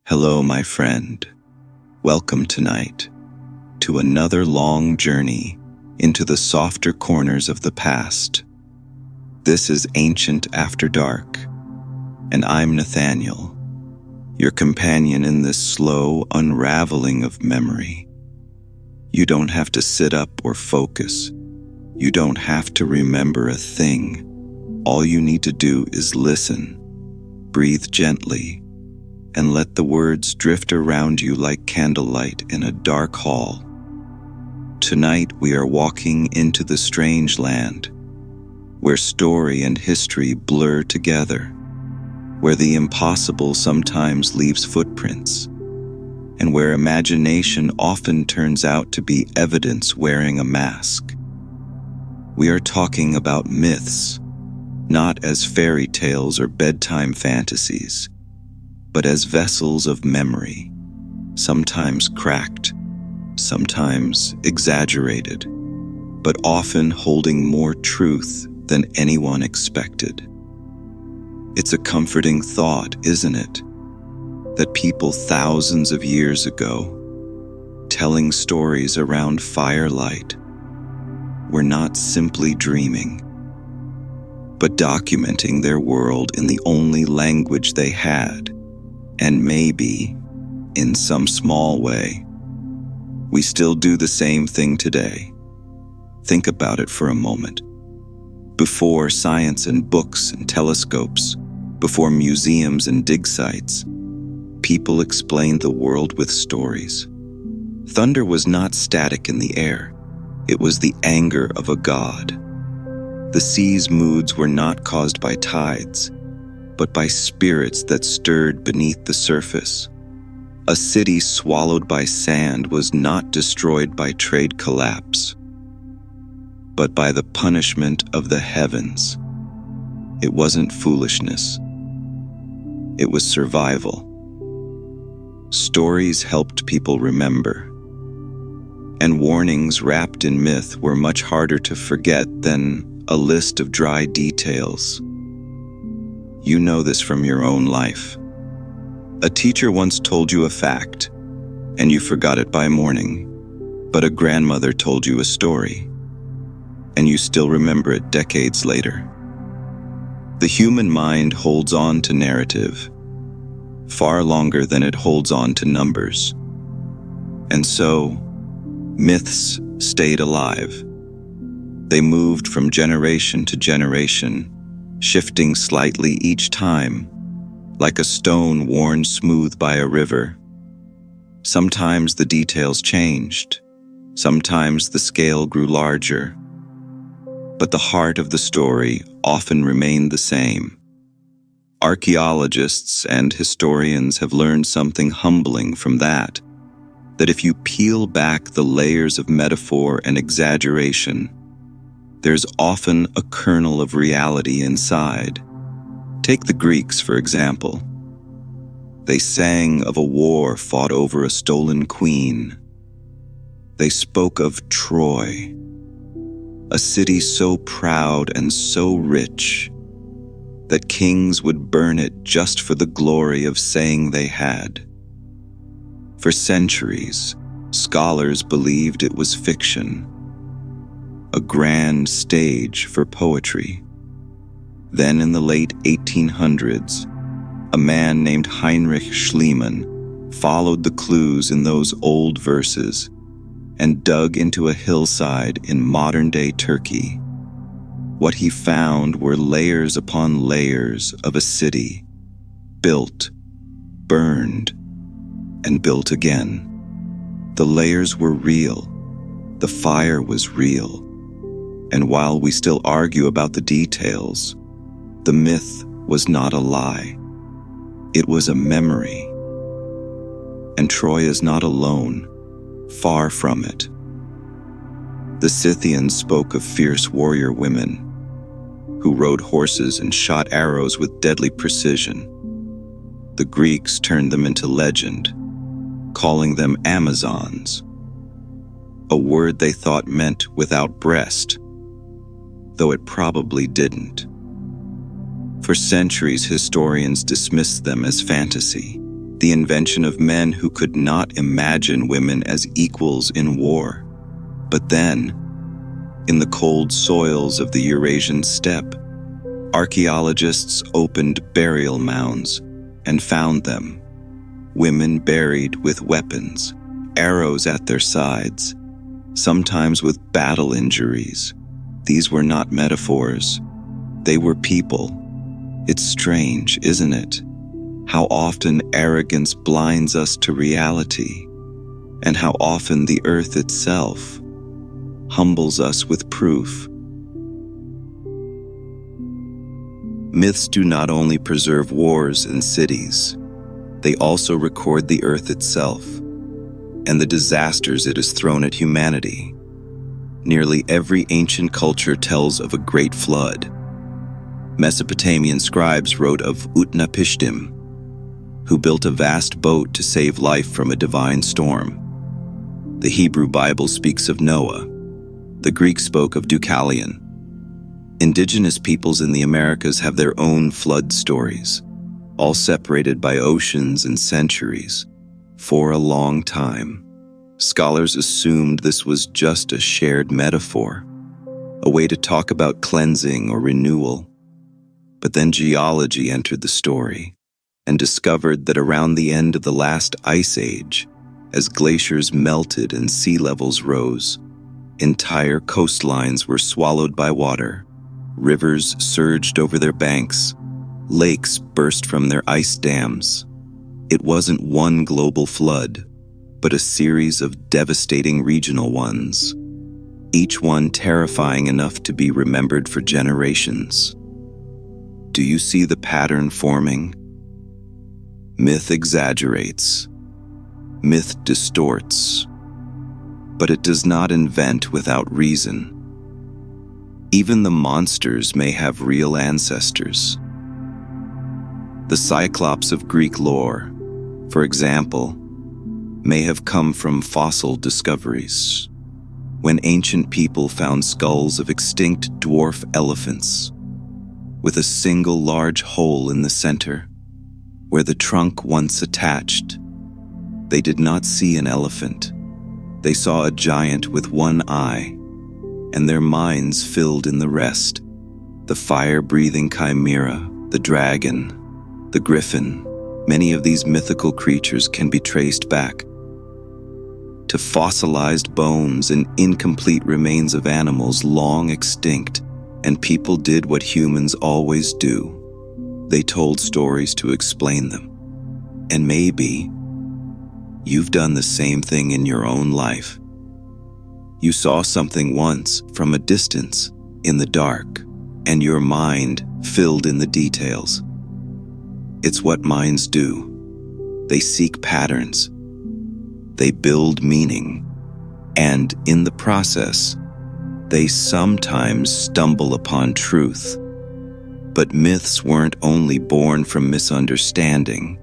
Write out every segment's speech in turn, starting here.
Hello, my friend. Welcome tonight to another long journey into the softer corners of the past. This is Ancient After Dark, and I'm Nathaniel, your companion in this slow unraveling of memory. You don't have to sit up or focus. You don't have to remember a thing. All you need to do is listen, breathe gently, and let the words drift around you like candlelight in a dark hall. Tonight we are walking into the strange land, where story and history blur together, where the impossible sometimes leaves footprints, and where imagination often turns out to be evidence wearing a mask. We are talking about myths, not as fairy tales or bedtime fantasies, but as vessels of memory, sometimes cracked, sometimes exaggerated, but often holding more truth than anyone expected. It's a comforting thought, isn't it, that people thousands of years ago, telling stories around firelight, were not simply dreaming, but documenting their world in the only language they had. And maybe, in some small way, we still do the same thing today. Think about it for a moment. Before science and books and telescopes, before museums and dig sites, people explained the world with stories. Thunder was not static in the air. It was the anger of a god. The sea's moods were not caused by tides, but by spirits that stirred beneath the surface. A city swallowed by sand was not destroyed by trade collapse, but by the punishment of the heavens. It wasn't foolishness. It was survival. Stories helped people remember, and warnings wrapped in myth were much harder to forget than a list of dry details. You know this from your own life. A teacher once told you a fact, and you forgot it by morning, but a grandmother told you a story, and you still remember it decades later. The human mind holds on to narrative far longer than it holds on to numbers. And so, myths stayed alive. They moved from generation to generation, shifting slightly each time, like a stone worn smooth by a river. Sometimes the details changed, sometimes the scale grew larger, but the heart of the story often remained the same. Archaeologists and historians have learned something humbling from that if you peel back the layers of metaphor and exaggeration, there's often a kernel of reality inside. Take the Greeks, for example. They sang of a war fought over a stolen queen. They spoke of Troy, a city so proud and so rich that kings would burn it just for the glory of saying they had. For centuries, scholars believed it was fiction, a grand stage for poetry. Then in the late 1800s, a man named Heinrich Schliemann followed the clues in those old verses and dug into a hillside in modern-day Turkey. What he found were layers upon layers of a city, built, burned, and built again. The layers were real. The fire was real. And while we still argue about the details, the myth was not a lie. It was a memory. And Troy is not alone, far from it. The Scythians spoke of fierce warrior women who rode horses and shot arrows with deadly precision. The Greeks turned them into legend, calling them Amazons, a word they thought meant without breast, though it probably didn't. For centuries, historians dismissed them as fantasy, the invention of men who could not imagine women as equals in war. But then, in the cold soils of the Eurasian steppe, archaeologists opened burial mounds and found them, women buried with weapons, arrows at their sides, sometimes with battle injuries. These were not metaphors. They were people. It's strange, isn't it? How often arrogance blinds us to reality, and how often the earth itself humbles us with proof. Myths do not only preserve wars and cities, they also record the earth itself and the disasters it has thrown at humanity. Nearly every ancient culture tells of a great flood. Mesopotamian scribes wrote of Utnapishtim, who built a vast boat to save life from a divine storm. The Hebrew Bible speaks of Noah. The Greek spoke of Deucalion. Indigenous peoples in the Americas have their own flood stories, all separated by oceans and centuries. For a long time, scholars assumed this was just a shared metaphor, a way to talk about cleansing or renewal. But then geology entered the story and discovered that around the end of the last ice age, as glaciers melted and sea levels rose, entire coastlines were swallowed by water, rivers surged over their banks, lakes burst from their ice dams. It wasn't one global flood, but a series of devastating regional ones, each one terrifying enough to be remembered for generations. Do you see the pattern forming? Myth exaggerates. Myth distorts. But it does not invent without reason. Even the monsters may have real ancestors. The Cyclops of Greek lore, for example, may have come from fossil discoveries, when ancient people found skulls of extinct dwarf elephants, with a single large hole in the center, where the trunk once attached. They did not see an elephant. They saw a giant with one eye, and their minds filled in the rest. The fire-breathing chimera, the dragon, the griffin, many of these mythical creatures can be traced back to fossilized bones and incomplete remains of animals long extinct, and people did what humans always do. They told stories to explain them. And maybe you've done the same thing in your own life. You saw something once from a distance in the dark, and your mind filled in the details. It's what minds do. They seek patterns. They build meaning. And in the process, they sometimes stumble upon truth. But myths weren't only born from misunderstanding.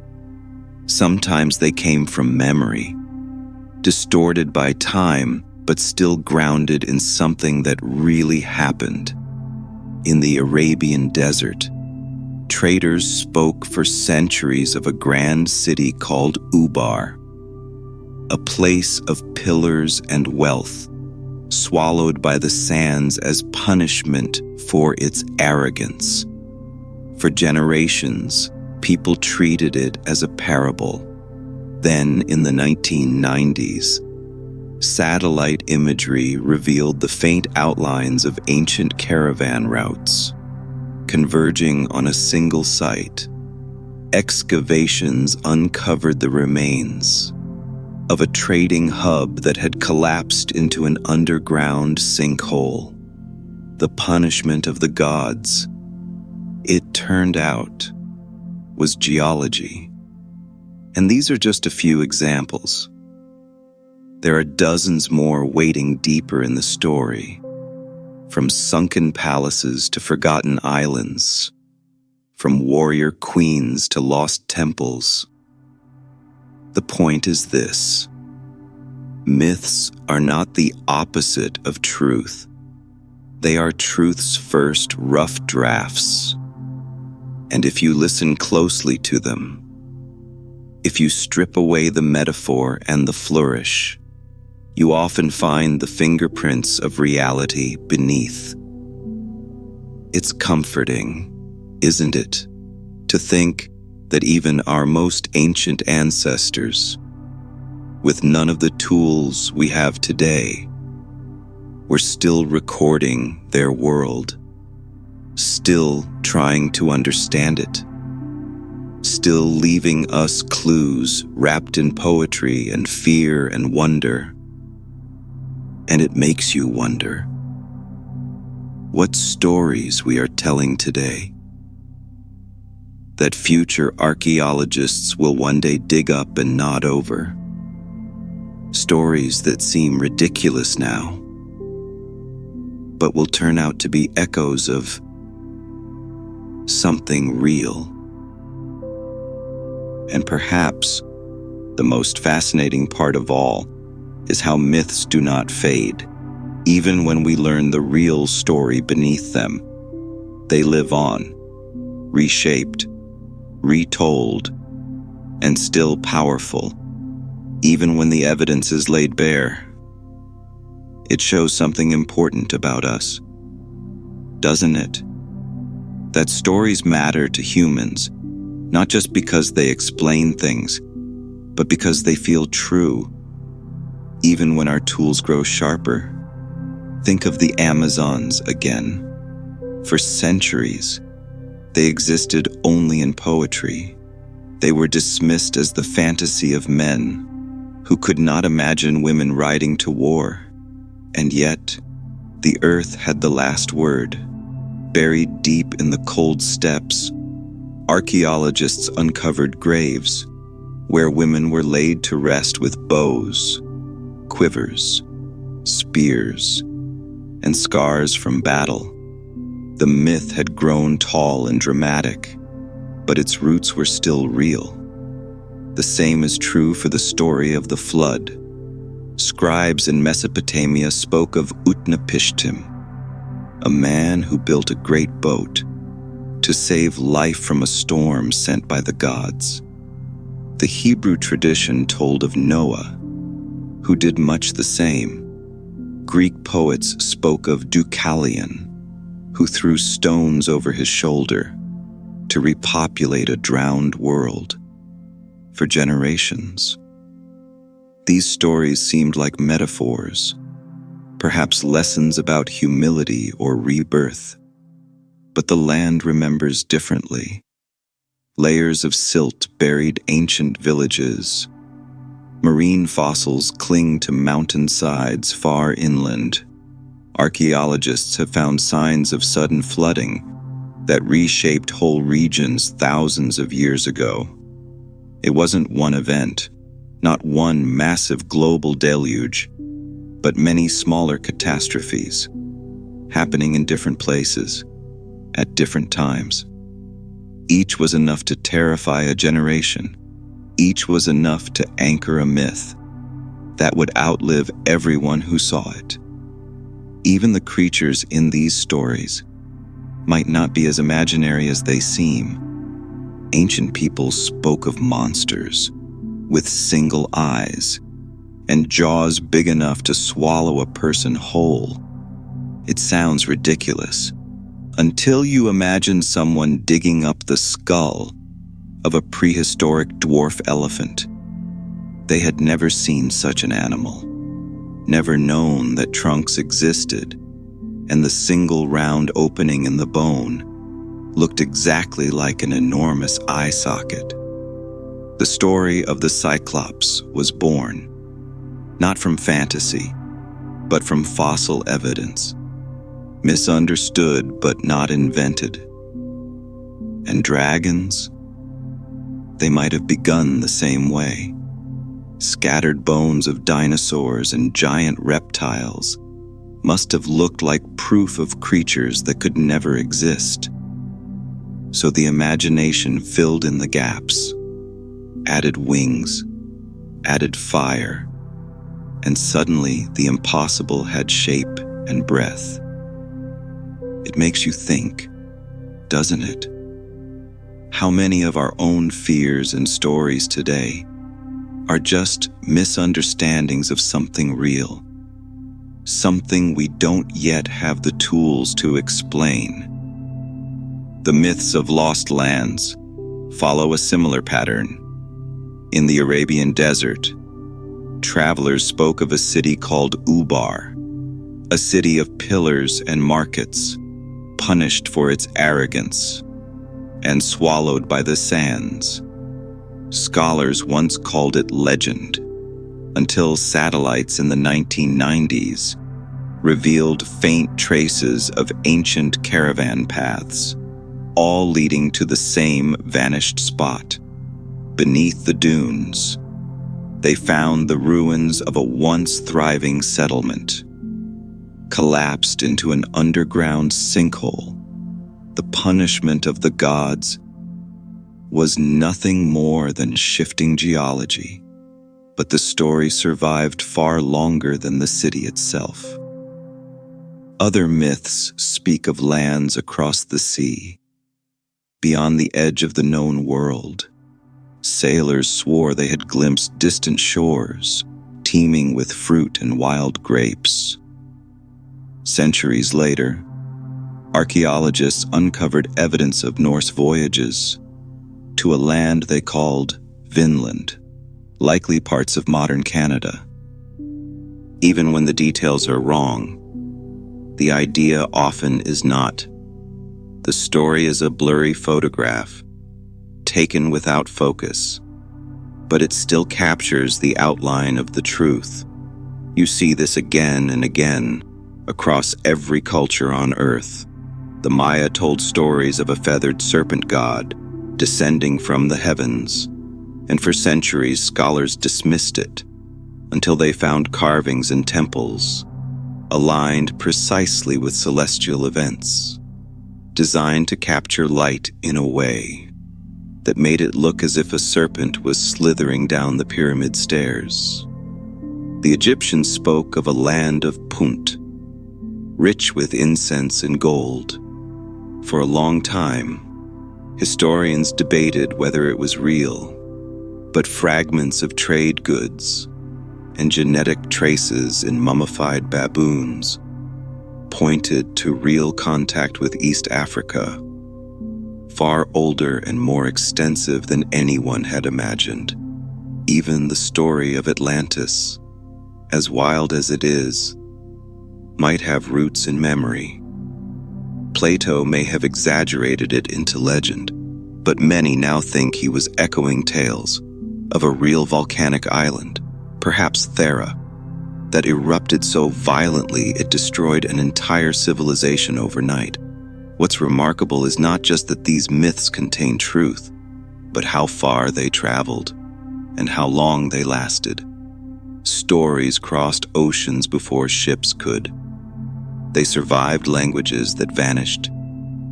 Sometimes they came from memory, distorted by time, but still grounded in something that really happened. In the Arabian desert, traders spoke for centuries of a grand city called Ubar, a place of pillars and wealth, swallowed by the sands as punishment for its arrogance. For generations, people treated it as a parable. Then, in the 1990s, satellite imagery revealed the faint outlines of ancient caravan routes, converging on a single site. Excavations uncovered the remains of a trading hub that had collapsed into an underground sinkhole. The punishment of the gods, it turned out, was geology. And these are just a few examples. There are dozens more waiting deeper in the story, from sunken palaces to forgotten islands, from warrior queens to lost temples. The point is this: myths are not the opposite of truth. They are truth's first rough drafts. And if you listen closely to them, If you strip away the metaphor and the flourish, you often find the fingerprints of reality beneath. It's comforting, isn't it, to think that even our most ancient ancestors, with none of the tools we have today, were still recording their world, still trying to understand it, still leaving us clues wrapped in poetry and fear and wonder. And it makes you wonder what stories we are telling today that future archaeologists will one day dig up and nod over. Stories that seem ridiculous now, but will turn out to be echoes of something real. And perhaps the most fascinating part of all is how myths do not fade. Even when we learn the real story beneath them, they live on, reshaped, retold, and still powerful, even when the evidence is laid bare. It shows something important about us, doesn't it? That stories matter to humans, not just because they explain things, but because they feel true, even when our tools grow sharper. Think of the Amazons again. For centuries, they existed only in poetry. They were dismissed as the fantasy of men who could not imagine women riding to war. And yet, the earth had the last word. Buried deep in the cold steppes, archaeologists uncovered graves where women were laid to rest with bows, quivers, spears, and scars from battle. The myth had grown tall and dramatic, but its roots were still real. The same is true for the story of the flood. Scribes in Mesopotamia spoke of Utnapishtim, a man who built a great boat to save life from a storm sent by the gods. The Hebrew tradition told of Noah, who did much the same. Greek poets spoke of Deucalion, who threw stones over his shoulder to repopulate a drowned world. For generations, these stories seemed like metaphors, perhaps lessons about humility or rebirth. But the land remembers differently. Layers of silt buried ancient villages. Marine fossils cling to mountainsides far inland. Archaeologists have found signs of sudden flooding that reshaped whole regions thousands of years ago. It wasn't one event, not one massive global deluge, but many smaller catastrophes, happening in different places, at different times. Each was enough to terrify a generation. Each was enough to anchor a myth that would outlive everyone who saw it. Even the creatures in these stories might not be as imaginary as they seem. Ancient people spoke of monsters with single eyes and jaws big enough to swallow a person whole. It sounds ridiculous until you imagine someone digging up the skull of a prehistoric dwarf elephant. They had never seen such an animal, never known that trunks existed, and the single round opening in the bone looked exactly like an enormous eye socket. The story of the Cyclops was born, not from fantasy, but from fossil evidence, misunderstood but not invented. And dragons? They might have begun the same way. Scattered bones of dinosaurs and giant reptiles must have looked like proof of creatures that could never exist. So the imagination filled in the gaps, added wings, added fire, and suddenly the impossible had shape and breath. It makes you think, doesn't it? How many of our own fears and stories today are just misunderstandings of something real, something we don't yet have the tools to explain? The myths of lost lands follow a similar pattern. In the Arabian desert, travelers spoke of a city called Ubar, a city of pillars and markets, punished for its arrogance and swallowed by the sands. Scholars once called it legend, until satellites in the 1990s revealed faint traces of ancient caravan paths, all leading to the same vanished spot. Beneath the dunes, they found the ruins of a once thriving settlement, collapsed into an underground sinkhole. The punishment of the gods was nothing more than shifting geology, but the story survived far longer than the city itself. Other myths speak of lands across the sea, beyond the edge of the known world. Sailors swore they had glimpsed distant shores, teeming with fruit and wild grapes. Centuries later, archaeologists uncovered evidence of Norse voyages to a land they called Vinland, likely parts of modern Canada. Even when the details are wrong, the idea often is not. The story is a blurry photograph, taken without focus, but it still captures the outline of the truth. You see this again and again across every culture on Earth. The Maya told stories of a feathered serpent god descending from the heavens, and for centuries scholars dismissed it until they found carvings in temples aligned precisely with celestial events, designed to capture light in a way that made it look as if a serpent was slithering down the pyramid stairs. The Egyptians spoke of a land of Punt, rich with incense and gold. For a long time, historians debated whether it was real, but fragments of trade goods and genetic traces in mummified baboons pointed to real contact with East Africa, far older and more extensive than anyone had imagined. Even the story of Atlantis, as wild as it is, might have roots in memory. Plato may have exaggerated it into legend, but many now think he was echoing tales of a real volcanic island, perhaps Thera, that erupted so violently it destroyed an entire civilization overnight. What's remarkable is not just that these myths contain truth, but how far they traveled and how long they lasted. Stories crossed oceans before ships could. They survived languages that vanished.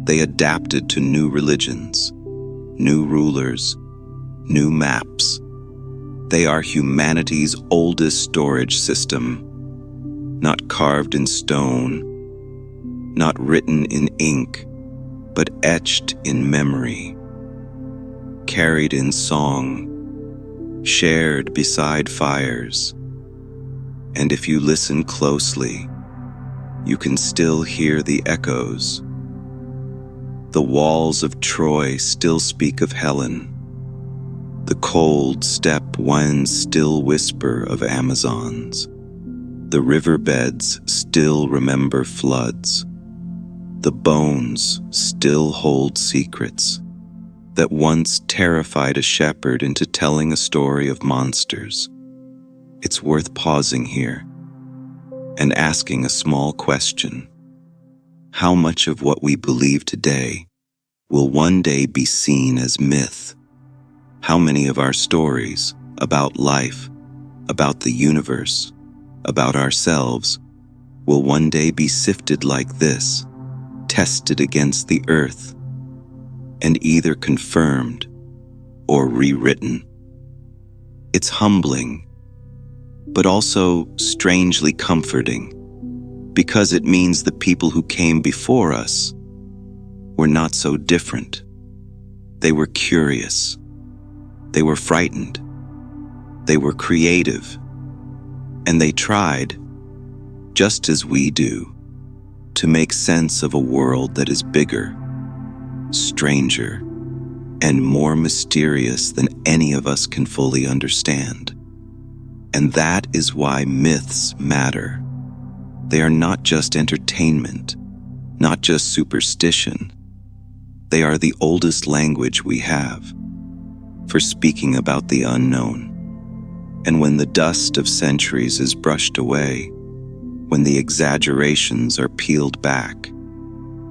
They adapted to new religions, new rulers, new maps. They are humanity's oldest storage system, not carved in stone, not written in ink, but etched in memory, carried in song, shared beside fires. And if you listen closely, you can still hear the echoes. The walls of Troy still speak of Helen. The cold steppe winds still whisper of Amazons. The riverbeds still remember floods. The bones still hold secrets that once terrified a shepherd into telling a story of monsters. It's worth pausing here and asking a small question. How much of what we believe today will one day be seen as myth? How many of our stories about life, about the universe, about ourselves, will one day be sifted like this, tested against the earth, and either confirmed or rewritten? It's humbling, but also strangely comforting, because it means the people who came before us were not so different. They were curious. They were frightened. They were creative. And they tried, just as we do, to make sense of a world that is bigger, stranger, and more mysterious than any of us can fully understand. And that is why myths matter. They are not just entertainment, not just superstition. They are the oldest language we have for speaking about the unknown. And when the dust of centuries is brushed away, when the exaggerations are peeled back,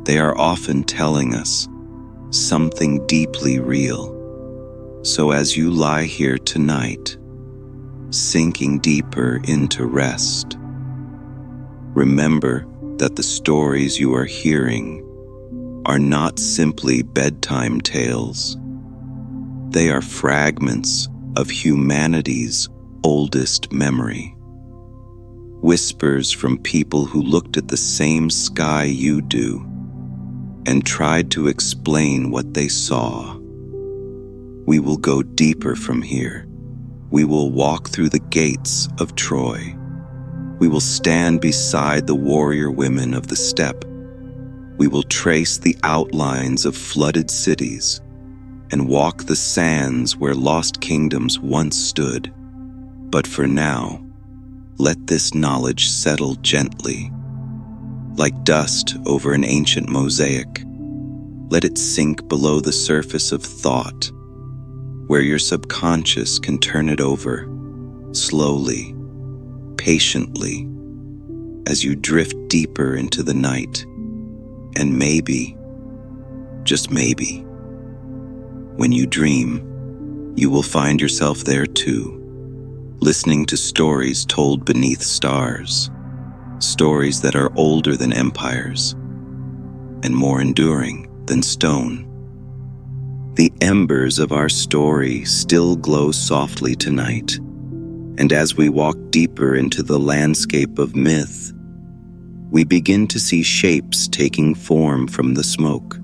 they are often telling us something deeply real. So as you lie here tonight, sinking deeper into rest, remember that the stories you are hearing are not simply bedtime tales. They are fragments of humanity's oldest memory. Whispers from people who looked at the same sky you do and tried to explain what they saw. We will go deeper from here. We will walk through the gates of Troy. We will stand beside the warrior women of the steppe. We will trace the outlines of flooded cities and walk the sands where lost kingdoms once stood. But for now, let this knowledge settle gently, like dust over an ancient mosaic. Let it sink below the surface of thought, where your subconscious can turn it over, slowly, patiently, as you drift deeper into the night. And maybe, just maybe, when you dream, you will find yourself there too, listening to stories told beneath stars, stories that are older than empires and more enduring than stone. The embers of our story still glow softly tonight, and as we walk deeper into the landscape of myth, we begin to see shapes taking form from the smoke.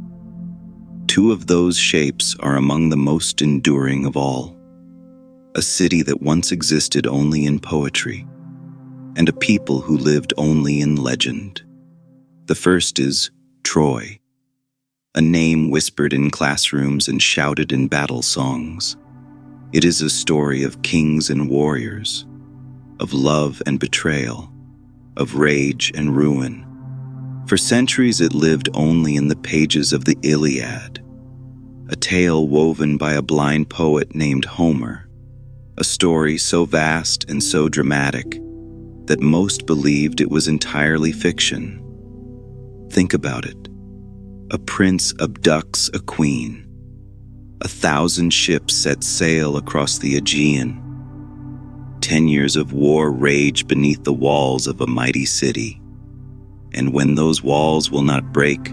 Two of those shapes are among the most enduring of all. A city that once existed only in poetry, and a people who lived only in legend. The first is Troy, a name whispered in classrooms and shouted in battle songs. It is a story of kings and warriors, of love and betrayal, of rage and ruin. For centuries it lived only in the pages of the Iliad, a tale woven by a blind poet named Homer, a story so vast and so dramatic that most believed it was entirely fiction. Think about it. A prince abducts a queen. 1,000 ships set sail across the Aegean. 10 years of war rage beneath the walls of a mighty city. And when those walls will not break,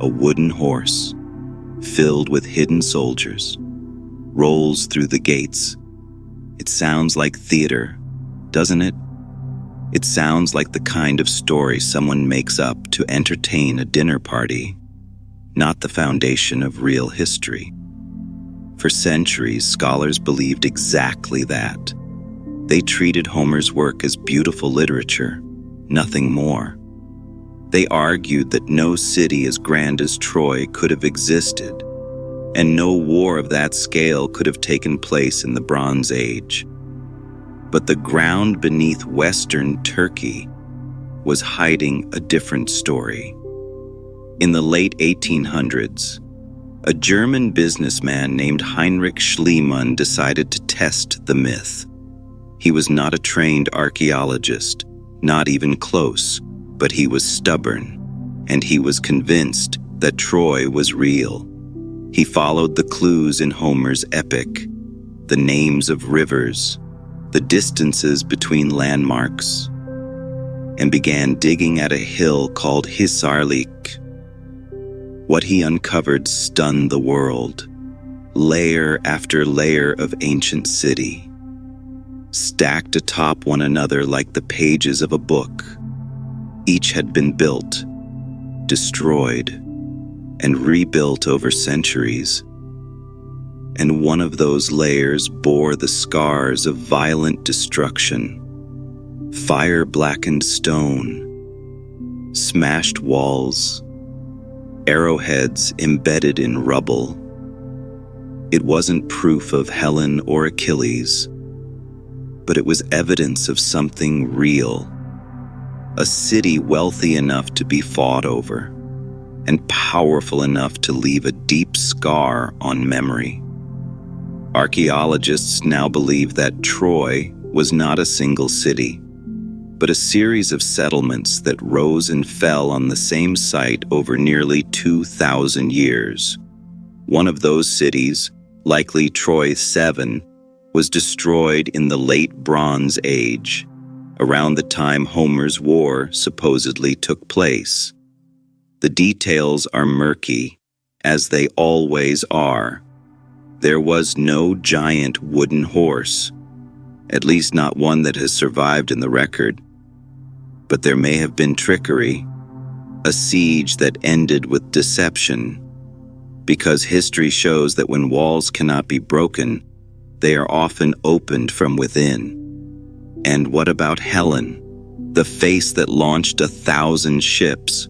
a wooden horse, filled with hidden soldiers, rolls through the gates. It sounds like theater, doesn't it? It sounds like the kind of story someone makes up to entertain a dinner party, not the foundation of real history. For centuries, scholars believed exactly that. They treated Homer's work as beautiful literature, nothing more. They argued that no city as grand as Troy could have existed, and no war of that scale could have taken place in the Bronze Age. But the ground beneath Western Turkey was hiding a different story. In the late 1800s, a German businessman named Heinrich Schliemann decided to test the myth. He was not a trained archaeologist, not even close, but he was stubborn, and he was convinced that Troy was real. He followed the clues in Homer's epic, the names of rivers, the distances between landmarks, and began digging at a hill called Hisarlik. What he uncovered stunned the world. Layer after layer of ancient city, stacked atop one another like the pages of a book. Each had been built, destroyed, and rebuilt over centuries. and one of those layers bore the scars of violent destruction: fire-blackened stone, smashed walls, arrowheads embedded in rubble. It wasn't proof of Helen or Achilles, but it was evidence of something real. A city wealthy enough to be fought over, and powerful enough to leave a deep scar on memory. Archaeologists now believe that Troy was not a single city, but a series of settlements that rose and fell on the same site over nearly 2,000 years. One of those cities, likely Troy 7, was destroyed in the late Bronze Age, around the time Homer's War supposedly took place. The details are murky, as they always are. There was no giant wooden horse, at least not one that has survived in the record. But there may have been trickery, a siege that ended with deception, because history shows that when walls cannot be broken, they are often opened from within. And what about Helen, the face that launched 1,000 ships?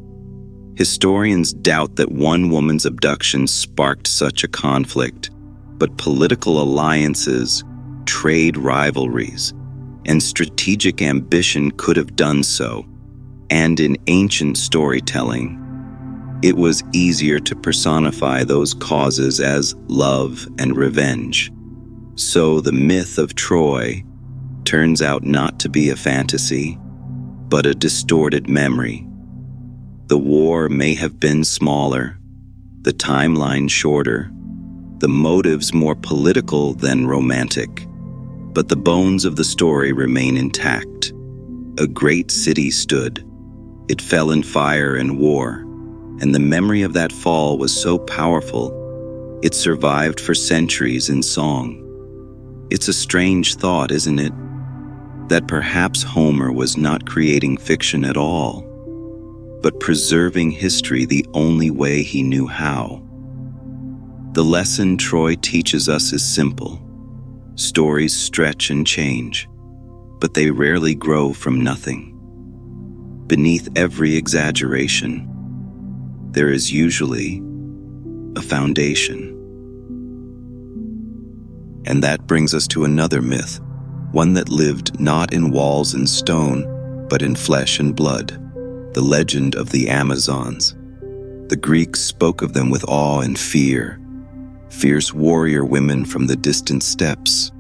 Historians doubt that one woman's abduction sparked such a conflict, but political alliances, trade rivalries, and strategic ambition could have done so. And in ancient storytelling, it was easier to personify those causes as love and revenge. So the myth of Troy turns out not to be a fantasy, but a distorted memory. The war may have been smaller, the timeline shorter, the motives more political than romantic, but the bones of the story remain intact. A great city stood. It fell in fire and war, and the memory of that fall was so powerful, it survived for centuries in song. It's a strange thought, isn't it? That perhaps Homer was not creating fiction at all, but preserving history the only way he knew how. The lesson Troy teaches us is simple. Stories stretch and change, but they rarely grow from nothing. Beneath every exaggeration, there is usually a foundation. And that brings us to another myth, one that lived not in walls and stone, but in flesh and blood, the legend of the Amazons. The Greeks spoke of them with awe and fear, fierce warrior women from the distant steppes,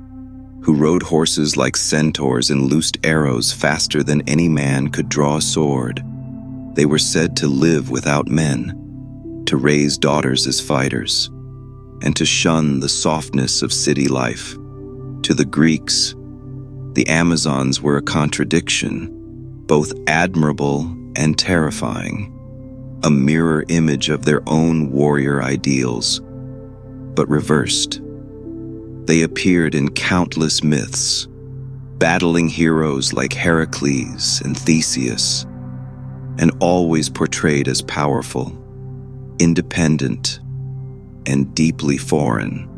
who rode horses like centaurs and loosed arrows faster than any man could draw a sword. They were said to live without men, to raise daughters as fighters, and to shun the softness of city life. To the Greeks, the Amazons were a contradiction, both admirable and terrifying, a mirror image of their own warrior ideals, but reversed. They appeared in countless myths, battling heroes like Heracles and Theseus, and always portrayed as powerful, independent, and deeply foreign.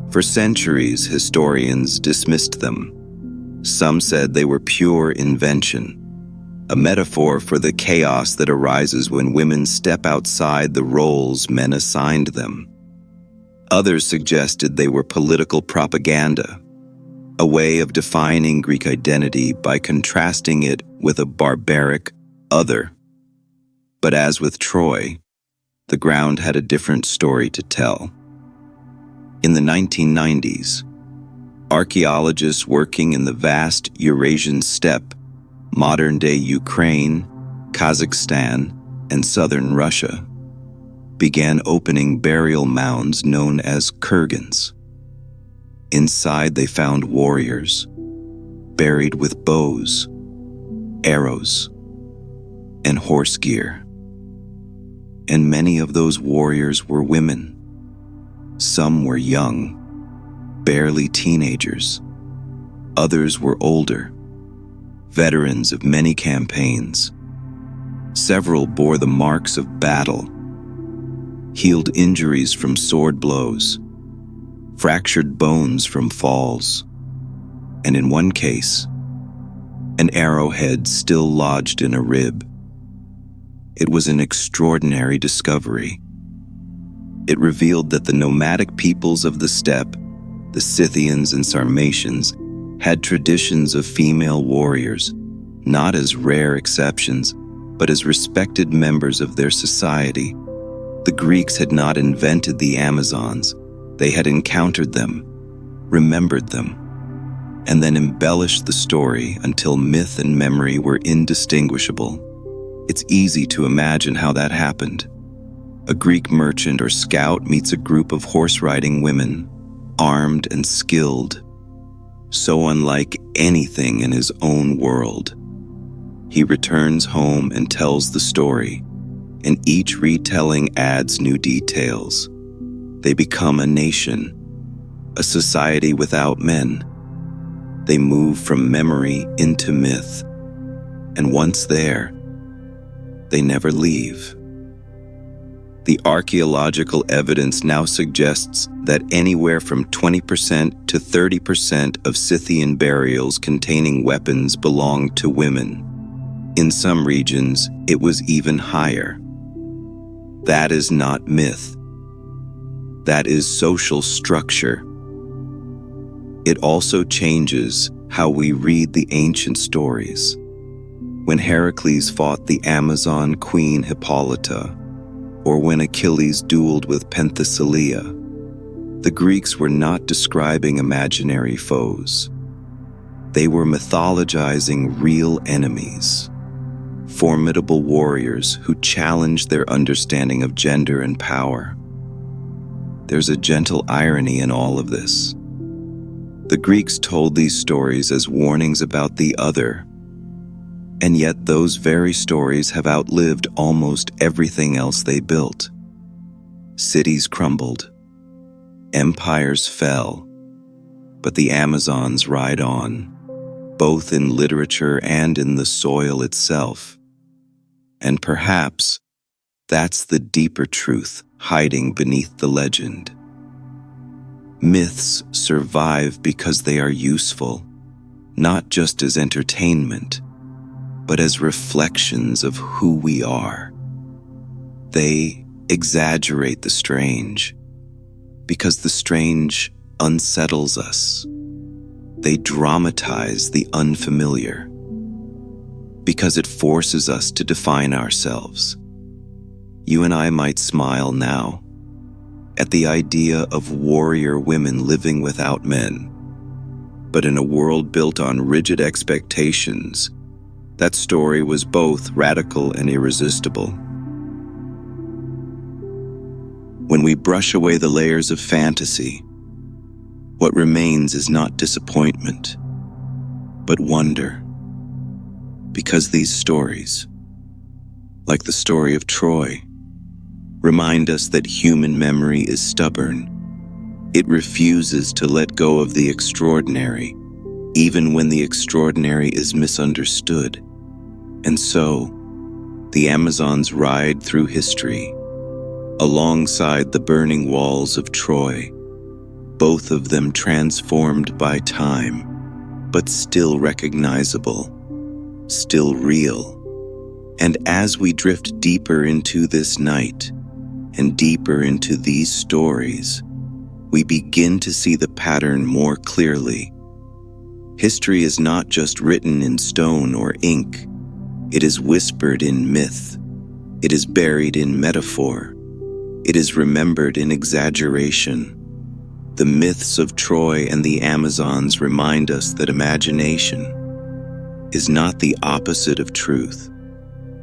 For centuries, historians dismissed them. Some said they were pure invention, a metaphor for the chaos that arises when women step outside the roles men assigned them. Others suggested they were political propaganda, a way of defining Greek identity by contrasting it with a barbaric other. But as with Troy, the ground had a different story to tell. In the 1990s, archaeologists working in the vast Eurasian steppe, modern-day Ukraine, Kazakhstan, and southern Russia, began opening burial mounds known as kurgans. Inside they found warriors, buried with bows, arrows, and horse gear. And many of those warriors were women. Some were young, barely teenagers. Others were older, veterans of many campaigns. Several bore the marks of battle, healed injuries from sword blows, fractured bones from falls, and in one case, an arrowhead still lodged in a rib. It was an extraordinary discovery. It revealed that the nomadic peoples of the steppe, the Scythians and Sarmatians, had traditions of female warriors, not as rare exceptions, but as respected members of their society. The Greeks had not invented the Amazons. They had encountered them, remembered them, and then embellished the story until myth and memory were indistinguishable. It's easy to imagine how that happened. A Greek merchant or scout meets a group of horse-riding women, armed and skilled, so unlike anything in his own world. He returns home and tells the story, and each retelling adds new details. They become a nation, a society without men. They move from memory into myth, and once there, they never leave. The archaeological evidence now suggests that anywhere from 20% to 30% of Scythian burials containing weapons belonged to women. In some regions, it was even higher. That is not myth. That is social structure. It also changes how we read the ancient stories. When Heracles fought the Amazon queen Hippolyta, or when Achilles dueled with Penthesilea, the Greeks were not describing imaginary foes. They were mythologizing real enemies, formidable warriors who challenged their understanding of gender and power. There's a gentle irony in all of this. The Greeks told these stories as warnings about the other, and yet those very stories have outlived almost everything else they built. Cities crumbled, empires fell, but the Amazons ride on, both in literature and in the soil itself. And perhaps that's the deeper truth hiding beneath the legend. Myths survive because they are useful, not just as entertainment, but as reflections of who we are. They exaggerate the strange, because the strange unsettles us. They dramatize the unfamiliar, because it forces us to define ourselves. You and I might smile now at the idea of warrior women living without men, but in a world built on rigid expectations, that story was both radical and irresistible. When we brush away the layers of fantasy, what remains is not disappointment, but wonder. Because these stories, like the story of Troy, remind us that human memory is stubborn. It refuses to let go of the extraordinary, even when the extraordinary is misunderstood. And so, the Amazons ride through history, alongside the burning walls of Troy, both of them transformed by time, but still recognizable, still real. And as we drift deeper into this night, and deeper into these stories, we begin to see the pattern more clearly. History is not just written in stone or ink. It is whispered in myth. It is buried in metaphor. It is remembered in exaggeration. The myths of Troy and the Amazons remind us that imagination is not the opposite of truth.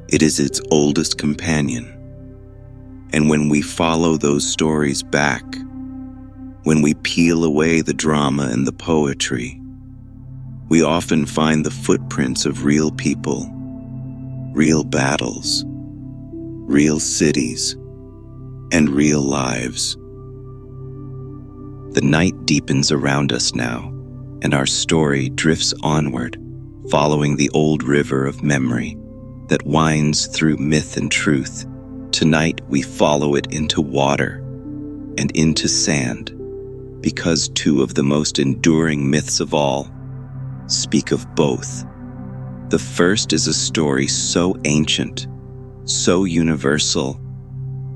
It is its oldest companion. And when we follow those stories back, when we peel away the drama and the poetry, we often find the footprints of real people, real battles, real cities, and real lives. The night deepens around us now, and our story drifts onward, following the old river of memory that winds through myth and truth. Tonight we follow it into water and into sand, because two of the most enduring myths of all speak of both. The first is a story so ancient, so universal,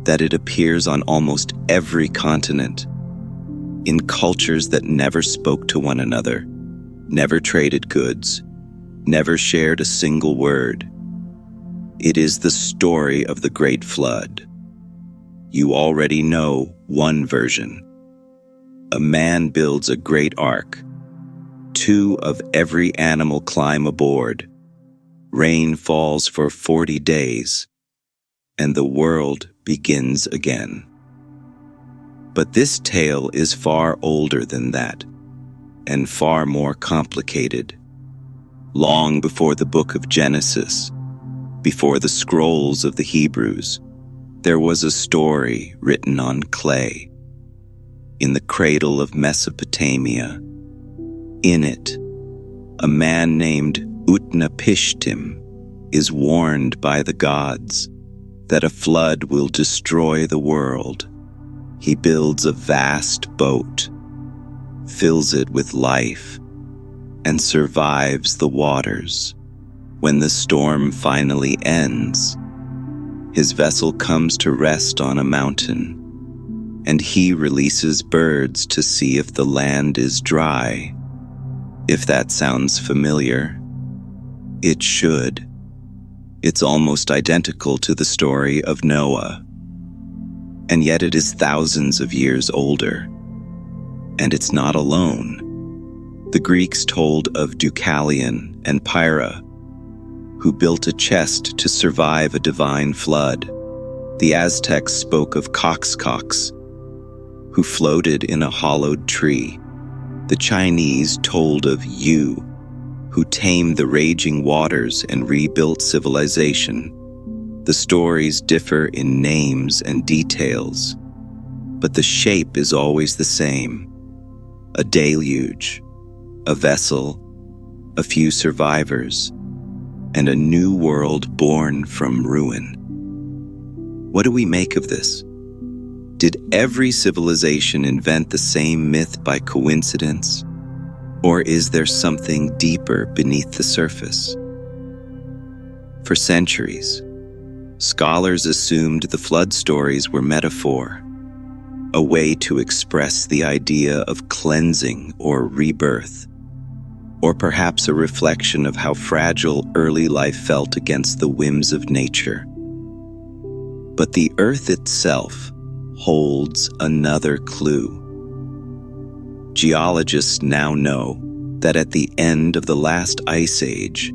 that it appears on almost every continent, in cultures that never spoke to one another, never traded goods, never shared a single word. It is the story of the Great Flood. You already know one version. A man builds a great ark. 2 of every animal climb aboard. Rain falls for 40 days, and the world begins again. But this tale is far older than that, and far more complicated. Long before the book of Genesis, before the scrolls of the Hebrews, there was a story written on clay. In the cradle of Mesopotamia, in it, a man named Utnapishtim is warned by the gods that a flood will destroy the world. He builds a vast boat, fills it with life, and survives the waters. When the storm finally ends, his vessel comes to rest on a mountain, and he releases birds to see if the land is dry. If that sounds familiar, it should. It's almost identical to the story of Noah, and yet it is thousands of years older. And it's not alone. The Greeks told of Deucalion and Pyrrha, who built a chest to survive a divine flood. The Aztecs spoke of Coxcox, who floated in a hollowed tree. The Chinese told of Yu, who tamed the raging waters and rebuilt civilization. The stories differ in names and details, but the shape is always the same. A deluge, a vessel, a few survivors, and a new world born from ruin. What do we make of this? Did every civilization invent the same myth by coincidence? Or is there something deeper beneath the surface? For centuries, scholars assumed the flood stories were metaphor, a way to express the idea of cleansing or rebirth, or perhaps a reflection of how fragile early life felt against the whims of nature. But the earth itself holds another clue. Geologists now know that at the end of the last ice age,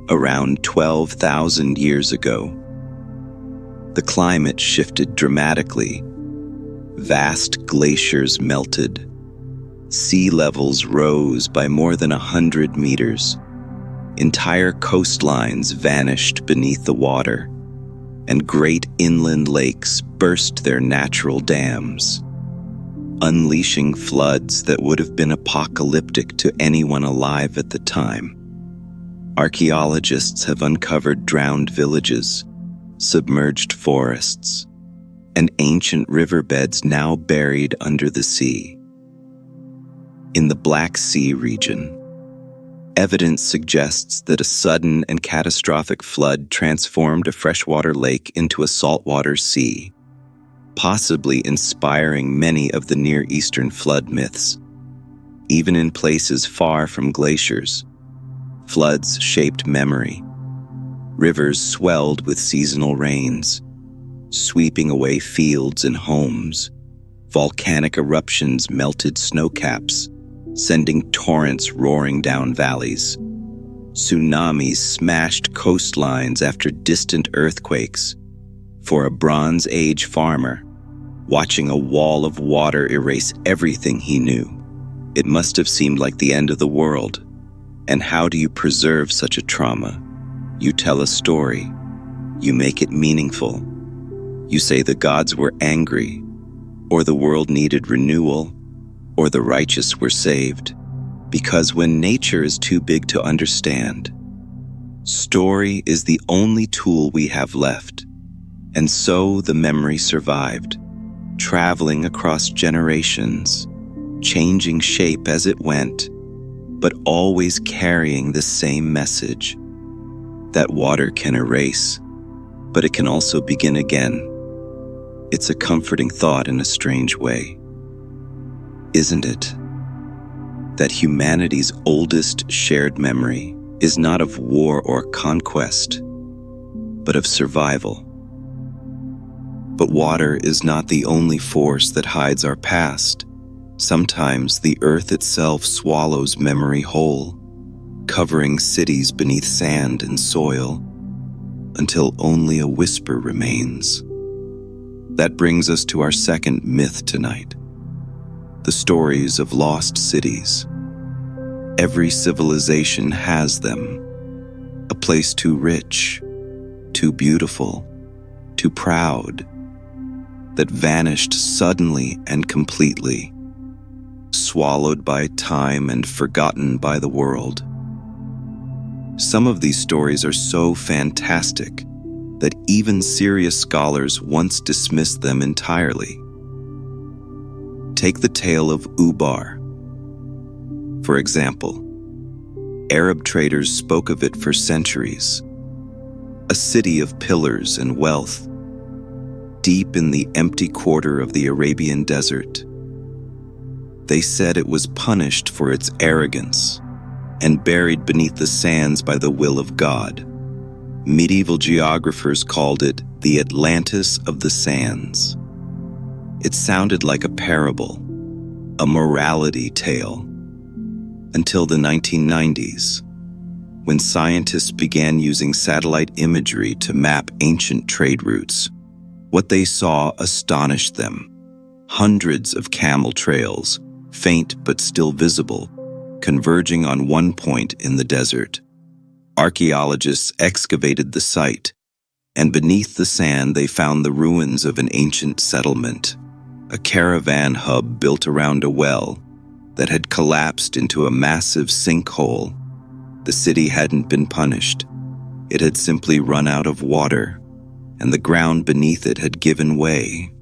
around 12,000 years ago, the climate shifted dramatically. Vast glaciers melted. Sea levels rose by more than 100 meters. Entire coastlines vanished beneath the water, and great inland lakes burst their natural dams, unleashing floods that would have been apocalyptic to anyone alive at the time. Archaeologists have uncovered drowned villages, submerged forests, and ancient riverbeds now buried under the sea. In the Black Sea region, evidence suggests that a sudden and catastrophic flood transformed a freshwater lake into a saltwater sea, possibly inspiring many of the Near Eastern flood myths. Even in places far from glaciers, floods shaped memory. Rivers swelled with seasonal rains, sweeping away fields and homes. Volcanic eruptions melted snowcaps, sending torrents roaring down valleys. Tsunamis smashed coastlines after distant earthquakes. For a Bronze Age farmer, watching a wall of water erase everything he knew, it must have seemed like the end of the world. And how do you preserve such a trauma? You tell a story. You make it meaningful. You say the gods were angry, or the world needed renewal, or the righteous were saved. Because when nature is too big to understand, story is the only tool we have left. And so the memory survived, traveling across generations, changing shape as it went, but always carrying the same message: that water can erase, but it can also begin again. It's a comforting thought in a strange way, isn't it? That humanity's oldest shared memory is not of war or conquest, but of survival. But water is not the only force that hides our past. Sometimes the earth itself swallows memory whole, covering cities beneath sand and soil, until only a whisper remains. That brings us to our second myth tonight: the stories of lost cities. Every civilization has them. A place too rich, too beautiful, too proud, that vanished suddenly and completely, swallowed by time and forgotten by the world. Some of these stories are so fantastic that even serious scholars once dismissed them entirely. Take the tale of Ubar. For example, Arab traders spoke of it for centuries. A city of pillars and wealth, deep in the empty quarter of the Arabian desert. They said it was punished for its arrogance and buried beneath the sands by the will of God. Medieval geographers called it the Atlantis of the Sands. It sounded like a parable, a morality tale, until the 1990s, when scientists began using satellite imagery to map ancient trade routes. What they saw astonished them. Hundreds of camel trails, faint but still visible, converging on one point in the desert. Archaeologists excavated the site, and beneath the sand they found the ruins of an ancient settlement, a caravan hub built around a well that had collapsed into a massive sinkhole. The city hadn't been punished. It had simply run out of water, and the ground beneath it had given way.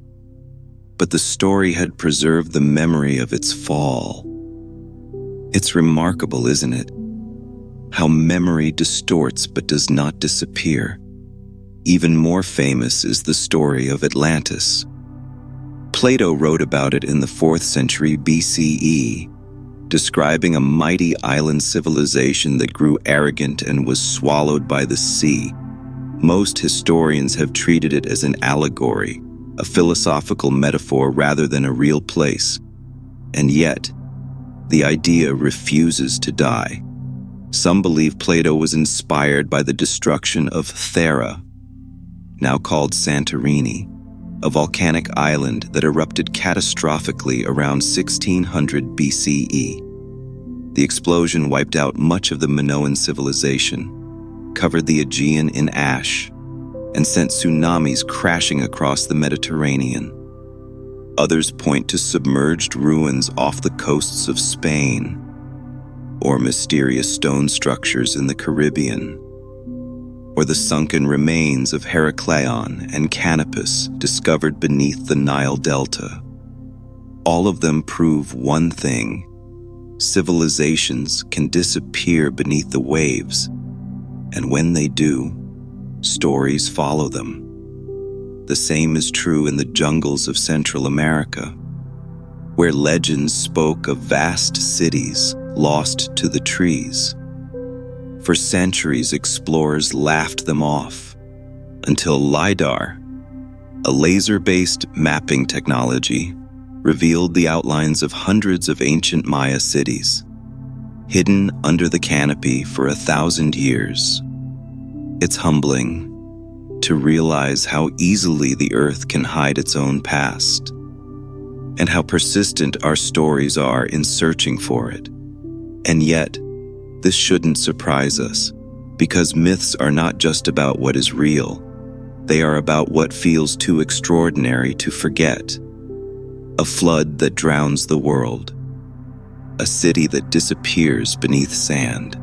But the story had preserved the memory of its fall. It's remarkable, isn't it? How memory distorts but does not disappear. Even more famous is the story of Atlantis. Plato wrote about it in the 4th century BCE, describing a mighty island civilization that grew arrogant and was swallowed by the sea. Most historians have treated it as an allegory, a philosophical metaphor rather than a real place. And yet, the idea refuses to die. Some believe Plato was inspired by the destruction of Thera, now called Santorini, a volcanic island that erupted catastrophically around 1600 BCE. The explosion wiped out much of the Minoan civilization, covered the Aegean in ash, and sent tsunamis crashing across the Mediterranean. Others point to submerged ruins off the coasts of Spain, or mysterious stone structures in the Caribbean, or the sunken remains of Heracleion and Canopus discovered beneath the Nile Delta. All of them prove one thing: civilizations can disappear beneath the waves, and when they do, stories follow them. The same is true in the jungles of Central America, where legends spoke of vast cities lost to the trees. For centuries, explorers laughed them off, until LiDAR, a laser-based mapping technology, revealed the outlines of hundreds of ancient Maya cities, hidden under the canopy for 1,000 years. It's humbling to realize how easily the earth can hide its own past, and how persistent our stories are in searching for it. And yet, this shouldn't surprise us, because myths are not just about what is real. They are about what feels too extraordinary to forget. A flood that drowns the world. A city that disappears beneath sand.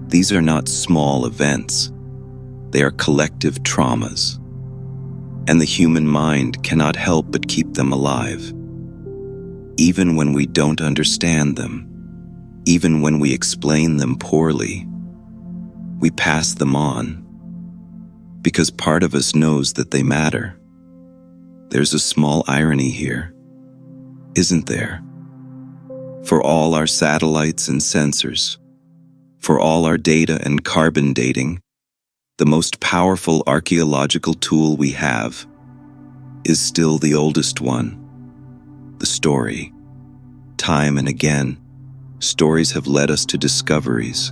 These are not small events. They are collective traumas. And the human mind cannot help but keep them alive. even when we don't understand them, even when we explain them poorly. We pass them on because part of us knows that they matter. There's a small irony here, isn't there? For all our satellites and sensors, for all our data and carbon dating, the most powerful archaeological tool we have is still the oldest one, the story. Time and again, stories have led us to discoveries.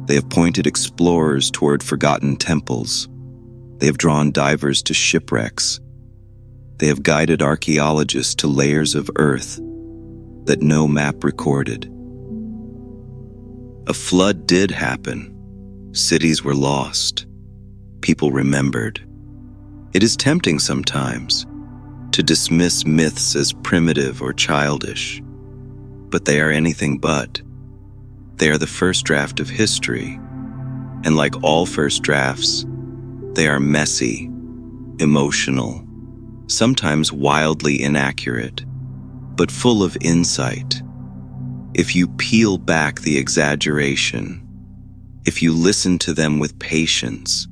They have pointed explorers toward forgotten temples. They have drawn divers to shipwrecks. They have guided archaeologists to layers of earth that no map recorded. A flood did happen. Cities were lost. People remembered. It is tempting sometimes to dismiss myths as primitive or childish, but they are anything but. They are the first draft of history, and like all first drafts, they are messy, emotional, sometimes wildly inaccurate, but full of insight. If you peel back the exaggeration, if you listen to them with patience,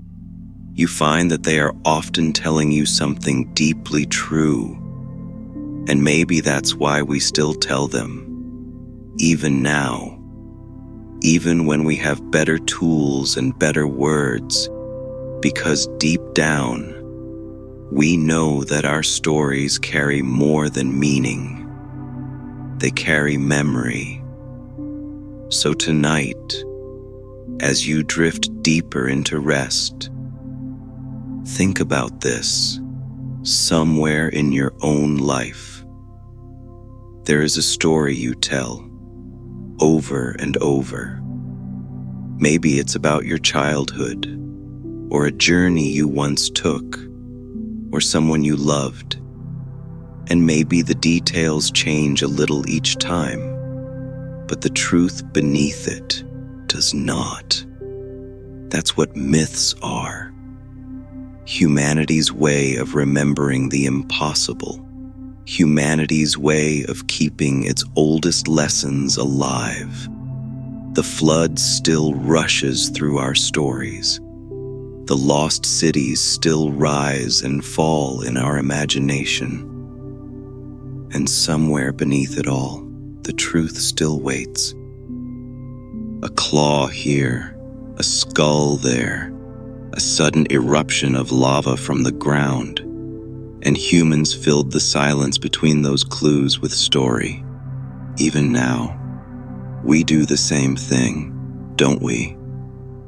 you find that they are often telling you something deeply true. And maybe that's why we still tell them, even now, even when we have better tools and better words, because deep down, we know that our stories carry more than meaning. They carry memory. So tonight, as you drift deeper into rest, think about this. Somewhere in your own life, there is a story you tell over and over. Maybe it's about your childhood, or a journey you once took, or someone you loved. And maybe the details change a little each time, but the truth beneath it does not. That's what myths are. Humanity's way of remembering the impossible. Humanity's way of keeping its oldest lessons alive. The flood still rushes through our stories. The lost cities still rise and fall in our imagination. And somewhere beneath it all, the truth still waits. A claw here, a skull there, a sudden eruption of lava from the ground, and humans filled the silence between those clues with story. Even now, we do the same thing, don't we?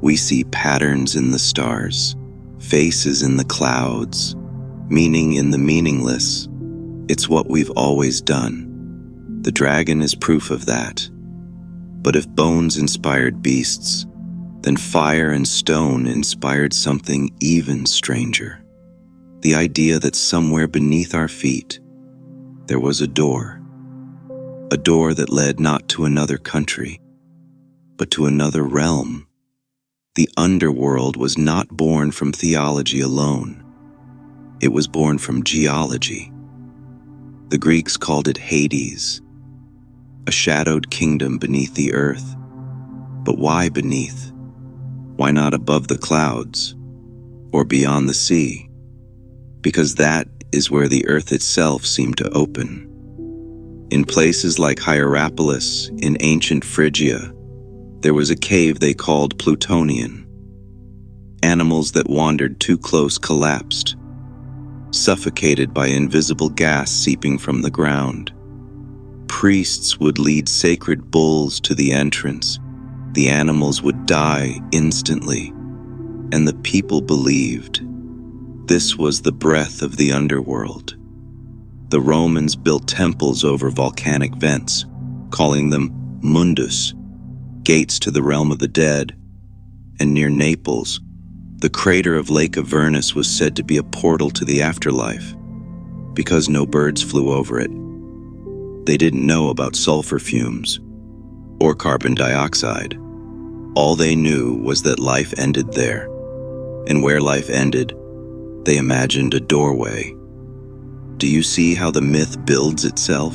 We see patterns in the stars, faces in the clouds, meaning in the meaningless. It's what we've always done. The dragon is proof of that. But if bones inspired beasts, then fire and stone inspired something even stranger. The idea that somewhere beneath our feet, there was a door that led not to another country, but to another realm. The underworld was not born from theology alone. It was born from geology. The Greeks called it Hades, a shadowed kingdom beneath the earth. But why beneath? Why not above the clouds or beyond the sea? Because that is where the earth itself seemed to open. In places like Hierapolis in ancient Phrygia, there was a cave they called Plutonian. Animals that wandered too close collapsed, suffocated by invisible gas seeping from the ground. Priests would lead sacred bulls to the entrance. The animals would die instantly, and the people believed this was the breath of the underworld. The Romans built temples over volcanic vents, calling them mundus, gates to the realm of the dead. And near Naples, the crater of Lake Avernus was said to be a portal to the afterlife, because no birds flew over it. They didn't know about sulfur fumes or carbon dioxide. All they knew was that life ended there, and where life ended, they imagined a doorway. Do you see how the myth builds itself?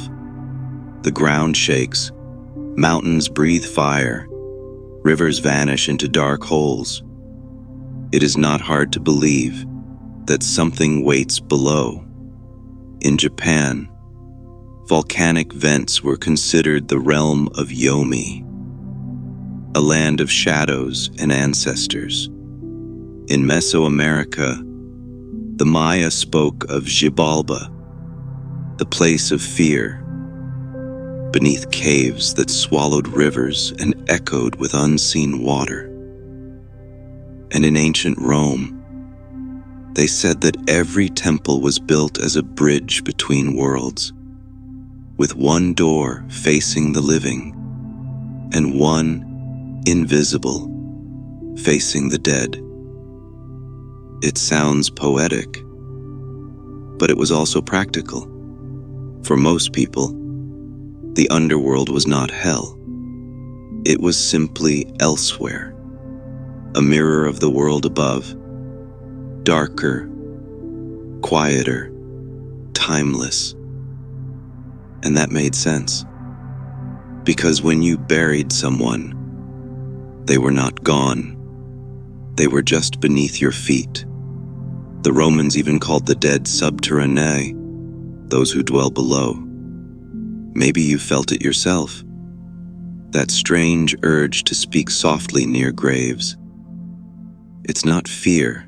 The ground shakes, mountains breathe fire, rivers vanish into dark holes. It is not hard to believe that something waits below. In Japan, volcanic vents were considered the realm of Yomi, a land of shadows and ancestors. In Mesoamerica, the Maya spoke of Xibalba, the place of fear, beneath caves that swallowed rivers and echoed with unseen water. And in ancient Rome, they said that every temple was built as a bridge between worlds, with one door facing the living and one invisible facing the dead. It sounds poetic, but it was also practical. For most people, the underworld was not hell. It was simply elsewhere, a mirror of the world above, darker, quieter, timeless. And that made sense, because when you buried someone, they were not gone. They were just beneath your feet. The Romans even called the dead subterraneae, those who dwell below. Maybe you felt it yourself, that strange urge to speak softly near graves. It's not fear.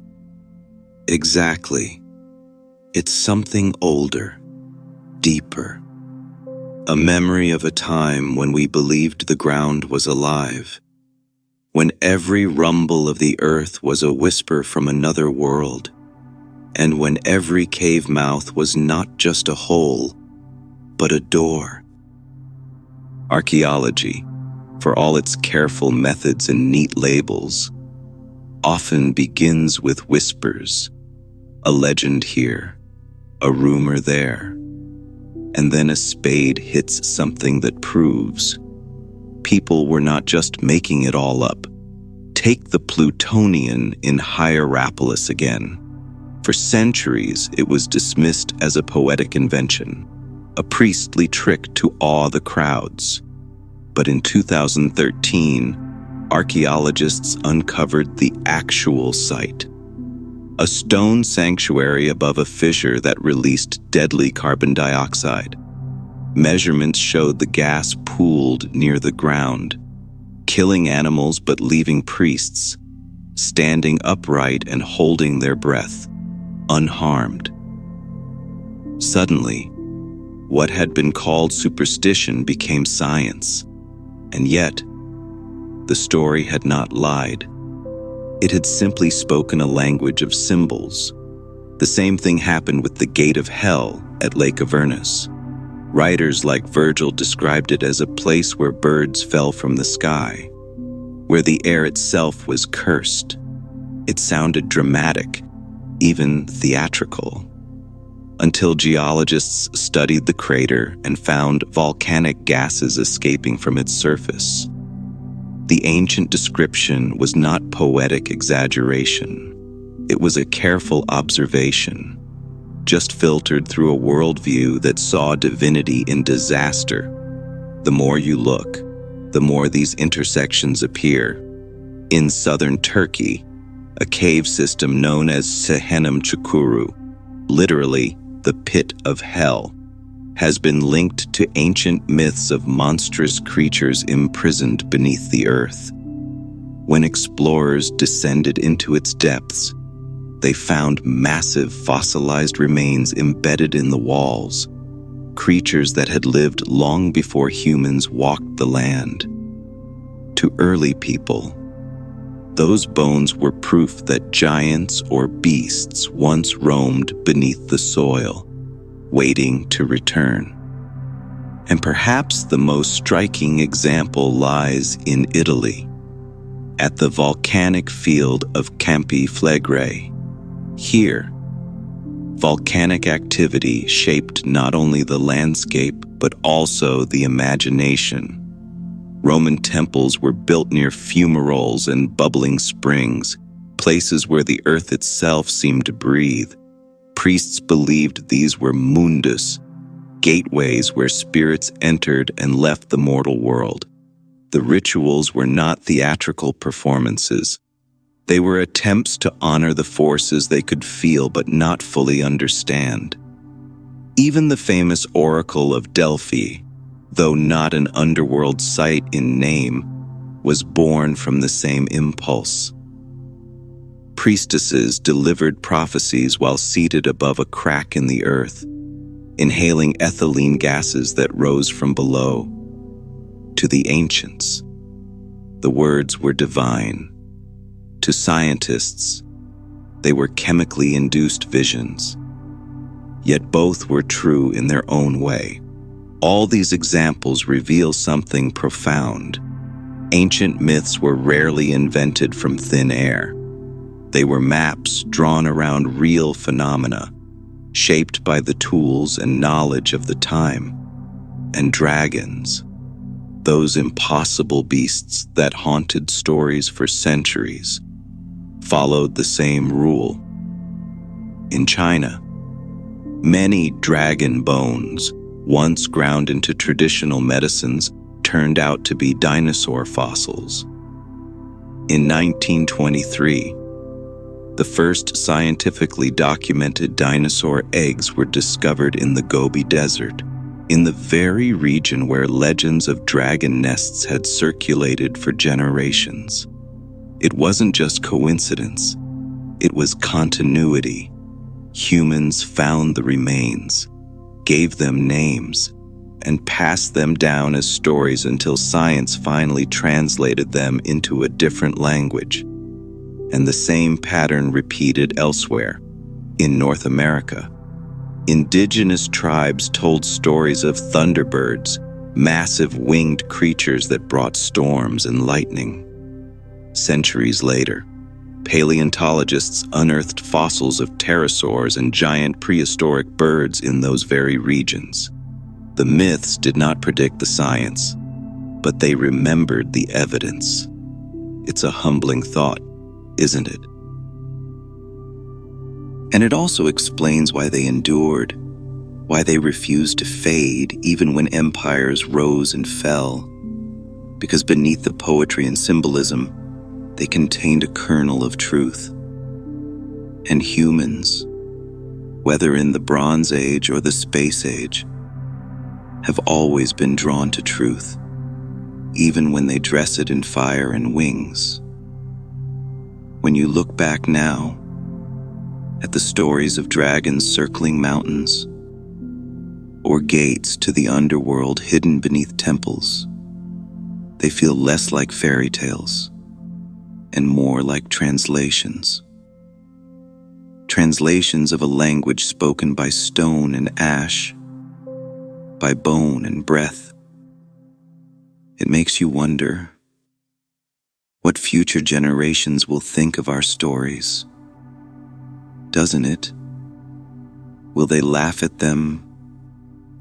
Exactly. It's something older, deeper. A memory of a time when we believed the ground was alive, when every rumble of the earth was a whisper from another world, and when every cave mouth was not just a hole, but a door. Archaeology, for all its careful methods and neat labels, often begins with whispers, a legend here, a rumor there, and then a spade hits something that proves people were not just making it all up. Take the Plutonian in Hierapolis again. For centuries, it was dismissed as a poetic invention, a priestly trick to awe the crowds. But in 2013, archaeologists uncovered the actual site, a stone sanctuary above a fissure that released deadly carbon dioxide. Measurements showed the gas pooled near the ground, killing animals but leaving priests standing upright and holding their breath, unharmed. Suddenly, what had been called superstition became science, and yet, the story had not lied. It had simply spoken a language of symbols. The same thing happened with the Gate of Hell at Lake Avernus. Writers like Virgil described it as a place where birds fell from the sky, where the air itself was cursed. It sounded dramatic, even theatrical, until geologists studied the crater and found volcanic gases escaping from its surface. The ancient description was not poetic exaggeration. It was a careful observation, just filtered through a worldview that saw divinity in disaster. The more you look, the more these intersections appear. In southern Turkey, a cave system known as Cehennem Çukuru, literally the pit of hell, has been linked to ancient myths of monstrous creatures imprisoned beneath the earth. When explorers descended into its depths, they found massive fossilized remains embedded in the walls, creatures that had lived long before humans walked the land. To early people, those bones were proof that giants or beasts once roamed beneath the soil, waiting to return. And perhaps the most striking example lies in Italy, at the volcanic field of Campi Flegrei. Here, volcanic activity shaped not only the landscape but also the imagination. Roman temples were built near fumaroles and bubbling springs, places where the earth itself seemed to breathe. Priests believed these were mundus, gateways where spirits entered and left the mortal world. The rituals were not theatrical performances. They were attempts to honor the forces they could feel but not fully understand. Even the famous Oracle of Delphi, though not an underworld site in name, was born from the same impulse. Priestesses delivered prophecies while seated above a crack in the earth, inhaling ethylene gases that rose from below. To the ancients, the words were divine. To scientists, they were chemically induced visions. Yet both were true in their own way. All these examples reveal something profound. Ancient myths were rarely invented from thin air. They were maps drawn around real phenomena, shaped by the tools and knowledge of the time. And dragons, those impossible beasts that haunted stories for centuries, followed the same rule. In China, many dragon bones, once ground into traditional medicines, turned out to be dinosaur fossils. In 1923, the first scientifically documented dinosaur eggs were discovered in the Gobi Desert, in the very region where legends of dragon nests had circulated for generations. It wasn't just coincidence, it was continuity. Humans found the remains, gave them names, and passed them down as stories until science finally translated them into a different language. And the same pattern repeated elsewhere. In North America, indigenous tribes told stories of thunderbirds, massive winged creatures that brought storms and lightning. Centuries later, paleontologists unearthed fossils of pterosaurs and giant prehistoric birds in those very regions. The myths did not predict the science, but they remembered the evidence. It's a humbling thought, isn't it? And it also explains why they endured, why they refused to fade even when empires rose and fell. Because beneath the poetry and symbolism, they contained a kernel of truth. And humans, whether in the Bronze Age or the Space Age, have always been drawn to truth, even when they dress it in fire and wings. When you look back now at the stories of dragons circling mountains, or gates to the underworld hidden beneath temples, they feel less like fairy tales and more like translations. Translations of a language spoken by stone and ash, by bone and breath. It makes you wonder what future generations will think of our stories. Doesn't it? Will they laugh at them,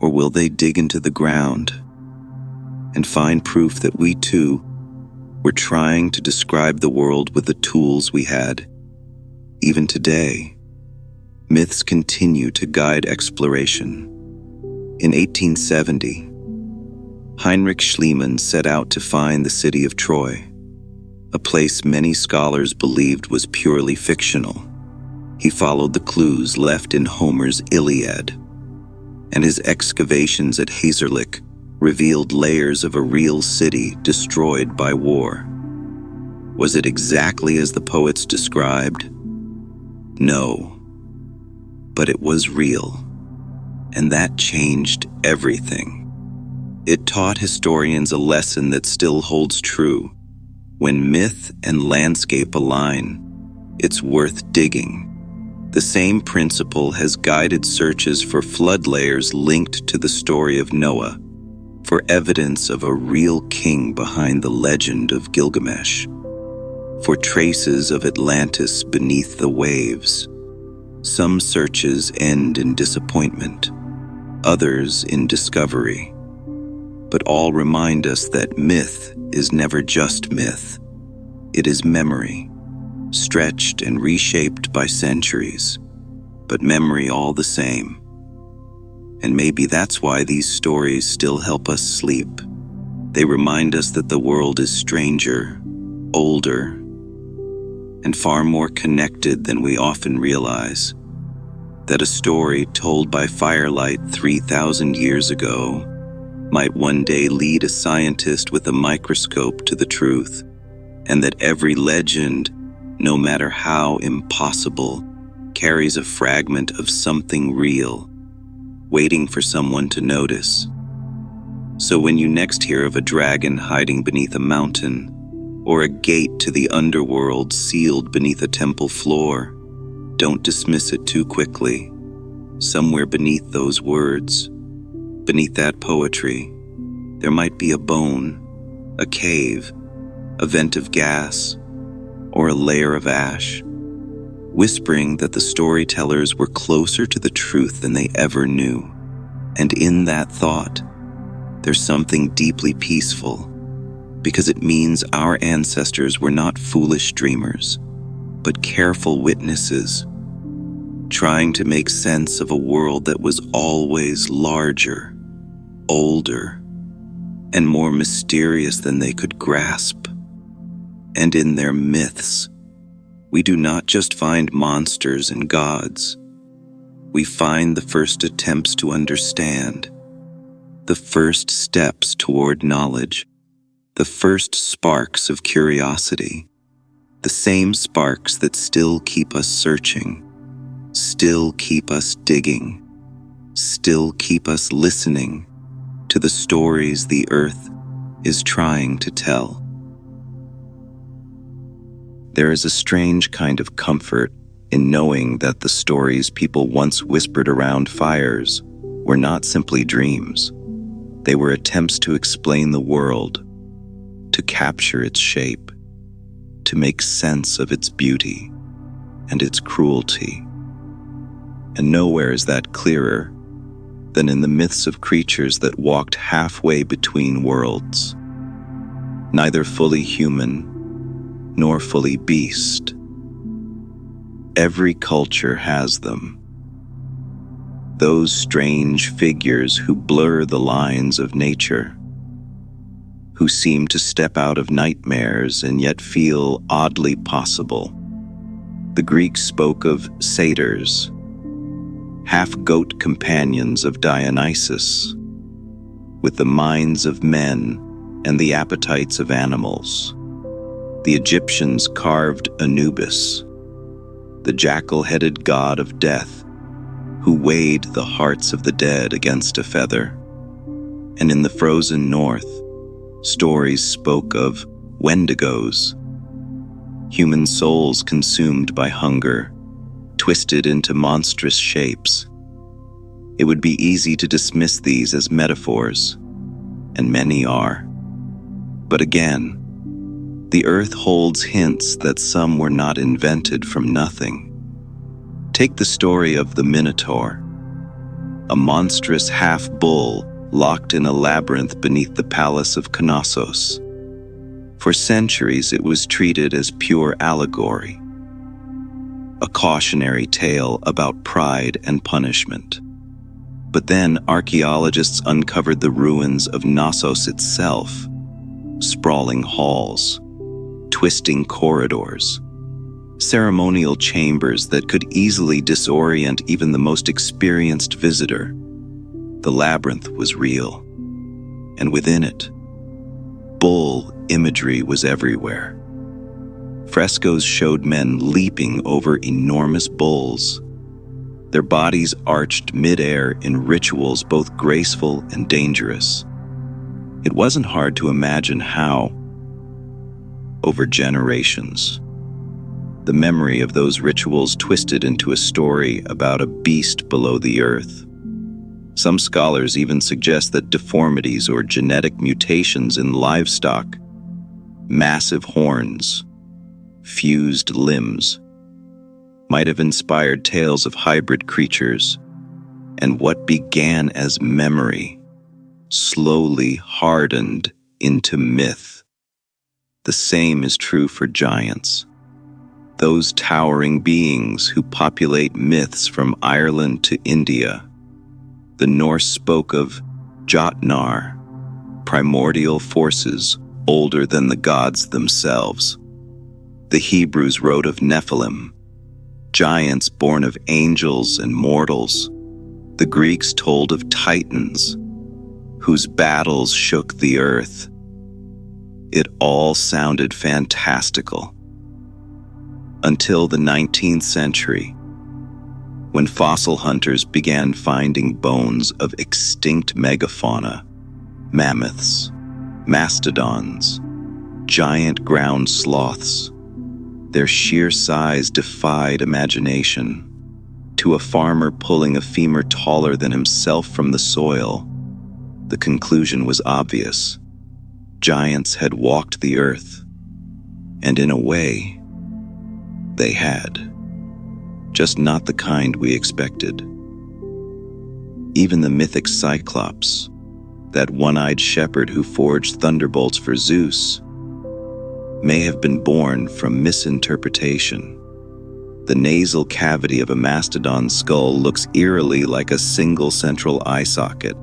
or will they dig into the ground and find proof that we too were trying to describe the world with the tools we had? Even today, myths continue to guide exploration. In 1870, Heinrich Schliemann set out to find the city of Troy, a place many scholars believed was purely fictional. He followed the clues left in Homer's Iliad, and his excavations at Haserlich revealed layers of a real city destroyed by war. Was it exactly as the poets described? No, but it was real, and that changed everything. It taught historians a lesson that still holds true. When myth and landscape align, it's worth digging. The same principle has guided searches for flood layers linked to the story of Noah, for evidence of a real king behind the legend of Gilgamesh, for traces of Atlantis beneath the waves. Some searches end in disappointment, others in discovery. But all remind us that myth is never just myth. It is memory, stretched and reshaped by centuries, but memory all the same. And maybe that's why these stories still help us sleep. They remind us that the world is stranger, older, and far more connected than we often realize. That a story told by firelight 3,000 years ago might one day lead a scientist with a microscope to the truth, and that every legend, no matter how impossible, carries a fragment of something real, waiting for someone to notice. So when you next hear of a dragon hiding beneath a mountain, or a gate to the underworld sealed beneath a temple floor, don't dismiss it too quickly. Somewhere beneath those words, beneath that poetry, there might be a bone, a cave, a vent of gas, or a layer of ash, whispering that the storytellers were closer to the truth than they ever knew. And in that thought, there's something deeply peaceful, because it means our ancestors were not foolish dreamers, but careful witnesses, trying to make sense of a world that was always larger, older, and more mysterious than they could grasp. And in their myths, we do not just find monsters and gods. We find the first attempts to understand, the first steps toward knowledge, the first sparks of curiosity, the same sparks that still keep us searching, still keep us digging, still keep us listening to the stories the earth is trying to tell. There is a strange kind of comfort in knowing that the stories people once whispered around fires were not simply dreams. They were attempts to explain the world, to capture its shape, to make sense of its beauty and its cruelty. And nowhere is that clearer than in the myths of creatures that walked halfway between worlds, neither fully human nor fully beast. Every culture has them. Those strange figures who blur the lines of nature, who seem to step out of nightmares and yet feel oddly possible. The Greeks spoke of satyrs, half-goat companions of Dionysus, with the minds of men and the appetites of animals. The Egyptians carved Anubis, the jackal-headed god of death, who weighed the hearts of the dead against a feather. And in the frozen north, stories spoke of wendigos, human souls consumed by hunger, twisted into monstrous shapes. It would be easy to dismiss these as metaphors, and many are. But again, the earth holds hints that some were not invented from nothing. Take the story of the Minotaur, a monstrous half-bull locked in a labyrinth beneath the palace of Knossos. For centuries it was treated as pure allegory, a cautionary tale about pride and punishment. But then archaeologists uncovered the ruins of Knossos itself, sprawling halls, twisting corridors, ceremonial chambers that could easily disorient even the most experienced visitor. The labyrinth was real, and within it, bull imagery was everywhere. Frescoes showed men leaping over enormous bulls, their bodies arched mid-air in rituals both graceful and dangerous. It wasn't hard to imagine how, over generations, the memory of those rituals twisted into a story about a beast below the earth. Some scholars even suggest that deformities or genetic mutations in livestock, massive horns, fused limbs, might have inspired tales of hybrid creatures, and what began as memory slowly hardened into myth. The same is true for giants, those towering beings who populate myths from Ireland to India. The Norse spoke of Jotnar, primordial forces older than the gods themselves. The Hebrews wrote of Nephilim, giants born of angels and mortals. The Greeks told of titans, whose battles shook the earth. It all sounded fantastical. Until the 19th century, when fossil hunters began finding bones of extinct megafauna, mammoths, mastodons, giant ground sloths. Their sheer size defied imagination. To a farmer pulling a femur taller than himself from the soil, the conclusion was obvious. Giants had walked the earth, and in a way, they had. Just not the kind we expected. Even the mythic Cyclops, that one-eyed shepherd who forged thunderbolts for Zeus, may have been born from misinterpretation. The nasal cavity of a mastodon's skull looks eerily like a single central eye socket.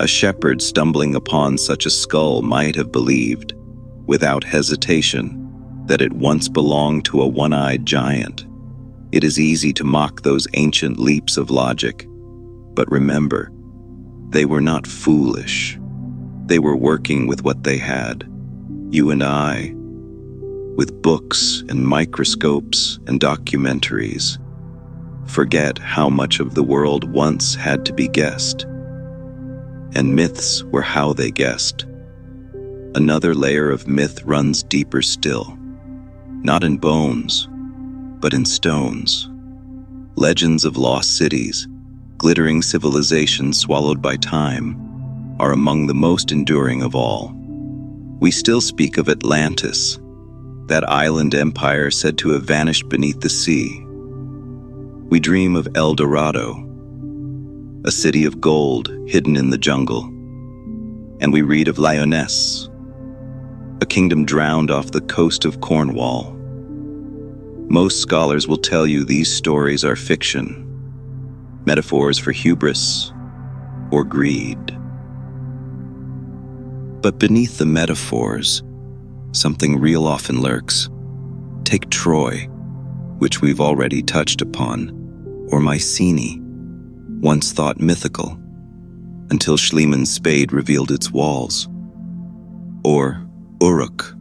A shepherd stumbling upon such a skull might have believed, without hesitation, that it once belonged to a one-eyed giant. It is easy to mock those ancient leaps of logic, but remember, they were not foolish. They were working with what they had. You and I, with books and microscopes and documentaries, forget how much of the world once had to be guessed. And myths were how they guessed. Another layer of myth runs deeper still, not in bones, but in stones. Legends of lost cities, glittering civilizations swallowed by time, are among the most enduring of all. We still speak of Atlantis, that island empire said to have vanished beneath the sea. We dream of El Dorado, a city of gold hidden in the jungle. And we read of Lyonesse, a kingdom drowned off the coast of Cornwall. Most scholars will tell you these stories are fiction, metaphors for hubris or greed. But beneath the metaphors, something real often lurks. Take Troy, which we've already touched upon, or Mycenae, once thought mythical, until Schliemann's spade revealed its walls. Or Uruk,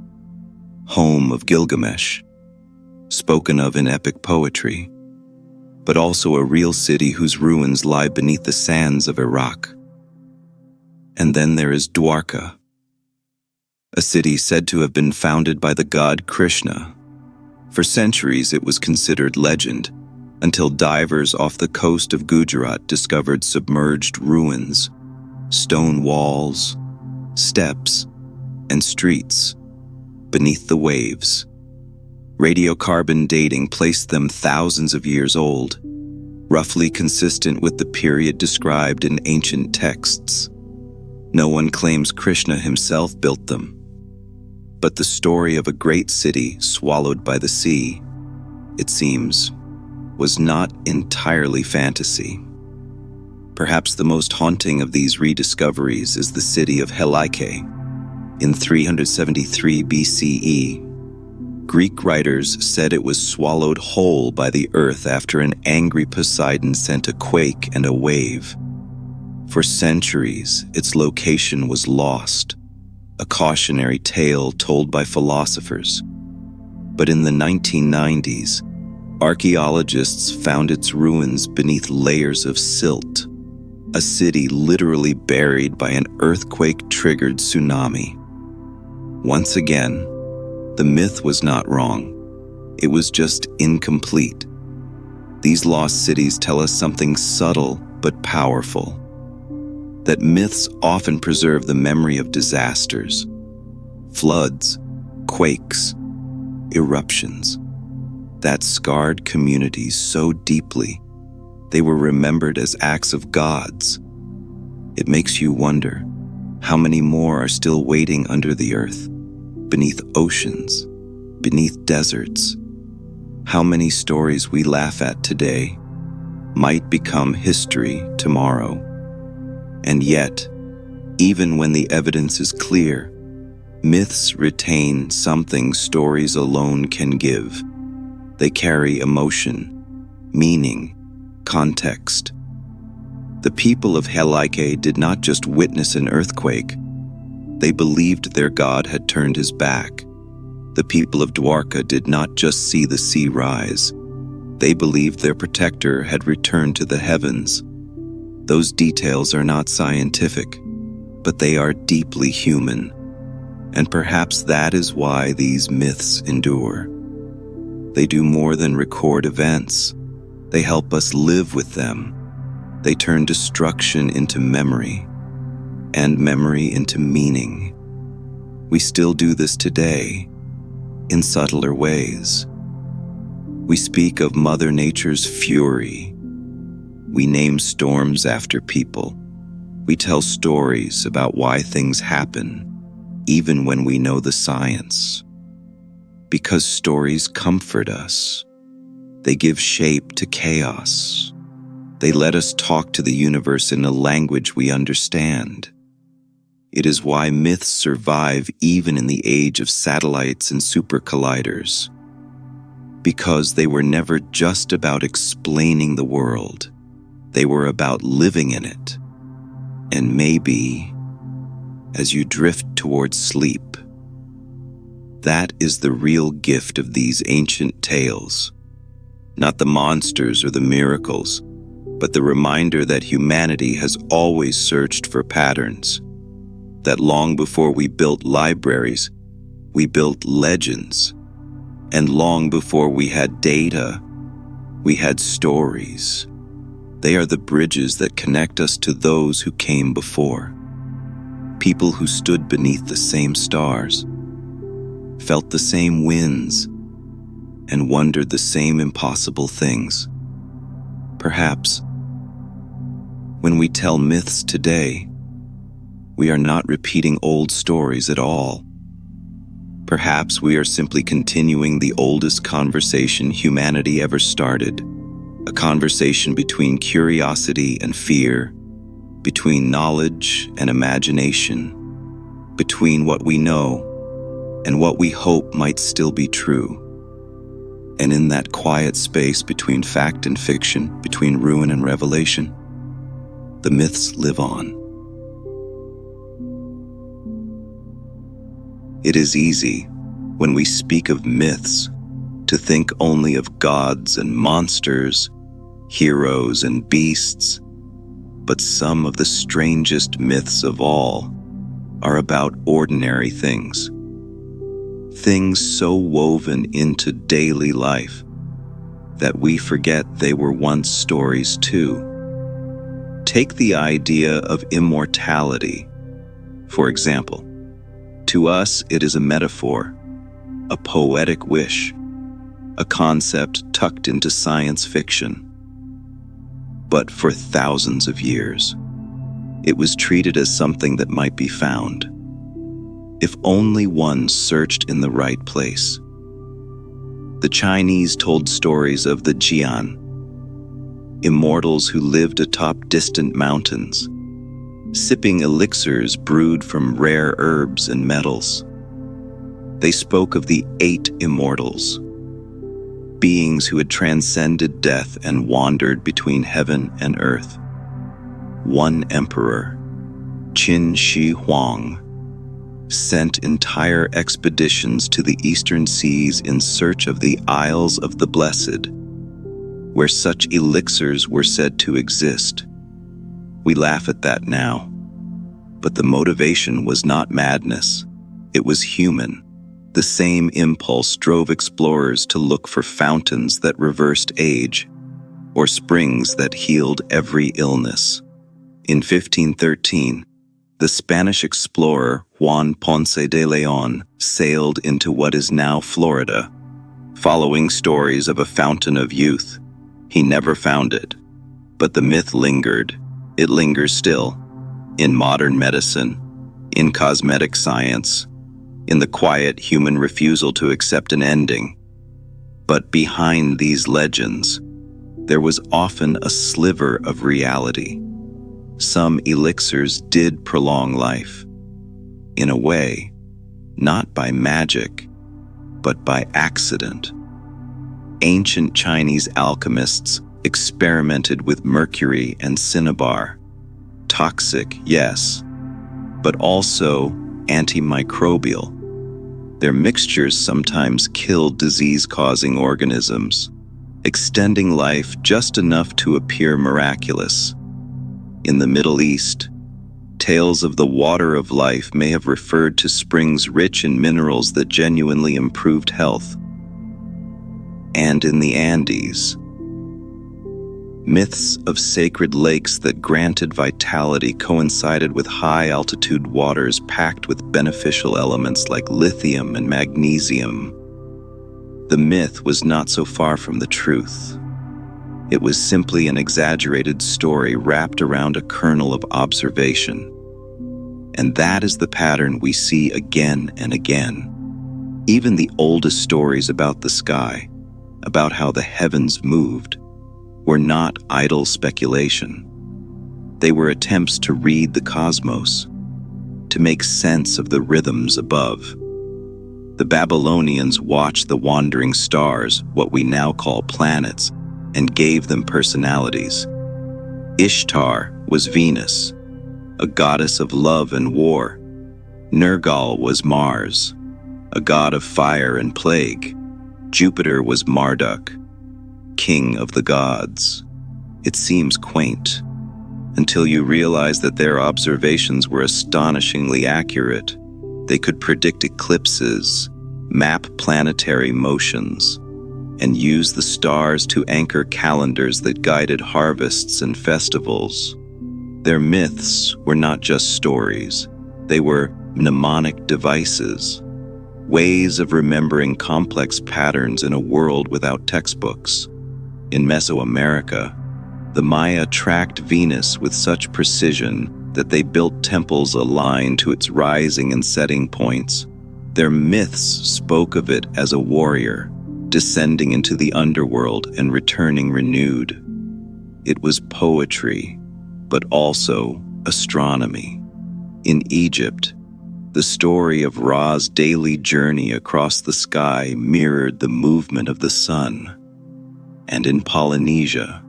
home of Gilgamesh, spoken of in epic poetry, but also a real city whose ruins lie beneath the sands of Iraq. And then there is Dwarka, a city said to have been founded by the god Krishna. For centuries it was considered legend, until divers off the coast of Gujarat discovered submerged ruins, stone walls, steps, and streets beneath the waves. Radiocarbon dating placed them thousands of years old, roughly consistent with the period described in ancient texts. No one claims Krishna himself built them, but the story of a great city swallowed by the sea, it seems, was not entirely fantasy. Perhaps the most haunting of these rediscoveries is the city of Helike. In 373 BCE, Greek writers said it was swallowed whole by the earth after an angry Poseidon sent a quake and a wave. For centuries, its location was lost, a cautionary tale told by philosophers. But in the 1990s, archaeologists found its ruins beneath layers of silt, a city literally buried by an earthquake-triggered tsunami. Once again, the myth was not wrong. It was just incomplete. These lost cities tell us something subtle but powerful. That myths often preserve the memory of disasters, floods, quakes, eruptions, that scarred communities so deeply they were remembered as acts of gods. It makes you wonder, how many more are still waiting under the earth, beneath oceans, beneath deserts? How many stories we laugh at today might become history tomorrow? And yet, even when the evidence is clear, myths retain something stories alone can give. They carry emotion, meaning, context. The people of Helike did not just witness an earthquake. They believed their god had turned his back. The people of Dwarka did not just see the sea rise. They believed their protector had returned to the heavens. Those details are not scientific, but they are deeply human. And perhaps that is why these myths endure. They do more than record events. They help us live with them. They turn destruction into memory, and memory into meaning. We still do this today, in subtler ways. We speak of Mother Nature's fury. We name storms after people. We tell stories about why things happen, even when we know the science. Because stories comfort us. They give shape to chaos. They let us talk to the universe in a language we understand. It is why myths survive even in the age of satellites and supercolliders. Because they were never just about explaining the world. They were about living in it. And maybe, as you drift towards sleep, that is the real gift of these ancient tales. Not the monsters or the miracles, but the reminder that humanity has always searched for patterns. That long before we built libraries, we built legends. And long before we had data, we had stories. They are the bridges that connect us to those who came before. People who stood beneath the same stars, felt the same winds, and wondered the same impossible things. Perhaps, when we tell myths today, we are not repeating old stories at all. Perhaps we are simply continuing the oldest conversation humanity ever started, a conversation between curiosity and fear, between knowledge and imagination, between what we know and what we hope might still be true. And in that quiet space between fact and fiction, between ruin and revelation, the myths live on. It is easy, when we speak of myths, to think only of gods and monsters, heroes and beasts, but some of the strangest myths of all are about ordinary things. Things so woven into daily life that we forget they were once stories too. Take the idea of immortality, for example. To us, it is a metaphor, a poetic wish, a concept tucked into science fiction. But for thousands of years, it was treated as something that might be found, if only one searched in the right place. The Chinese told stories of the Jian, immortals who lived atop distant mountains, sipping elixirs brewed from rare herbs and metals. They spoke of the 8 immortals, beings who had transcended death and wandered between heaven and earth. One emperor, Qin Shi Huang, sent entire expeditions to the eastern seas in search of the Isles of the Blessed, where such elixirs were said to exist. We laugh at that now, but the motivation was not madness. It was human. The same impulse drove explorers to look for fountains that reversed age, or springs that healed every illness. In 1513, the Spanish explorer Juan Ponce de Leon sailed into what is now Florida, following stories of a fountain of youth. He never found it, but the myth lingered. It lingers still, in modern medicine, in cosmetic science, in the quiet human refusal to accept an ending. But behind these legends, there was often a sliver of reality. Some elixirs did prolong life. In a way, not by magic, but by accident. Ancient Chinese alchemists experimented with mercury and cinnabar. Toxic, yes, but also antimicrobial. Their mixtures sometimes killed disease-causing organisms, extending life just enough to appear miraculous. In the Middle East, tales of the water of life may have referred to springs rich in minerals that genuinely improved health. And in the Andes, myths of sacred lakes that granted vitality coincided with high-altitude waters packed with beneficial elements like lithium and magnesium. The myth was not so far from the truth. It was simply an exaggerated story wrapped around a kernel of observation. And that is the pattern we see again and again. Even the oldest stories about the sky, about how the heavens moved, were not idle speculation. They were attempts to read the cosmos, to make sense of the rhythms above. The Babylonians watched the wandering stars, what we now call planets, and gave them personalities. Ishtar was Venus, a goddess of love and war. Nergal was Mars, a god of fire and plague. Jupiter was Marduk, king of the gods. It seems quaint, until you realize that their observations were astonishingly accurate. They could predict eclipses, map planetary motions, and use the stars to anchor calendars that guided harvests and festivals. Their myths were not just stories. They were mnemonic devices, ways of remembering complex patterns in a world without textbooks. In Mesoamerica, the Maya tracked Venus with such precision that they built temples aligned to its rising and setting points. Their myths spoke of it as a warrior, descending into the underworld and returning renewed. It was poetry, but also astronomy. In Egypt, the story of Ra's daily journey across the sky mirrored the movement of the sun. And in Polynesia,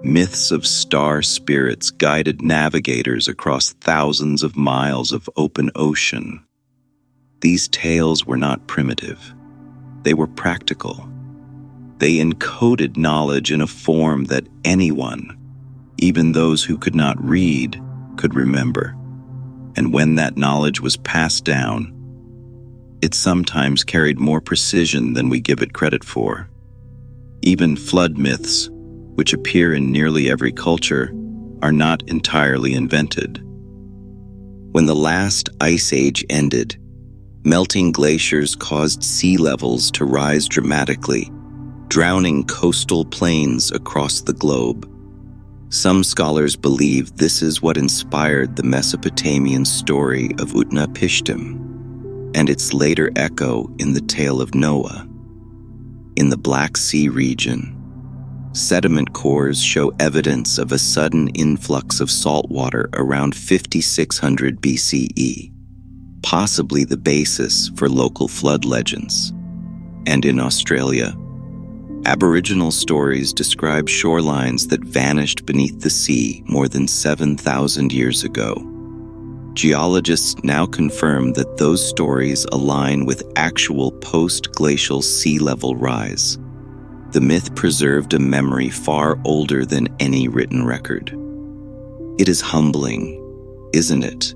myths of star spirits guided navigators across thousands of miles of open ocean. These tales were not primitive. They were practical. They encoded knowledge in a form that anyone, even those who could not read, could remember. And when that knowledge was passed down, it sometimes carried more precision than we give it credit for. Even flood myths, which appear in nearly every culture, are not entirely invented. When the last ice age ended, melting glaciers caused sea levels to rise dramatically, drowning coastal plains across the globe. Some scholars believe this is what inspired the Mesopotamian story of Utnapishtim, and its later echo in the tale of Noah. In the Black Sea region, sediment cores show evidence of a sudden influx of salt water around 5600 BCE, possibly the basis for local flood legends. And in Australia, Aboriginal stories describe shorelines that vanished beneath the sea more than 7,000 years ago. Geologists now confirm that those stories align with actual post-glacial sea level rise. The myth preserved a memory far older than any written record. It is humbling, isn't it,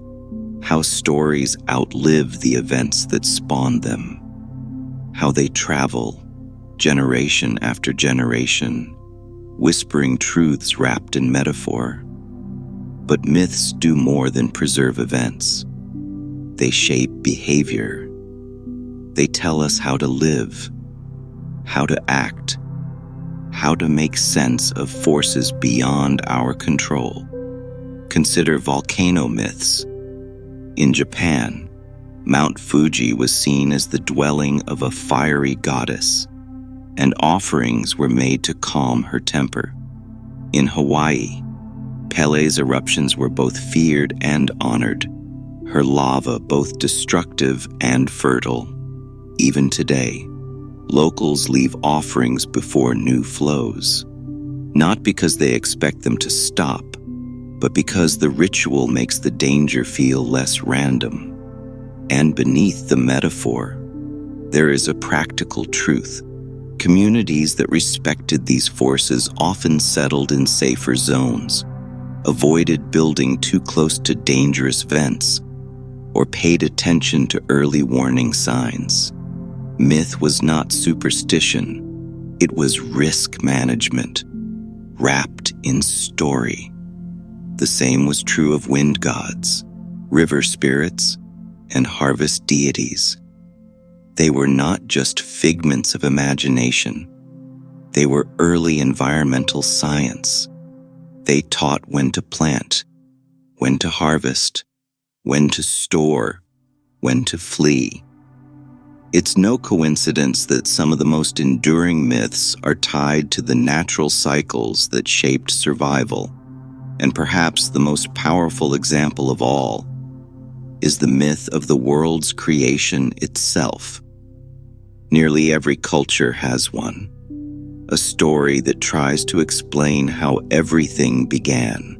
how stories outlive the events that spawned them, how they travel, generation after generation, whispering truths wrapped in metaphor. But myths do more than preserve events. They shape behavior. They tell us how to live, how to act, how to make sense of forces beyond our control. Consider volcano myths. In Japan, Mount Fuji was seen as the dwelling of a fiery goddess, and offerings were made to calm her temper. In Hawaii, Pele's eruptions were both feared and honored, her lava both destructive and fertile. Even today, locals leave offerings before new flows, not because they expect them to stop, but because the ritual makes the danger feel less random. And beneath the metaphor, there is a practical truth. Communities that respected these forces often settled in safer zones, avoided building too close to dangerous vents, or paid attention to early warning signs. Myth was not superstition, it was risk management, wrapped in story. The same was true of wind gods, river spirits, and harvest deities. They were not just figments of imagination. They were early environmental science. They taught when to plant, when to harvest, when to store, when to flee. It's no coincidence that some of the most enduring myths are tied to the natural cycles that shaped survival. And perhaps the most powerful example of all is the myth of the world's creation itself. Nearly every culture has one, a story that tries to explain how everything began.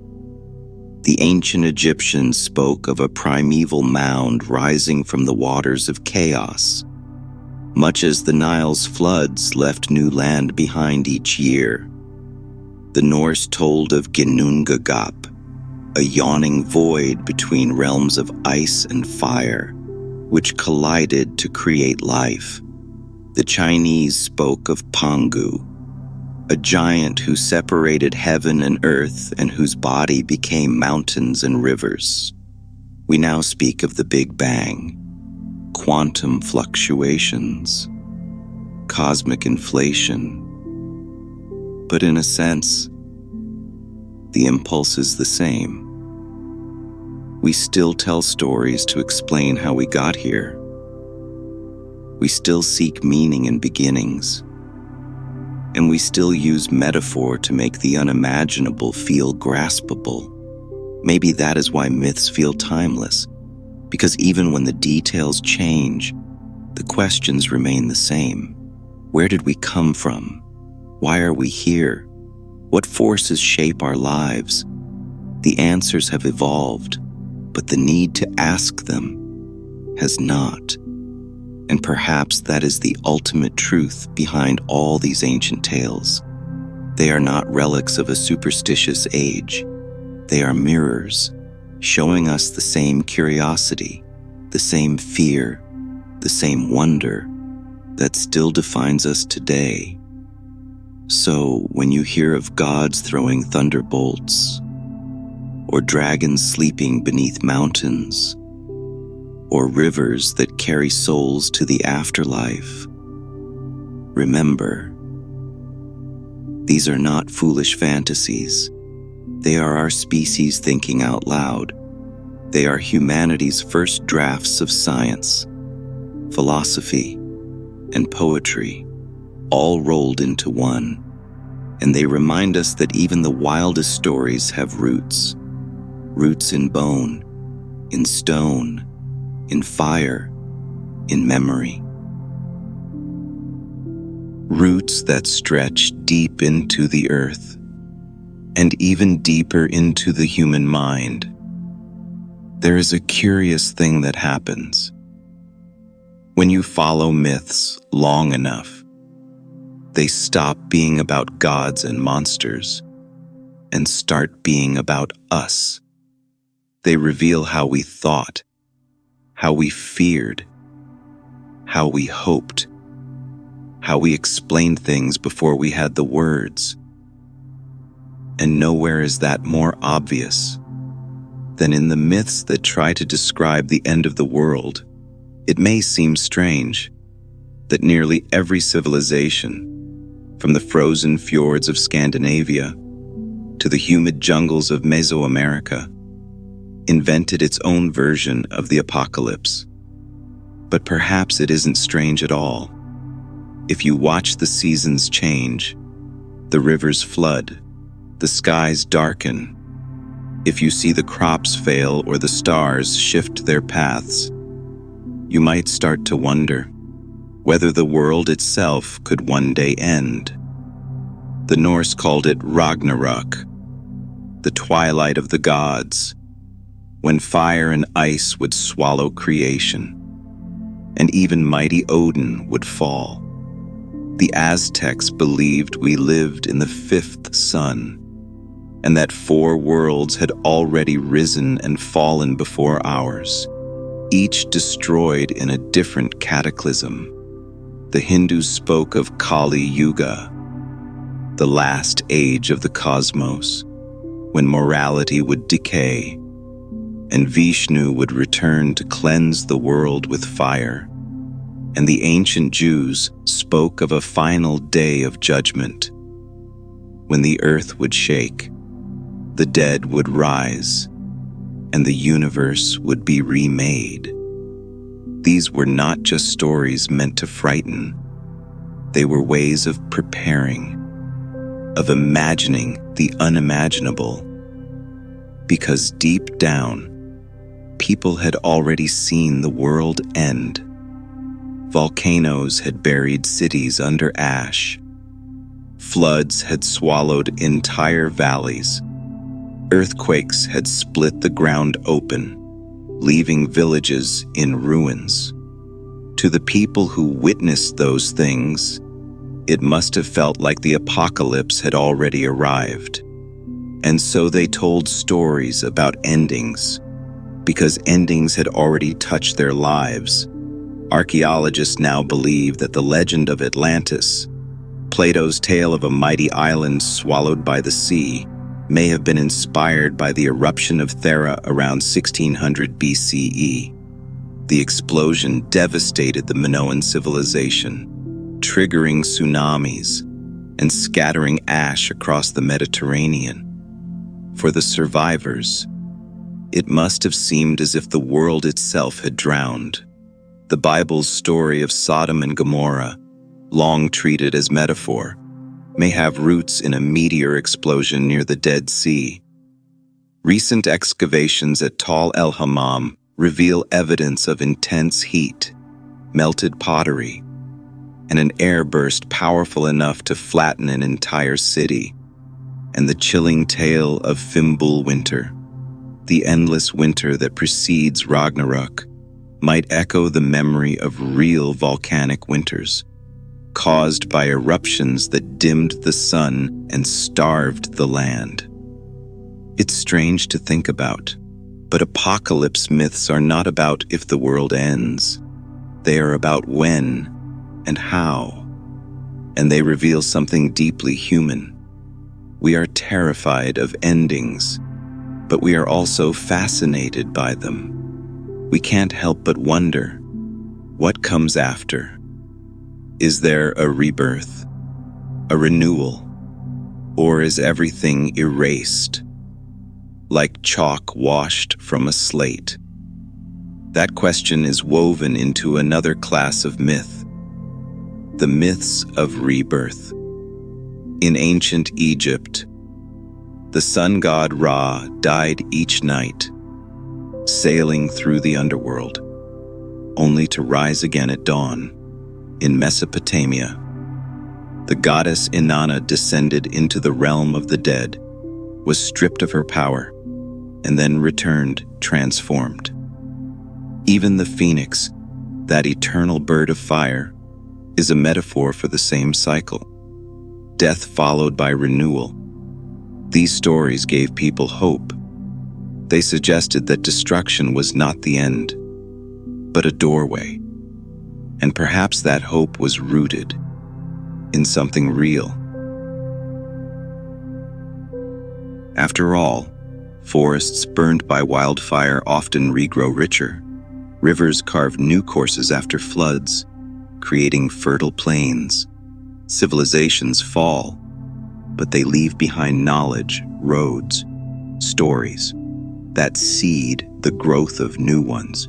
The ancient Egyptians spoke of a primeval mound rising from the waters of chaos, much as the Nile's floods left new land behind each year. The Norse told of Ginnungagap, a yawning void between realms of ice and fire, which collided to create life. The Chinese spoke of Pangu, a giant who separated heaven and earth and whose body became mountains and rivers. We now speak of the Big Bang, quantum fluctuations, cosmic inflation. But in a sense, the impulse is the same. We still tell stories to explain how we got here. We still seek meaning in beginnings. And we still use metaphor to make the unimaginable feel graspable. Maybe that is why myths feel timeless, because even when the details change, the questions remain the same. Where did we come from? Why are we here? What forces shape our lives? The answers have evolved, but the need to ask them has not. And perhaps that is the ultimate truth behind all these ancient tales. They are not relics of a superstitious age. They are mirrors, showing us the same curiosity, the same fear, the same wonder that still defines us today. So when you hear of gods throwing thunderbolts, or dragons sleeping beneath mountains, or rivers that carry souls to the afterlife, remember, these are not foolish fantasies. They are our species thinking out loud. They are humanity's first drafts of science, philosophy, and poetry, all rolled into one. And they remind us that even the wildest stories have roots. Roots in bone, in stone, in fire, in memory. Roots that stretch deep into the earth, and even deeper into the human mind. There is a curious thing that happens. When you follow myths long enough, they stop being about gods and monsters and start being about us. They reveal how we thought, how we feared, how we hoped, how we explained things before we had the words. And nowhere is that more obvious than in the myths that try to describe the end of the world. It may seem strange that nearly every civilization, from the frozen fjords of Scandinavia to the humid jungles of Mesoamerica, invented its own version of the apocalypse. But perhaps it isn't strange at all. If you watch the seasons change, the rivers flood, the skies darken, If you see the crops fail or the stars shift their paths, you might start to wonder whether the world itself could one day end. The Norse called it Ragnarok, the twilight of the gods, when fire and ice would swallow creation, and even mighty Odin would fall. The Aztecs believed we lived in the fifth sun, and that 4 worlds had already risen and fallen before ours, each destroyed in a different cataclysm. The Hindus spoke of Kali Yuga, the last age of the cosmos, when morality would decay, and Vishnu would return to cleanse the world with fire. And the ancient Jews spoke of a final day of judgment, when the earth would shake, the dead would rise, and the universe would be remade. These were not just stories meant to frighten. They were ways of preparing, of imagining the unimaginable. Because deep down, people had already seen the world end. Volcanoes had buried cities under ash. Floods had swallowed entire valleys. Earthquakes had split the ground open, leaving villages in ruins. To the people who witnessed those things, it must have felt like the apocalypse had already arrived. And so they told stories about endings, because endings had already touched their lives. Archaeologists now believe that the legend of Atlantis, Plato's tale of a mighty island swallowed by the sea, may have been inspired by the eruption of Thera around 1600 BCE. The explosion devastated the Minoan civilization, triggering tsunamis and scattering ash across the Mediterranean. For the survivors, it must have seemed as if the world itself had drowned. The Bible's story of Sodom and Gomorrah, long treated as metaphor, may have roots in a meteor explosion near the Dead Sea. Recent excavations at Tal el Hammam reveal evidence of intense heat, melted pottery, and an air burst powerful enough to flatten an entire city. And the chilling tale of Fimbul winter, the endless winter that precedes Ragnarok, might echo the memory of real volcanic winters, caused by eruptions that dimmed the sun and starved the land. It's strange to think about, but apocalypse myths are not about if the world ends. They are about when and how, and they reveal something deeply human. We are terrified of endings, but we are also fascinated by them. We can't help but wonder, what comes after? Is there a rebirth, a renewal, or is everything erased, like chalk washed from a slate? That question is woven into another class of myth, the myths of rebirth. In ancient Egypt, the sun god Ra died each night, sailing through the underworld, only to rise again at dawn. In Mesopotamia, the goddess Inanna descended into the realm of the dead, was stripped of her power, and then returned transformed. Even the phoenix, that eternal bird of fire, is a metaphor for the same cycle. Death followed by renewal. These stories gave people hope. They suggested that destruction was not the end, but a doorway. And perhaps that hope was rooted in something real. After all, forests burned by wildfire often regrow richer. Rivers carve new courses after floods, creating fertile plains. Civilizations fall, but they leave behind knowledge, roads, stories that seed the growth of new ones.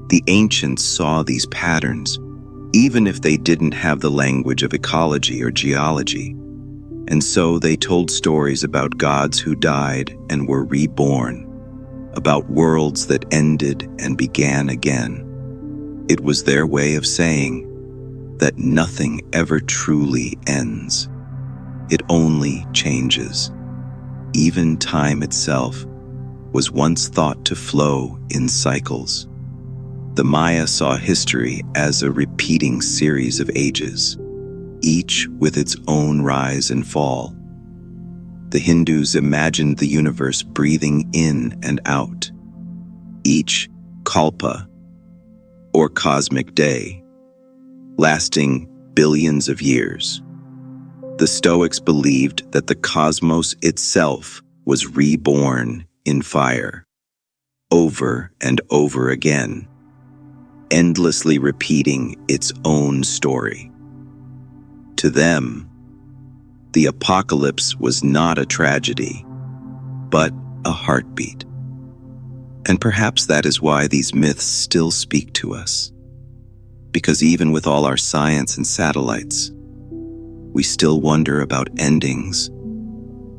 The ancients saw these patterns, even if they didn't have the language of ecology or geology. And so they told stories about gods who died and were reborn, about worlds that ended and began again. It was their way of saying that nothing ever truly ends. It only changes. Even time itself was once thought to flow in cycles. The Maya saw history as a repeating series of ages, each with its own rise and fall. The Hindus imagined the universe breathing in and out, each kalpa, or cosmic day, lasting billions of years. The Stoics believed that the cosmos itself was reborn in fire, over and over again, endlessly repeating its own story. To them, the apocalypse was not a tragedy, but a heartbeat. And perhaps that is why these myths still speak to us. Because even with all our science and satellites, we still wonder about endings.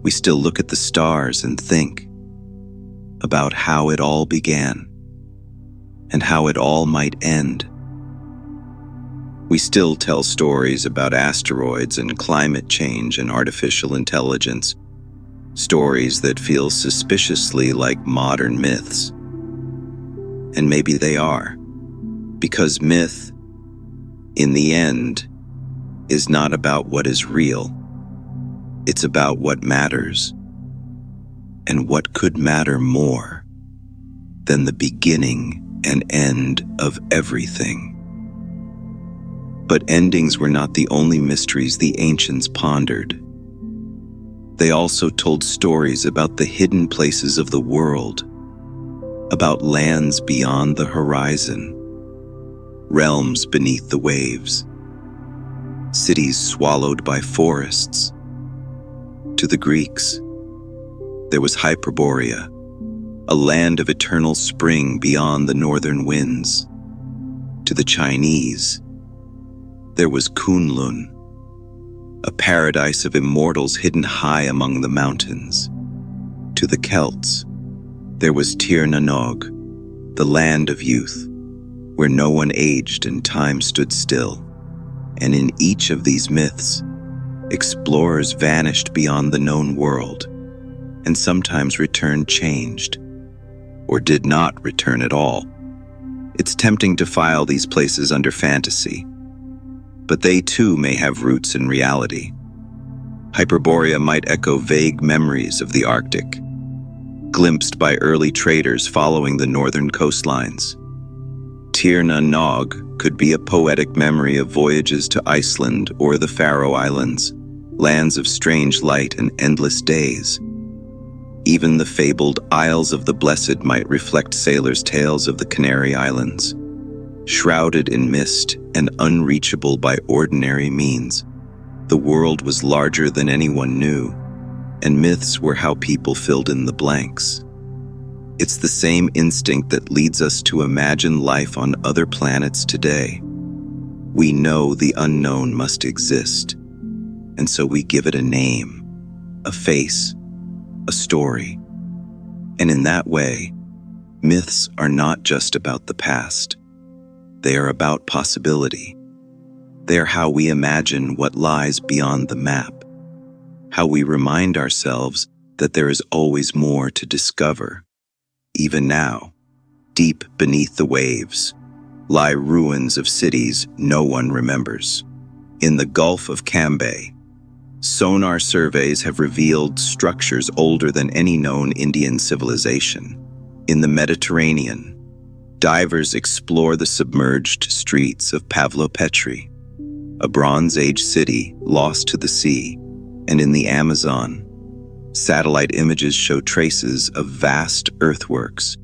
We still look at the stars and think about how it all began and how it all might end. We still tell stories about asteroids and climate change and artificial intelligence, stories that feel suspiciously like modern myths. And maybe they are, because myth, in the end, is not about what is real. It's about what matters, and what could matter more than the beginning and end of everything. But endings were not the only mysteries the ancients pondered. They also told stories about the hidden places of the world, about lands beyond the horizon, realms beneath the waves, cities swallowed by forests. To the Greeks, there was Hyperborea, a land of eternal spring beyond the northern winds. To the Chinese, there was Kunlun, a paradise of immortals hidden high among the mountains. To the Celts, there was Tir na Nog, the land of youth, where no one aged and time stood still. And in each of these myths, explorers vanished beyond the known world, and sometimes returned changed, or did not return at all. It's tempting to file these places under fantasy, but they too may have roots in reality. Hyperborea might echo vague memories of the Arctic, glimpsed by early traders following the northern coastlines. Tir na Nog could be a poetic memory of voyages to Iceland or the Faroe Islands, lands of strange light and endless days. Even the fabled Isles of the Blessed might reflect sailors' tales of the Canary Islands. Shrouded in mist and unreachable by ordinary means, the world was larger than anyone knew, and myths were how people filled in the blanks. It's the same instinct that leads us to imagine life on other planets today. We know the unknown must exist, and so we give it a name, a face, a story. And in that way, myths are not just about the past. They are about possibility. They are how we imagine what lies beyond the map, how we remind ourselves that there is always more to discover. Even now, deep beneath the waves, lie ruins of cities no one remembers. In the Gulf of Cambay, sonar surveys have revealed structures older than any known Indian civilization. In the Mediterranean, divers explore the submerged streets of Pavlopetri, a Bronze Age city lost to the sea. And in the Amazon, satellite images show traces of vast earthworks,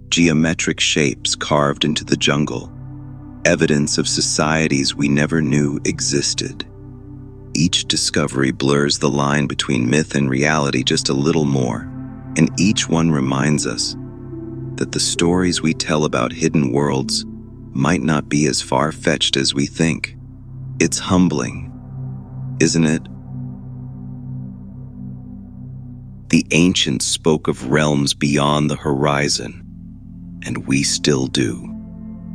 geometric shapes carved into the jungle, evidence of societies we never knew existed. Each discovery blurs the line between myth and reality just a little more, and each one reminds us that the stories we tell about hidden worlds might not be as far-fetched as we think. It's humbling, isn't it? The ancients spoke of realms beyond the horizon, and we still do.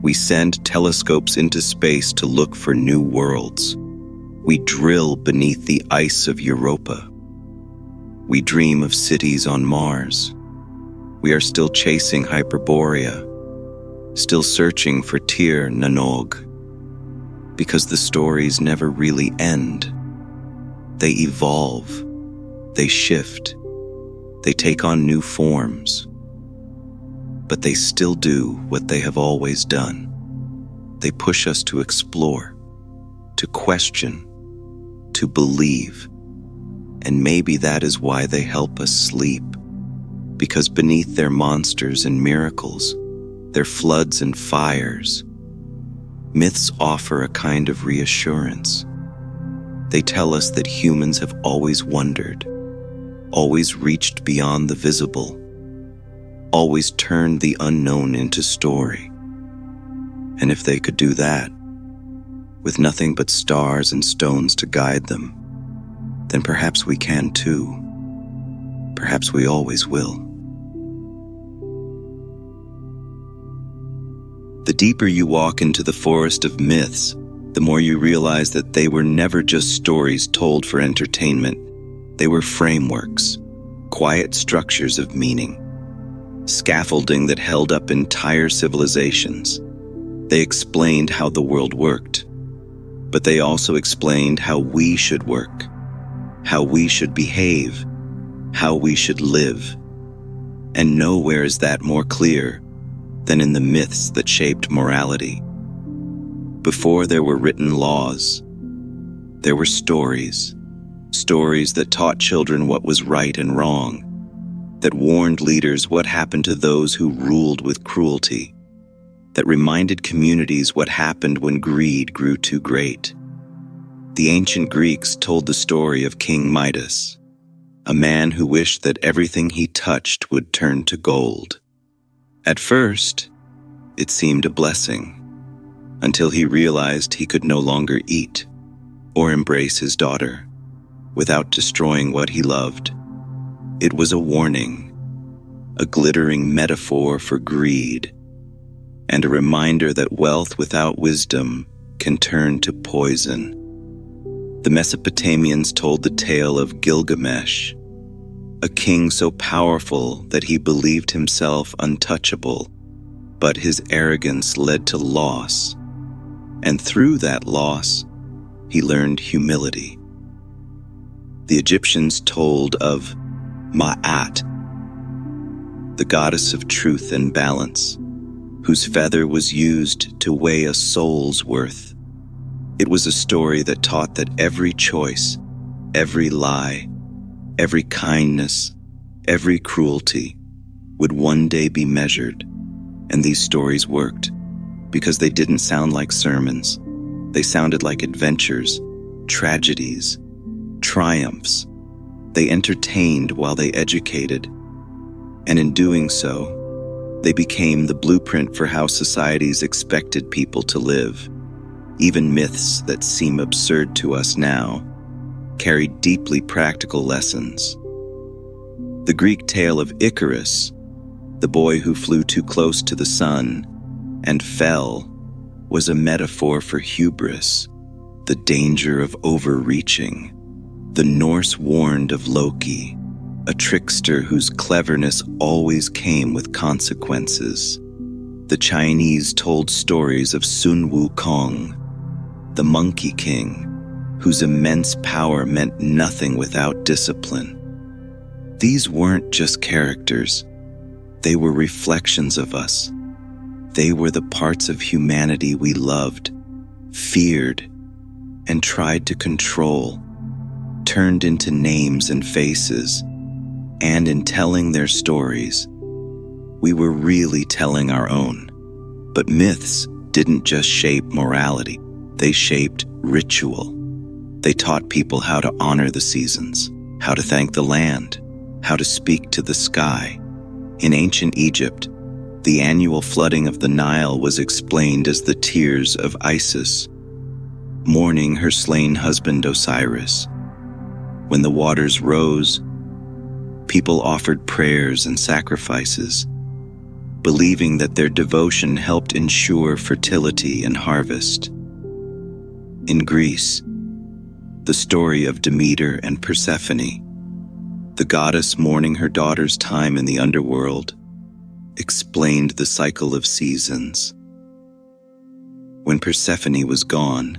We send telescopes into space to look for new worlds. We drill beneath the ice of Europa. We dream of cities on Mars. We are still chasing Hyperborea, still searching for Tir Nanog, because the stories never really end. They evolve, they shift, they take on new forms, but they still do what they have always done. They push us to explore, to question, to believe, and maybe that is why they help us sleep, because beneath their monsters and miracles, their floods and fires, myths offer a kind of reassurance. They tell us that humans have always wondered, always reached beyond the visible, always turned the unknown into story. And if they could do that, with nothing but stars and stones to guide them, then perhaps we can too. Perhaps we always will. The deeper you walk into the forest of myths, the more you realize that they were never just stories told for entertainment. They were frameworks, quiet structures of meaning, scaffolding that held up entire civilizations. They explained how the world worked, but they also explained how we should work, how we should behave, how we should live. And nowhere is that more clear than in the myths that shaped morality. Before there were written laws, there were stories that taught children what was right and wrong, that warned leaders what happened to those who ruled with cruelty, that reminded communities what happened when greed grew too great. The ancient Greeks told the story of King Midas, a man who wished that everything he touched would turn to gold. At first, it seemed a blessing, until he realized he could no longer eat or embrace his daughter without destroying what he loved. It was a warning, a glittering metaphor for greed, and a reminder that wealth without wisdom can turn to poison. The Mesopotamians told the tale of Gilgamesh, a king so powerful that he believed himself untouchable, but his arrogance led to loss, and through that loss, he learned humility. The Egyptians told of Ma'at, the goddess of truth and balance, whose feather was used to weigh a soul's worth. It was a story that taught that every choice, every lie, every kindness, every cruelty would one day be measured. And these stories worked because they didn't sound like sermons. They sounded like adventures, tragedies, triumphs. They entertained while they educated. And in doing so, they became the blueprint for how societies expected people to live. Even myths that seem absurd to us now carried deeply practical lessons. The Greek tale of Icarus, the boy who flew too close to the sun and fell, was a metaphor for hubris, the danger of overreaching. The Norse warned of Loki, a trickster whose cleverness always came with consequences. The Chinese told stories of Sun Wukong, the Monkey King, whose immense power meant nothing without discipline. These weren't just characters. They were reflections of us. They were the parts of humanity we loved, feared, and tried to control, turned into names and faces. And in telling their stories, we were really telling our own. But myths didn't just shape morality. They shaped ritual. They taught people how to honor the seasons, how to thank the land, how to speak to the sky. In ancient Egypt, the annual flooding of the Nile was explained as the tears of Isis, mourning her slain husband Osiris. When the waters rose, People offered prayers and sacrifices, believing that their devotion helped ensure fertility and harvest. In Greece, the story of Demeter and Persephone, the goddess mourning her daughter's time in the underworld, explained the cycle of seasons. When Persephone was gone,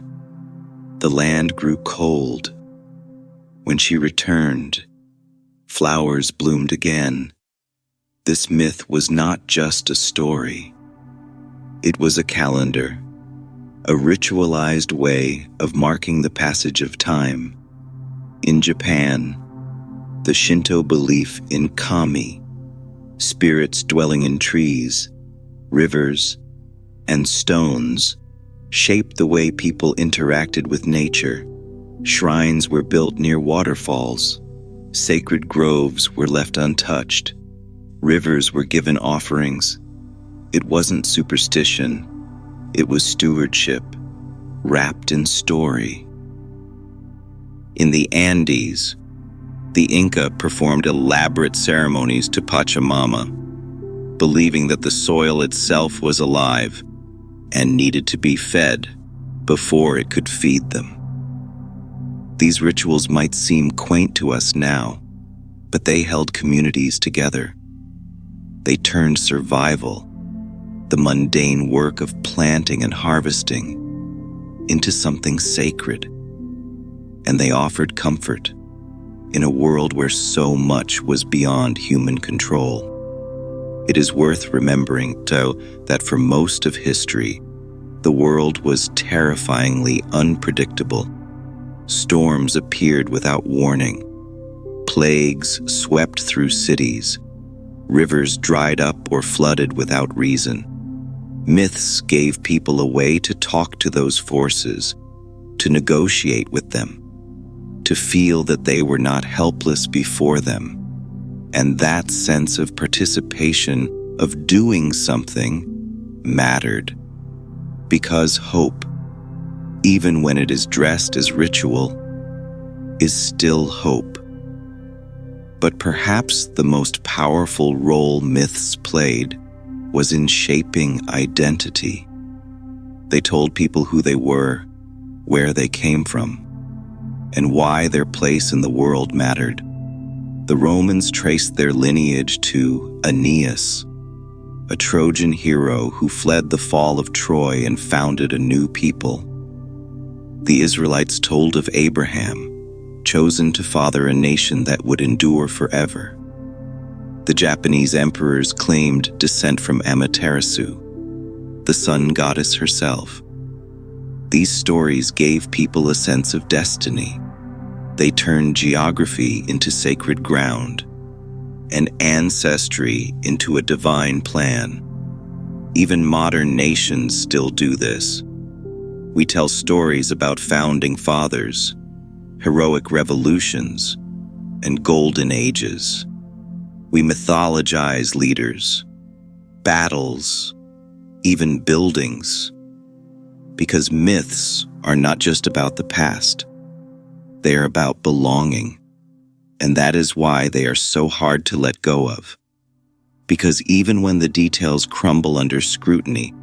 the land grew cold. When she returned, flowers bloomed again. This myth was not just a story. It was a calendar, a ritualized way of marking the passage of time. In Japan, the Shinto belief in kami, spirits dwelling in trees, rivers, and stones, shaped the way people interacted with nature. Shrines were built near waterfalls. Sacred groves were left untouched. Rivers were given offerings. It wasn't superstition. It was stewardship, wrapped in story. In the Andes, the Inca performed elaborate ceremonies to Pachamama, believing that the soil itself was alive and needed to be fed before it could feed them. These rituals might seem quaint to us now, but they held communities together. They turned survival, the mundane work of planting and harvesting, into something sacred. And they offered comfort in a world where so much was beyond human control. It is worth remembering, though, that for most of history, the world was terrifyingly unpredictable. Storms appeared without warning. Plagues swept through cities. Rivers dried up or flooded without reason. Myths gave people a way to talk to those forces, to negotiate with them, to feel that they were not helpless before them. And that sense of participation, of doing something, mattered. Because hope, even when it is dressed as ritual, is still hope. But perhaps the most powerful role myths played was in shaping identity. They told people who they were, where they came from, and why their place in the world mattered. The Romans traced their lineage to Aeneas, a Trojan hero who fled the fall of Troy and founded a new people. The Israelites told of Abraham, chosen to father a nation that would endure forever. The Japanese emperors claimed descent from Amaterasu, the sun goddess herself. These stories gave people a sense of destiny. They turned geography into sacred ground, and ancestry into a divine plan. Even modern nations still do this. We tell stories about founding fathers, heroic revolutions, and golden ages. We mythologize leaders, battles, even buildings, because myths are not just about the past. They are about belonging, and that is why they are so hard to let go of. Because even when the details crumble under scrutiny,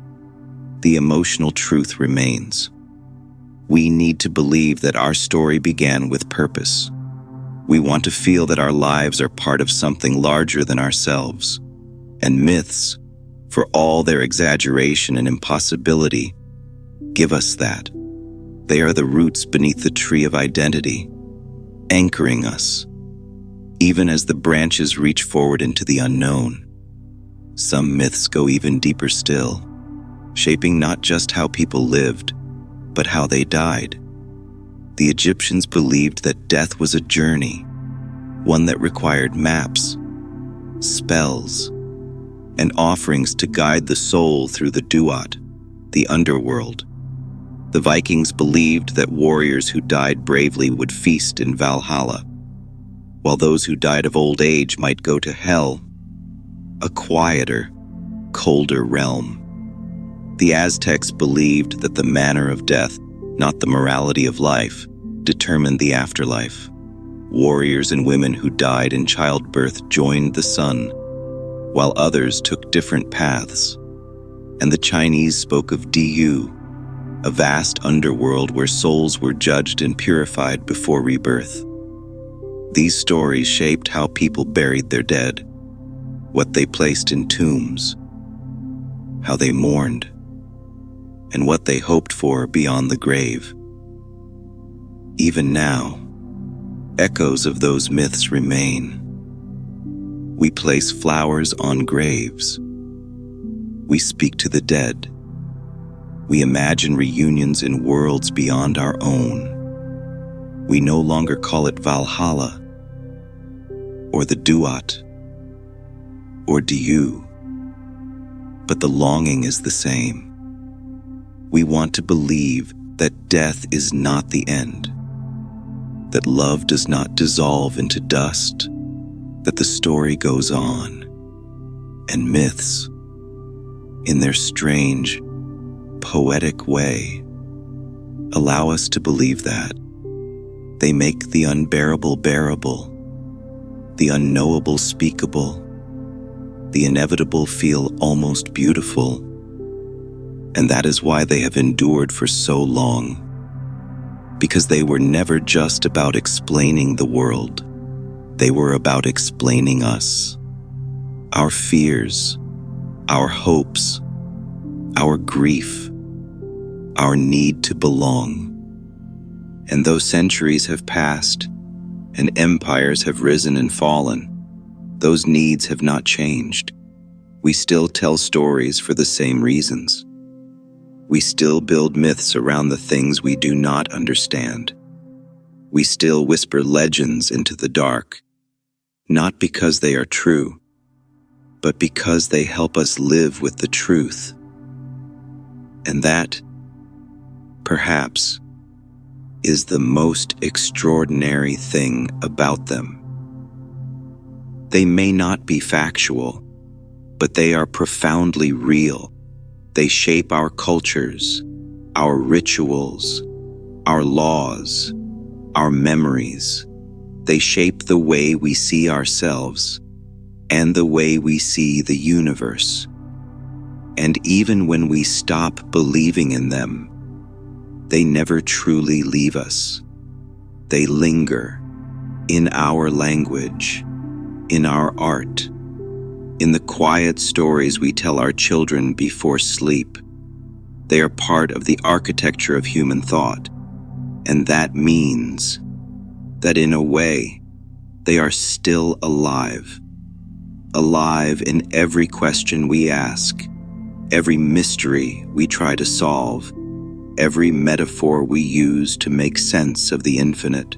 the emotional truth remains. We need to believe that our story began with purpose. We want to feel that our lives are part of something larger than ourselves. And myths, for all their exaggeration and impossibility, give us that. They are the roots beneath the tree of identity, anchoring us, even as the branches reach forward into the unknown. Some myths go even deeper still, shaping not just how people lived, but how they died. The Egyptians believed that death was a journey, one that required maps, spells, and offerings to guide the soul through the duat, the underworld. The Vikings believed that warriors who died bravely would feast in Valhalla, while those who died of old age might go to hell, a quieter, colder realm. The Aztecs believed that the manner of death, not the morality of life, determined the afterlife. Warriors and women who died in childbirth joined the sun, while others took different paths. And the Chinese spoke of Diyu, a vast underworld where souls were judged and purified before rebirth. These stories shaped how people buried their dead, what they placed in tombs, how they mourned, and what they hoped for beyond the grave. Even now, echoes of those myths remain. We place flowers on graves. We speak to the dead. We imagine reunions in worlds beyond our own. We no longer call it Valhalla, or the Duat, or Diyu, but the longing is the same. We want to believe that death is not the end, that love does not dissolve into dust, that the story goes on, and myths, in their strange, poetic way, allow us to believe that. They make the unbearable bearable, the unknowable speakable, the inevitable feel almost beautiful, and that is why they have endured for so long, because they were never just about explaining the world. They were about explaining us, our fears, our hopes, our grief, our need to belong. And though centuries have passed and empires have risen and fallen, those needs have not changed. We still tell stories for the same reasons. We still build myths around the things we do not understand. We still whisper legends into the dark, not because they are true, but because they help us live with the truth. And that, perhaps, is the most extraordinary thing about them. They may not be factual, but they are profoundly real. They shape our cultures, our rituals, our laws, our memories. They shape the way we see ourselves and the way we see the universe. And even when we stop believing in them, they never truly leave us. They linger in our language, in our art, in the quiet stories we tell our children before sleep. They are part of the architecture of human thought, and that means that in a way, they are still alive. Alive in every question we ask, every mystery we try to solve, every metaphor we use to make sense of the infinite.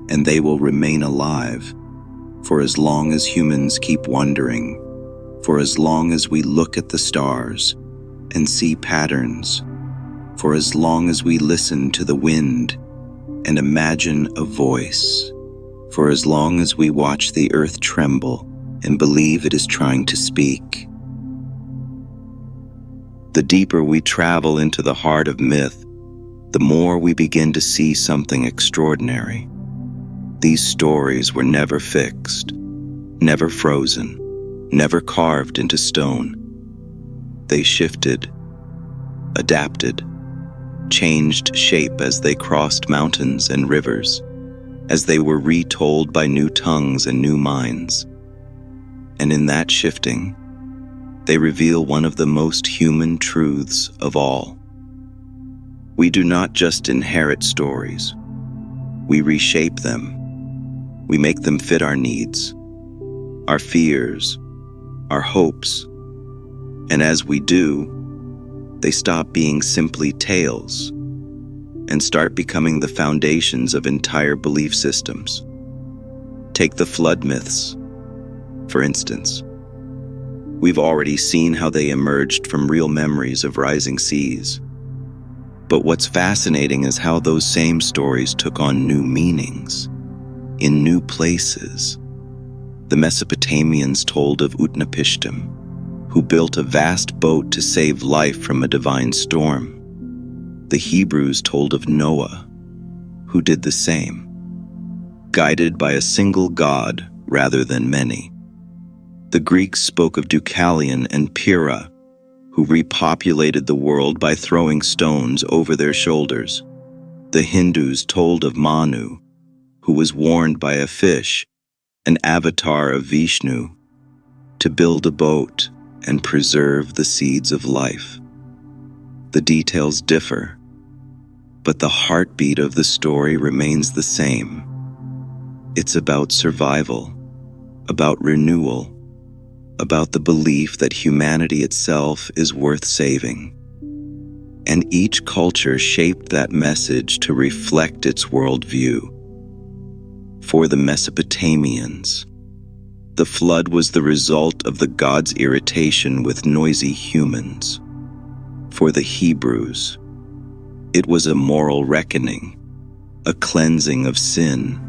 And they will remain alive for as long as humans keep wondering, for as long as we look at the stars and see patterns, for as long as we listen to the wind and imagine a voice, for as long as we watch the earth tremble and believe it is trying to speak. The deeper we travel into the heart of myth, the more we begin to see something extraordinary. These stories were never fixed, never frozen, never carved into stone. They shifted, adapted, changed shape as they crossed mountains and rivers, as they were retold by new tongues and new minds. And in that shifting, they reveal one of the most human truths of all. We do not just inherit stories. We reshape them. We make them fit our needs, our fears, our hopes. And as we do, they stop being simply tales and start becoming the foundations of entire belief systems. Take the flood myths, for instance. We've already seen how they emerged from real memories of rising seas. But what's fascinating is how those same stories took on new meanings, in new places. The Mesopotamians told of Utnapishtim, who built a vast boat to save life from a divine storm. The Hebrews told of Noah, who did the same. guided by a single god rather than many. The Greeks spoke of Deucalion and Pyrrha, who repopulated the world by throwing stones over their shoulders. The Hindus told of Manu, who was warned by a fish, an avatar of Vishnu, to build a boat and preserve the seeds of life. The details differ, but the heartbeat of the story remains the same. It's about survival, about renewal, about the belief that humanity itself is worth saving. And each culture shaped that message to reflect its worldview. For the Mesopotamians, the flood was the result of the gods' irritation with noisy humans. For the Hebrews, it was a moral reckoning, a cleansing of sin.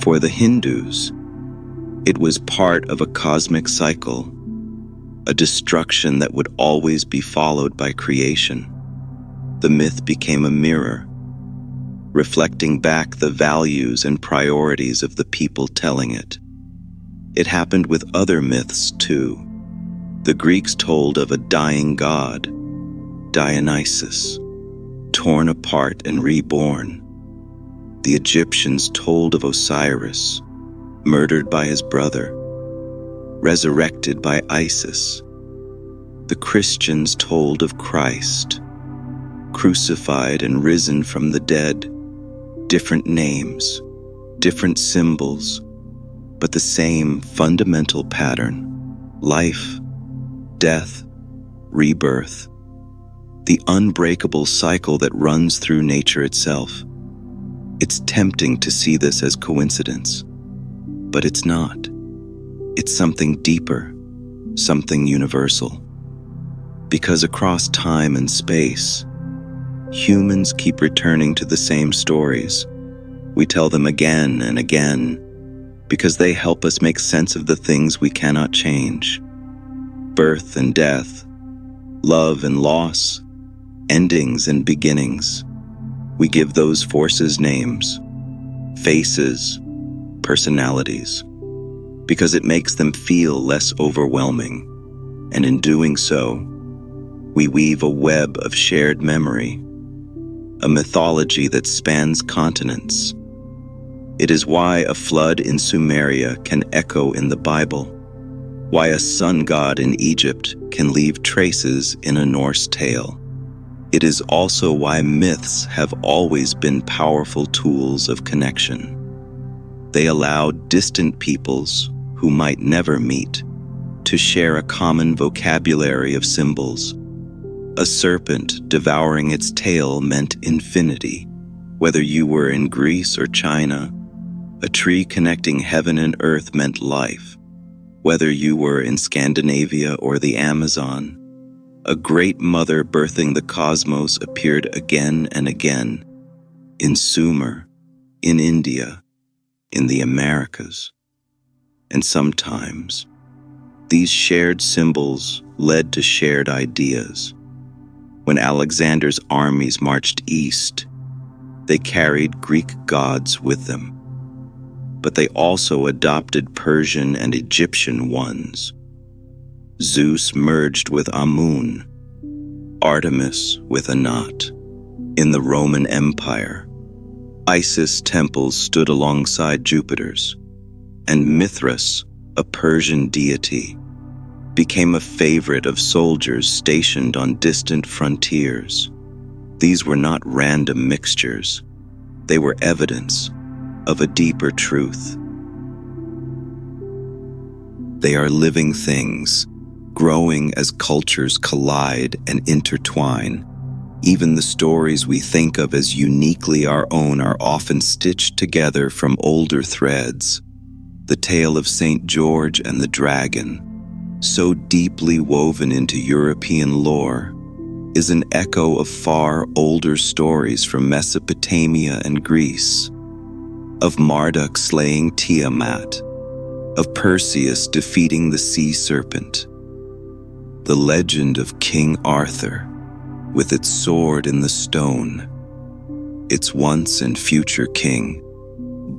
For the Hindus, it was part of a cosmic cycle, a destruction that would always be followed by creation. The myth became a mirror, reflecting back the values and priorities of the people telling it. It happened with other myths too. The Greeks told of a dying god, Dionysus, torn apart and reborn. The Egyptians told of Osiris, murdered by his brother, resurrected by Isis. The Christians told of Christ, crucified and risen from the dead. Different names, different symbols, but the same fundamental pattern: life, death, rebirth. The unbreakable cycle that runs through nature itself. It's tempting to see this as coincidence, but it's not. It's something deeper, something universal. Because across time and space, humans keep returning to the same stories. We tell them again and again because they help us make sense of the things we cannot change. Birth and death, love and loss, endings and beginnings. We give those forces names, faces, personalities, because it makes them feel less overwhelming. And in doing so, we weave a web of shared memory, a mythology that spans continents. It is why a flood in Sumeria can echo in the Bible, why a sun god in Egypt can leave traces in a Norse tale. It is also why myths have always been powerful tools of connection. They allow distant peoples, who might never meet, to share a common vocabulary of symbols. A serpent devouring its tail meant infinity, whether you were in Greece or China. A tree connecting heaven and earth meant life, whether you were in Scandinavia or the Amazon. A great mother birthing the cosmos appeared again and again, in Sumer, in India, in the Americas. And sometimes, these shared symbols led to shared ideas. When Alexander's armies marched east, they carried Greek gods with them. But they also adopted Persian and Egyptian ones. Zeus merged with Amun, Artemis with Anat. In the Roman Empire, Isis temples stood alongside Jupiter's, and Mithras, a Persian deity, became a favorite of soldiers stationed on distant frontiers. These were not random mixtures. They were evidence of a deeper truth. They are living things, growing as cultures collide and intertwine. Even the stories we think of as uniquely our own are often stitched together from older threads. The tale of St. George and the dragon, so deeply woven into European lore, is an echo of far older stories from Mesopotamia and Greece, of Marduk slaying Tiamat, of Perseus defeating the sea serpent. The legend of King Arthur, with its sword in the stone, its once and future king,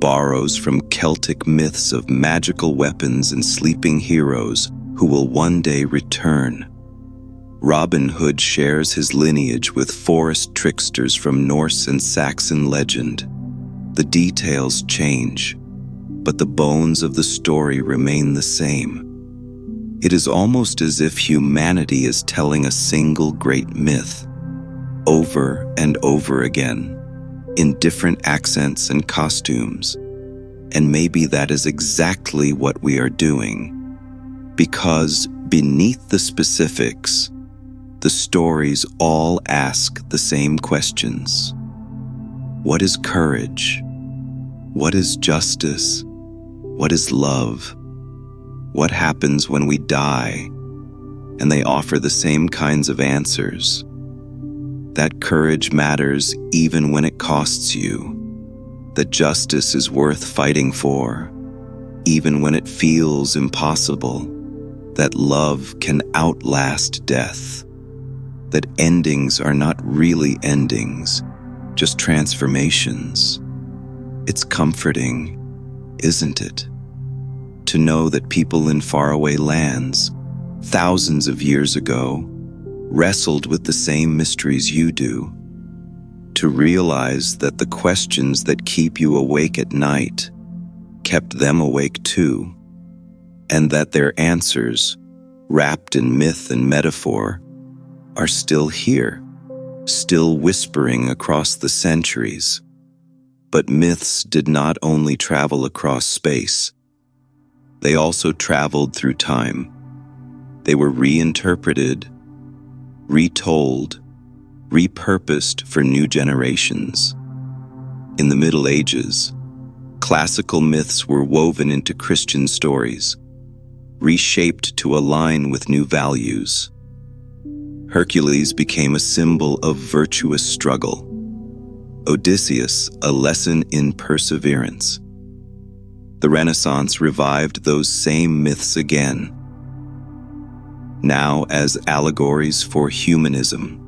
borrows from Celtic myths of magical weapons and sleeping heroes who will one day return. Robin Hood shares his lineage with forest tricksters from Norse and Saxon legend. The details change, but the bones of the story remain the same. It is almost as if humanity is telling a single great myth, over and over again, in different accents and costumes. And maybe that is exactly what we are doing, because beneath the specifics, the stories all ask the same questions. What is courage? What is justice? What is love? What happens when we die? And they offer the same kinds of answers. That courage matters even when it costs you. That justice is worth fighting for, even when it feels impossible. That love can outlast death. That endings are not really endings, just transformations. It's comforting, isn't it? To know that people in faraway lands, thousands of years ago, wrestled with the same mysteries you do. To realize that the questions that keep you awake at night kept them awake too, and that their answers, wrapped in myth and metaphor, are still here, still whispering across the centuries. But myths did not only travel across space, they also traveled through time. They were reinterpreted, retold, repurposed for new generations. In the Middle Ages, classical myths were woven into Christian stories, reshaped to align with new values. Hercules became a symbol of virtuous struggle. Odysseus, a lesson in perseverance. The Renaissance revived those same myths again, now as allegories for humanism,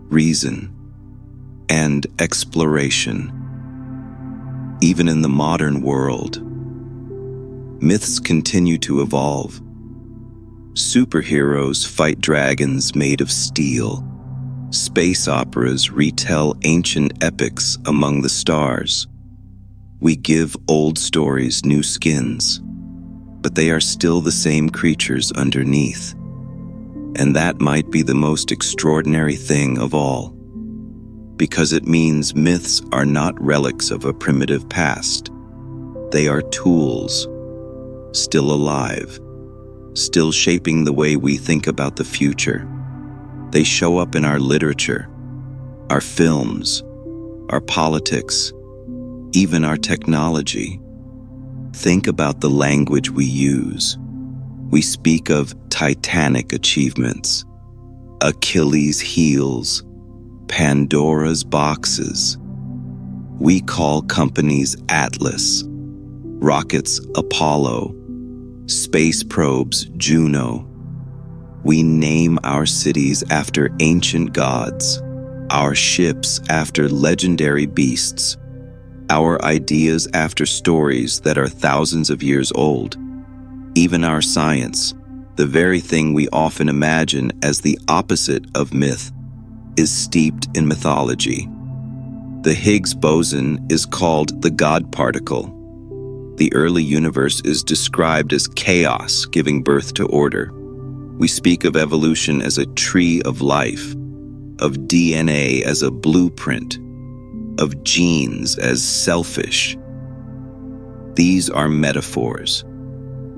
reason, and exploration. Even in the modern world, myths continue to evolve. Superheroes fight dragons made of steel. Space operas retell ancient epics among the stars. We give old stories new skins, but they are still the same creatures underneath. And that might be the most extraordinary thing of all, because it means myths are not relics of a primitive past. They are tools, still alive, still shaping the way we think about the future. They show up in our literature, our films, our politics, even our technology. Think about the language we use. We speak of titanic achievements, Achilles' heels, Pandora's boxes. We call companies Atlas, rockets Apollo, space probes Juno. We name our cities after ancient gods, our ships after legendary beasts, our ideas after stories that are thousands of years old. Even our science, the very thing we often imagine as the opposite of myth, is steeped in mythology. The Higgs boson is called the God particle. The early universe is described as chaos giving birth to order. We speak of evolution as a tree of life, of DNA as a blueprint, of genes as selfish. These are metaphors,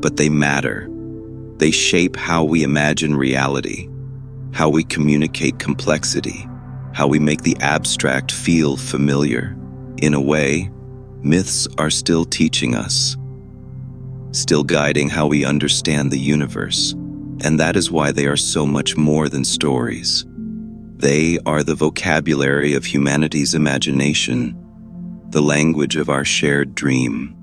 but they matter. They shape how we imagine reality, how we communicate complexity, how we make the abstract feel familiar. In a way, myths are still teaching us, still guiding how we understand the universe, and that is why they are so much more than stories. They are the vocabulary of humanity's imagination, the language of our shared dream.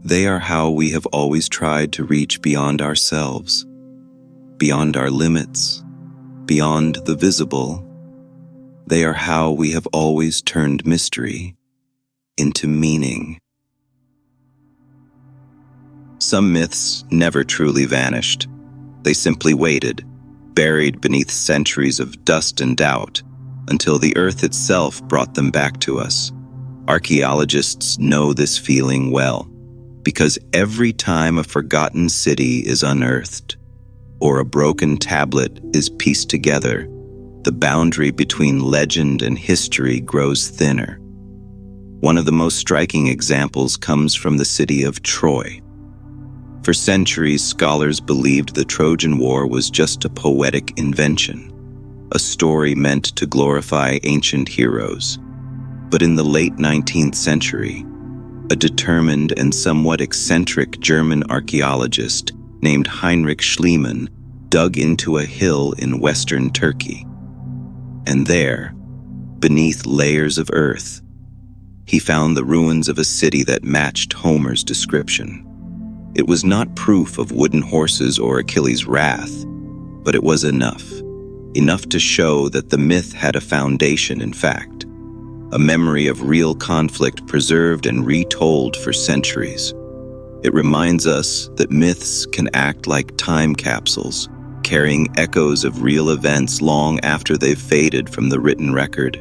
They are how we have always tried to reach beyond ourselves, beyond our limits, beyond the visible. They are how we have always turned mystery into meaning. Some myths never truly vanished. They simply waited, buried beneath centuries of dust and doubt, until the earth itself brought them back to us. Archaeologists know this feeling well, because every time a forgotten city is unearthed, or a broken tablet is pieced together, the boundary between legend and history grows thinner. One of the most striking examples comes from the city of Troy. For centuries, scholars believed the Trojan War was just a poetic invention, a story meant to glorify ancient heroes. But in the late 19th century, a determined and somewhat eccentric German archaeologist named Heinrich Schliemann dug into a hill in western Turkey. And there, beneath layers of earth, he found the ruins of a city that matched Homer's description. It was not proof of wooden horses or Achilles' wrath, but it was enough to show that the myth had a foundation, in fact, a memory of real conflict preserved and retold for centuries. It reminds us that myths can act like time capsules, carrying echoes of real events long after they've faded from the written record.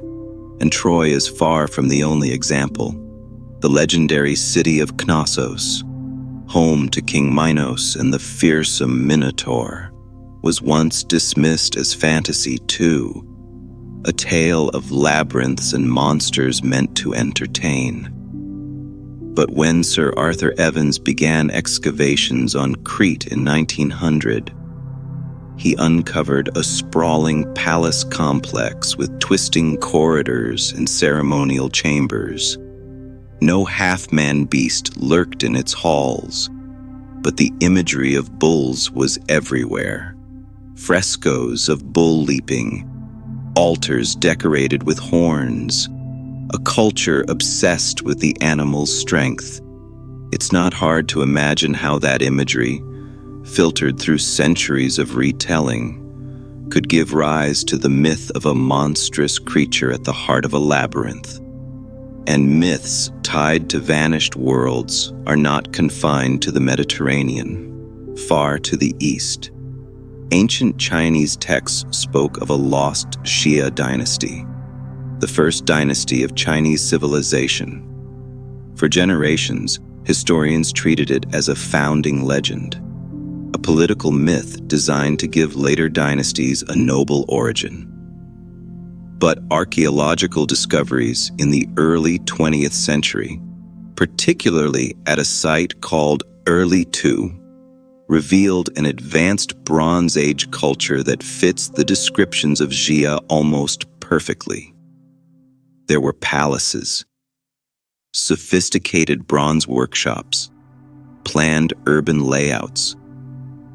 And Troy is far from the only example. The legendary city of Knossos, home to King Minos and the fearsome Minotaur, was once dismissed as fantasy too, a tale of labyrinths and monsters meant to entertain. But when Sir Arthur Evans began excavations on Crete in 1900, he uncovered a sprawling palace complex with twisting corridors and ceremonial chambers. No half-man beast lurked in its halls, but the imagery of bulls was everywhere. Frescoes of bull leaping, altars decorated with horns, a culture obsessed with the animal's strength. It's not hard to imagine how that imagery, filtered through centuries of retelling, could give rise to the myth of a monstrous creature at the heart of a labyrinth. And myths tied to vanished worlds are not confined to the Mediterranean. Far to the east, ancient Chinese texts spoke of a lost Xia dynasty, the first dynasty of Chinese civilization. For generations, historians treated it as a founding legend, a political myth designed to give later dynasties a noble origin. But archaeological discoveries in the early 20th century, particularly at a site called Early II, revealed an advanced Bronze Age culture that fits the descriptions of Xia almost perfectly. There were palaces, sophisticated bronze workshops, planned urban layouts,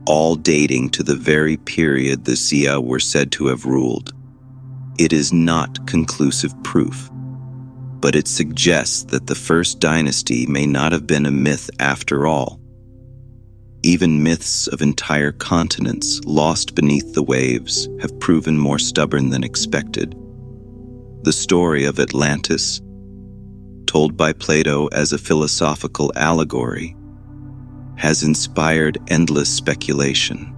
all dating to the very period the Xia were said to have ruled. It is not conclusive proof, but it suggests that the first dynasty may not have been a myth after all. Even myths of entire continents lost beneath the waves have proven more stubborn than expected. The story of Atlantis, told by Plato as a philosophical allegory, has inspired endless speculation.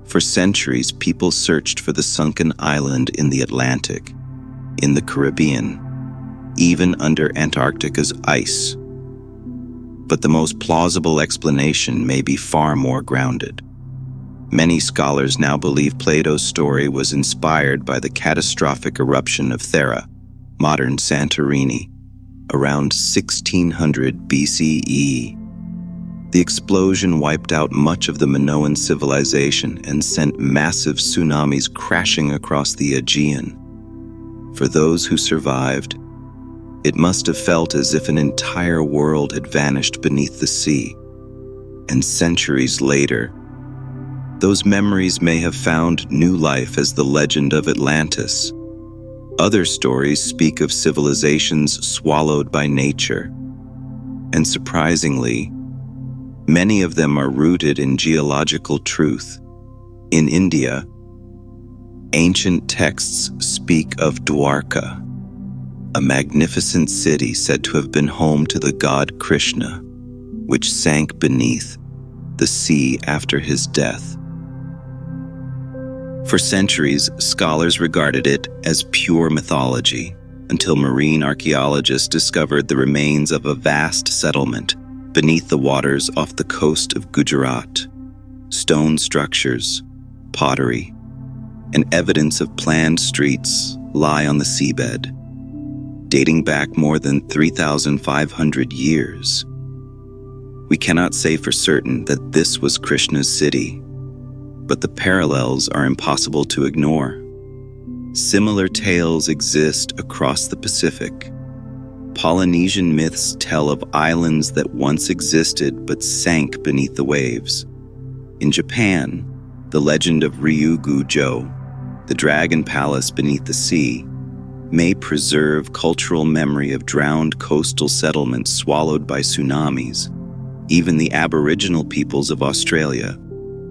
For centuries, people searched for the sunken island in the Atlantic, in the Caribbean, even under Antarctica's ice. But the most plausible explanation may be far more grounded. Many scholars now believe Plato's story was inspired by the catastrophic eruption of Thera, modern Santorini, around 1600 BCE. The explosion wiped out much of the Minoan civilization and sent massive tsunamis crashing across the Aegean. For those who survived, it must have felt as if an entire world had vanished beneath the sea. And centuries later, those memories may have found new life as the legend of Atlantis. Other stories speak of civilizations swallowed by nature. And surprisingly, many of them are rooted in geological truth. In India, ancient texts speak of Dwarka, a magnificent city said to have been home to the god Krishna, which sank beneath the sea after his death. For centuries, scholars regarded it as pure mythology, until marine archaeologists discovered the remains of a vast settlement beneath the waters off the coast of Gujarat. Stone structures, pottery, and evidence of planned streets lie on the seabed, dating back more than 3,500 years. We cannot say for certain that this was Krishna's city, but the parallels are impossible to ignore. Similar tales exist across the Pacific. Polynesian myths tell of islands that once existed but sank beneath the waves. In Japan, the legend of Ryugu-jo, the dragon palace beneath the sea, may preserve cultural memory of drowned coastal settlements swallowed by tsunamis. Even the Aboriginal peoples of Australia,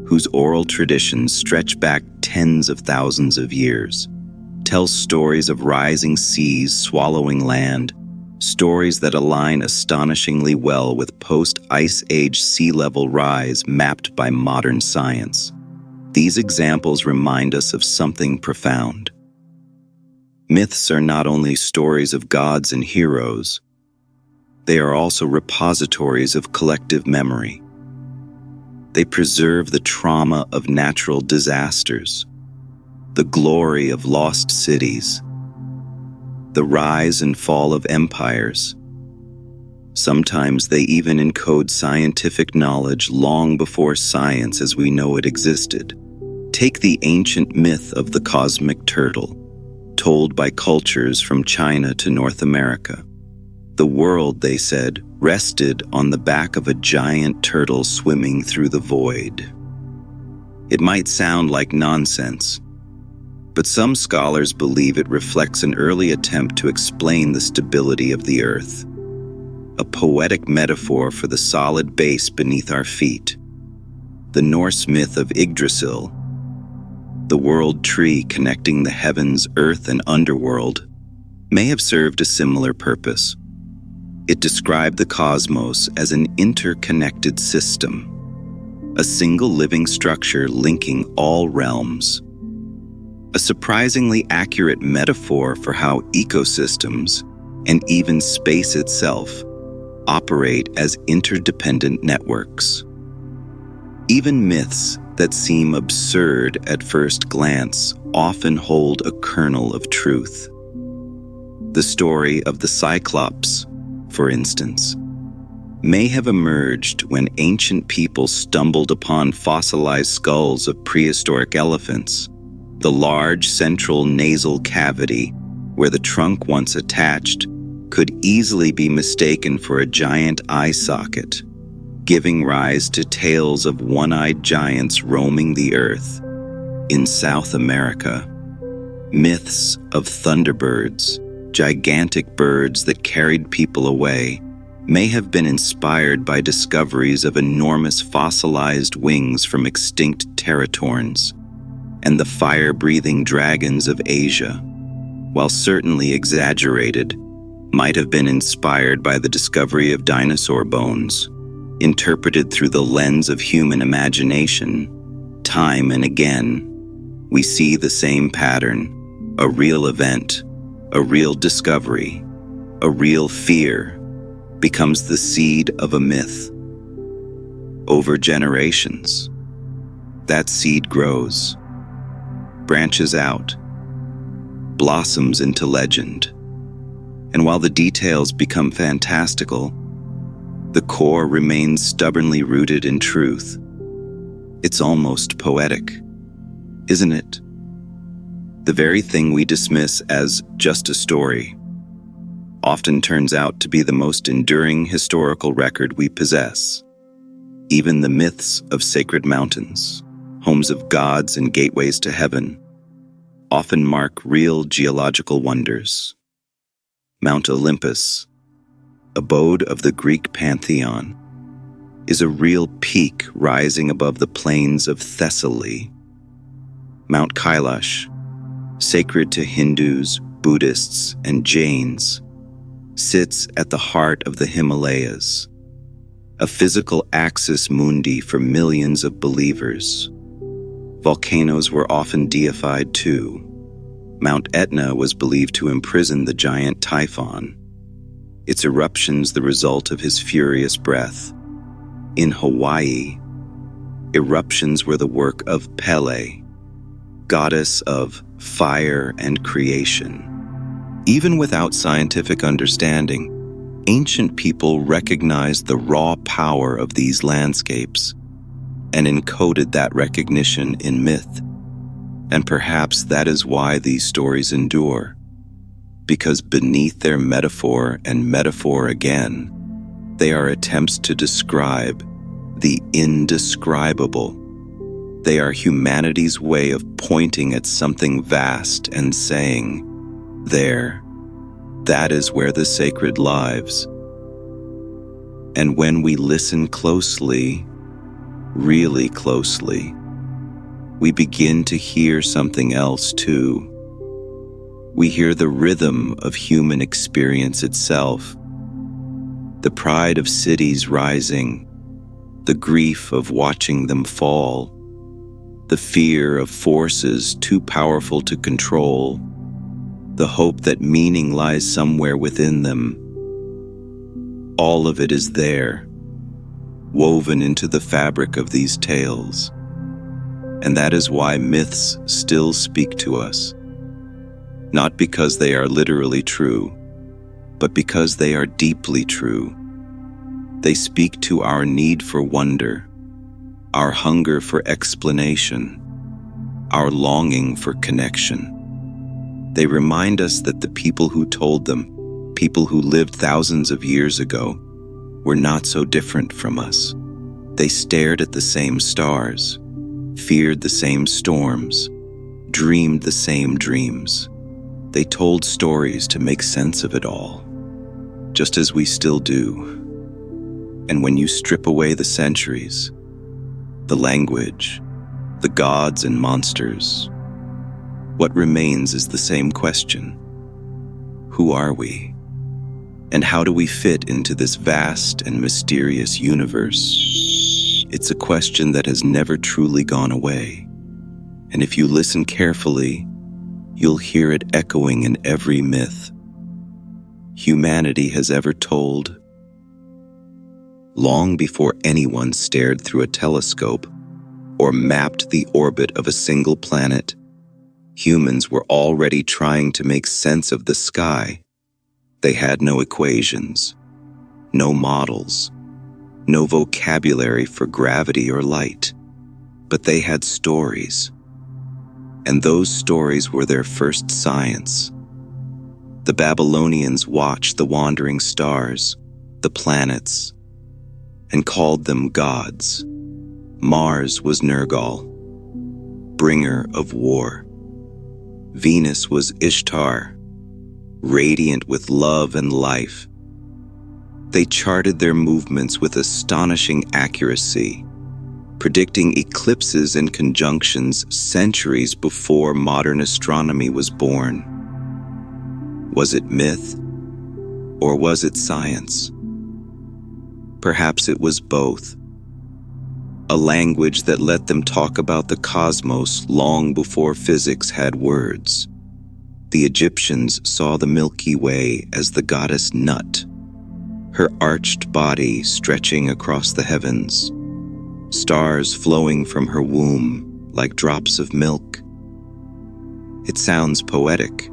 whose oral traditions stretch back tens of thousands of years, tell stories of rising seas swallowing land, stories that align astonishingly well with post-Ice Age sea level rise mapped by modern science. These examples remind us of something profound. Myths are not only stories of gods and heroes, they are also repositories of collective memory. They preserve the trauma of natural disasters, the glory of lost cities, the rise and fall of empires. Sometimes they even encode scientific knowledge long before science as we know it existed. Take the ancient myth of the cosmic turtle, told by cultures from China to North America. The world, they said, rested on the back of a giant turtle swimming through the void. It might sound like nonsense, but some scholars believe it reflects an early attempt to explain the stability of the earth, a poetic metaphor for the solid base beneath our feet. The Norse myth of Yggdrasil, the world tree connecting the heavens, earth, and underworld, may have served a similar purpose. It described the cosmos as an interconnected system, a single living structure linking all realms. A surprisingly accurate metaphor for how ecosystems, and even space itself, operate as interdependent networks. Even myths that seem absurd at first glance often hold a kernel of truth. The story of the Cyclops, for instance, may have emerged when ancient people stumbled upon fossilized skulls of prehistoric elephants. The large central nasal cavity, where the trunk once attached, could easily be mistaken for a giant eye socket, giving rise to tales of one-eyed giants roaming the earth. In South America, myths of thunderbirds, gigantic birds that carried people away, may have been inspired by discoveries of enormous fossilized wings from extinct teratorns, and the fire-breathing dragons of Asia, while certainly exaggerated, might have been inspired by the discovery of dinosaur bones, interpreted through the lens of human imagination. Time and again, we see the same pattern: a real event, a real discovery, a real fear becomes the seed of a myth. Over generations, that seed grows, branches out, blossoms into legend. And while the details become fantastical, the core remains stubbornly rooted in truth. It's almost poetic, isn't it? The very thing we dismiss as just a story often turns out to be the most enduring historical record we possess. Even the myths of sacred mountains, homes of gods and gateways to heaven, often mark real geological wonders. Mount Olympus, abode of the Greek pantheon, is a real peak rising above the plains of Thessaly. Mount Kailash, sacred to Hindus, Buddhists, and Jains, sits at the heart of the Himalayas, a physical axis mundi for millions of believers. Volcanoes were often deified too. Mount Etna was believed to imprison the giant Typhon, its eruptions the result of his furious breath. In Hawaii, eruptions were the work of Pele, goddess of fire and creation. Even without scientific understanding, ancient people recognized the raw power of these landscapes and encoded that recognition in myth. And perhaps that is why these stories endure, because beneath their metaphor and metaphor again, they are attempts to describe the indescribable. They are humanity's way of pointing at something vast and saying, there, that is where the sacred lives. And when we listen closely, really closely, we begin to hear something else too. We hear the rhythm of human experience itself, the pride of cities rising, the grief of watching them fall, the fear of forces too powerful to control, the hope that meaning lies somewhere within them. All of it is there, woven into the fabric of these tales. And that is why myths still speak to us, not because they are literally true, but because they are deeply true. They speak to our need for wonder, our hunger for explanation, our longing for connection. They remind us that the people who told them, people who lived thousands of years ago, were not so different from us. They stared at the same stars, feared the same storms, dreamed the same dreams. They told stories to make sense of it all, just as we still do. And when you strip away the centuries, the language, the gods and monsters, what remains is the same question. Who are we? And how do we fit into this vast and mysterious universe? It's a question that has never truly gone away. And if you listen carefully, you'll hear it echoing in every myth humanity has ever told. Long before anyone stared through a telescope or mapped the orbit of a single planet, humans were already trying to make sense of the sky. They had no equations, no models, no vocabulary for gravity or light, but they had stories. And those stories were their first science. The Babylonians watched the wandering stars, the planets, and called them gods. Mars was Nergal, bringer of war. Venus was Ishtar, radiant with love and life. They charted their movements with astonishing accuracy, predicting eclipses and conjunctions centuries before modern astronomy was born. Was it myth, or was it science? Perhaps it was both. A language that let them talk about the cosmos long before physics had words. The Egyptians saw the Milky Way as the goddess Nut, her arched body stretching across the heavens, stars flowing from her womb like drops of milk. It sounds poetic,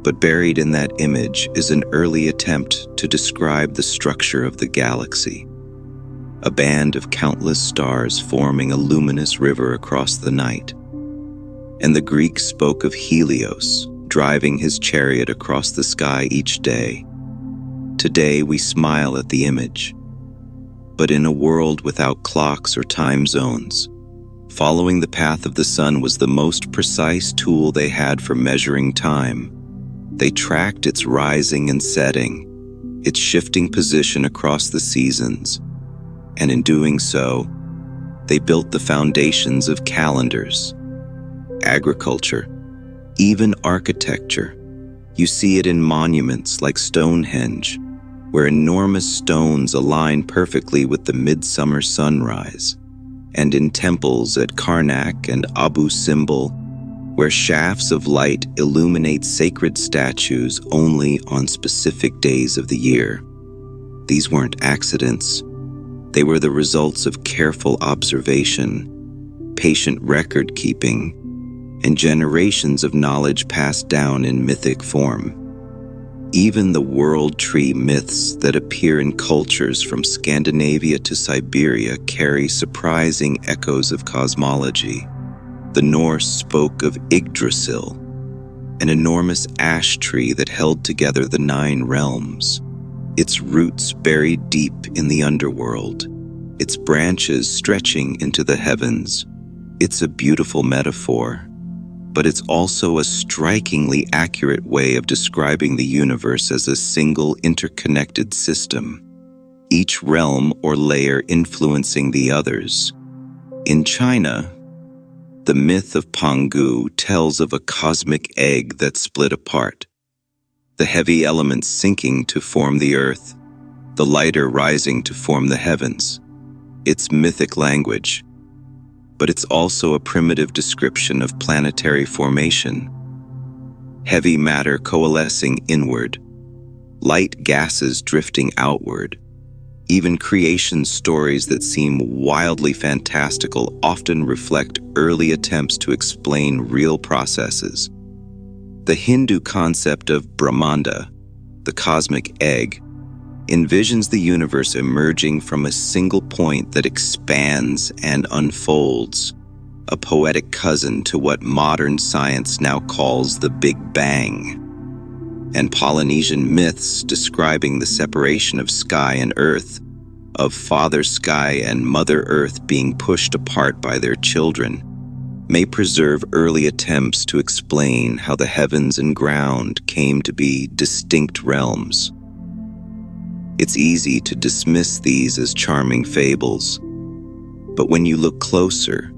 but buried in that image is an early attempt to describe the structure of the galaxy. A band of countless stars forming a luminous river across the night. And the Greeks spoke of Helios driving his chariot across the sky each day. Today we smile at the image. But in a world without clocks or time zones, following the path of the sun was the most precise tool they had for measuring time. They tracked its rising and setting, its shifting position across the seasons, and in doing so, they built the foundations of calendars, agriculture, even architecture. You see it in monuments like Stonehenge, where enormous stones align perfectly with the midsummer sunrise, and in temples at Karnak and Abu Simbel, where shafts of light illuminate sacred statues only on specific days of the year. These weren't accidents. They were the results of careful observation, patient record-keeping, and generations of knowledge passed down in mythic form. Even the world tree myths that appear in cultures from Scandinavia to Siberia carry surprising echoes of cosmology. The Norse spoke of Yggdrasil, an enormous ash tree that held together the 9 realms, its roots buried deep in the underworld, its branches stretching into the heavens. It's a beautiful metaphor, but it's also a strikingly accurate way of describing the universe as a single interconnected system, each realm or layer influencing the others. In China, the myth of Pangu tells of a cosmic egg that split apart, the heavy elements sinking to form the earth, the lighter rising to form the heavens. It's mythic language, but it's also a primitive description of planetary formation. Heavy matter coalescing inward, light gases drifting outward. Even creation stories that seem wildly fantastical often reflect early attempts to explain real processes. The Hindu concept of Brahmanda, the cosmic egg, envisions the universe emerging from a single point that expands and unfolds, a poetic cousin to what modern science now calls the Big Bang. And Polynesian myths describing the separation of sky and earth, of Father Sky and Mother Earth being pushed apart by their children, may preserve early attempts to explain how the heavens and ground came to be distinct realms. It's easy to dismiss these as charming fables, but when you look closer,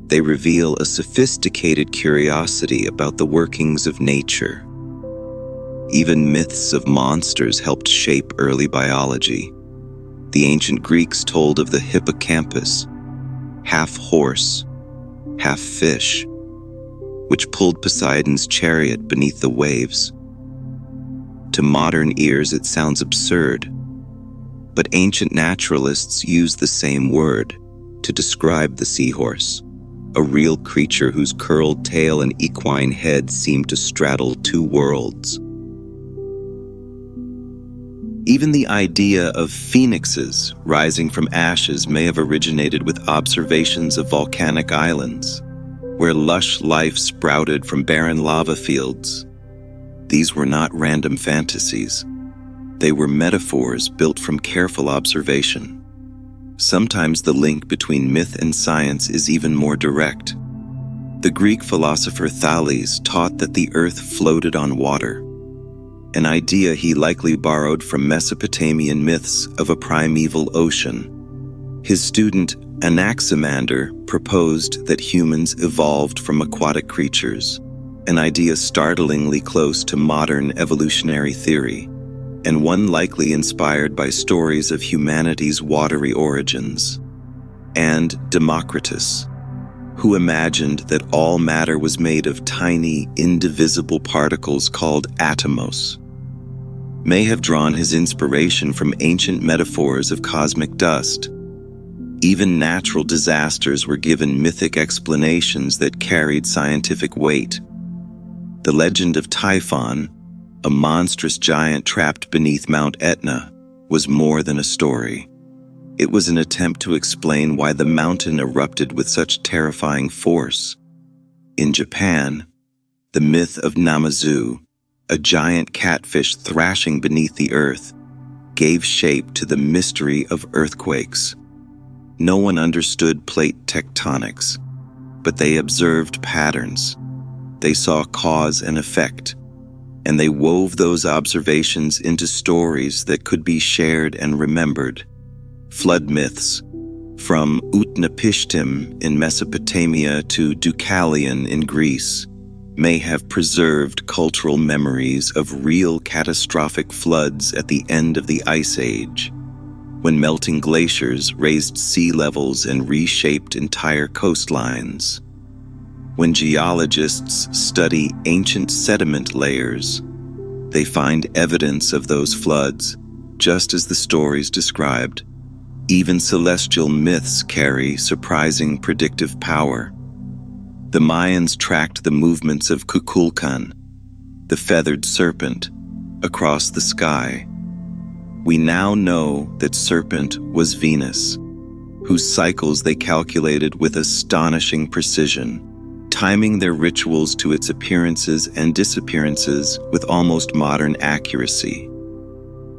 they reveal a sophisticated curiosity about the workings of nature. Even myths of monsters helped shape early biology. The ancient Greeks told of the hippocampus, half horse, half fish, which pulled Poseidon's chariot beneath the waves. To modern ears, it sounds absurd, but ancient naturalists used the same word to describe the seahorse, a real creature whose curled tail and equine head seemed to straddle 2 worlds. Even the idea of phoenixes rising from ashes may have originated with observations of volcanic islands, where lush life sprouted from barren lava fields. These were not random fantasies. They were metaphors built from careful observation. Sometimes the link between myth and science is even more direct. The Greek philosopher Thales taught that the earth floated on water, an idea he likely borrowed from Mesopotamian myths of a primeval ocean. His student Anaximander proposed that humans evolved from aquatic creatures, an idea startlingly close to modern evolutionary theory, and one likely inspired by stories of humanity's watery origins. And Democritus, who imagined that all matter was made of tiny, indivisible particles called atomos, may have drawn his inspiration from ancient metaphors of cosmic dust. Even natural disasters were given mythic explanations that carried scientific weight. The legend of Typhon, a monstrous giant trapped beneath Mount Etna, was more than a story. It was an attempt to explain why the mountain erupted with such terrifying force. In Japan, the myth of Namazu, a giant catfish thrashing beneath the earth, gave shape to the mystery of earthquakes. No one understood plate tectonics, but they observed patterns. They saw cause and effect, and they wove those observations into stories that could be shared and remembered. Flood myths, from Utnapishtim in Mesopotamia to Deucalion in Greece, may have preserved cultural memories of real catastrophic floods at the end of the Ice Age, when melting glaciers raised sea levels and reshaped entire coastlines. When geologists study ancient sediment layers, they find evidence of those floods, just as the stories described. Even celestial myths carry surprising predictive power. The Mayans tracked the movements of Kukulkan, the feathered serpent, across the sky. We now know that serpent was Venus, whose cycles they calculated with astonishing precision, timing their rituals to its appearances and disappearances with almost modern accuracy.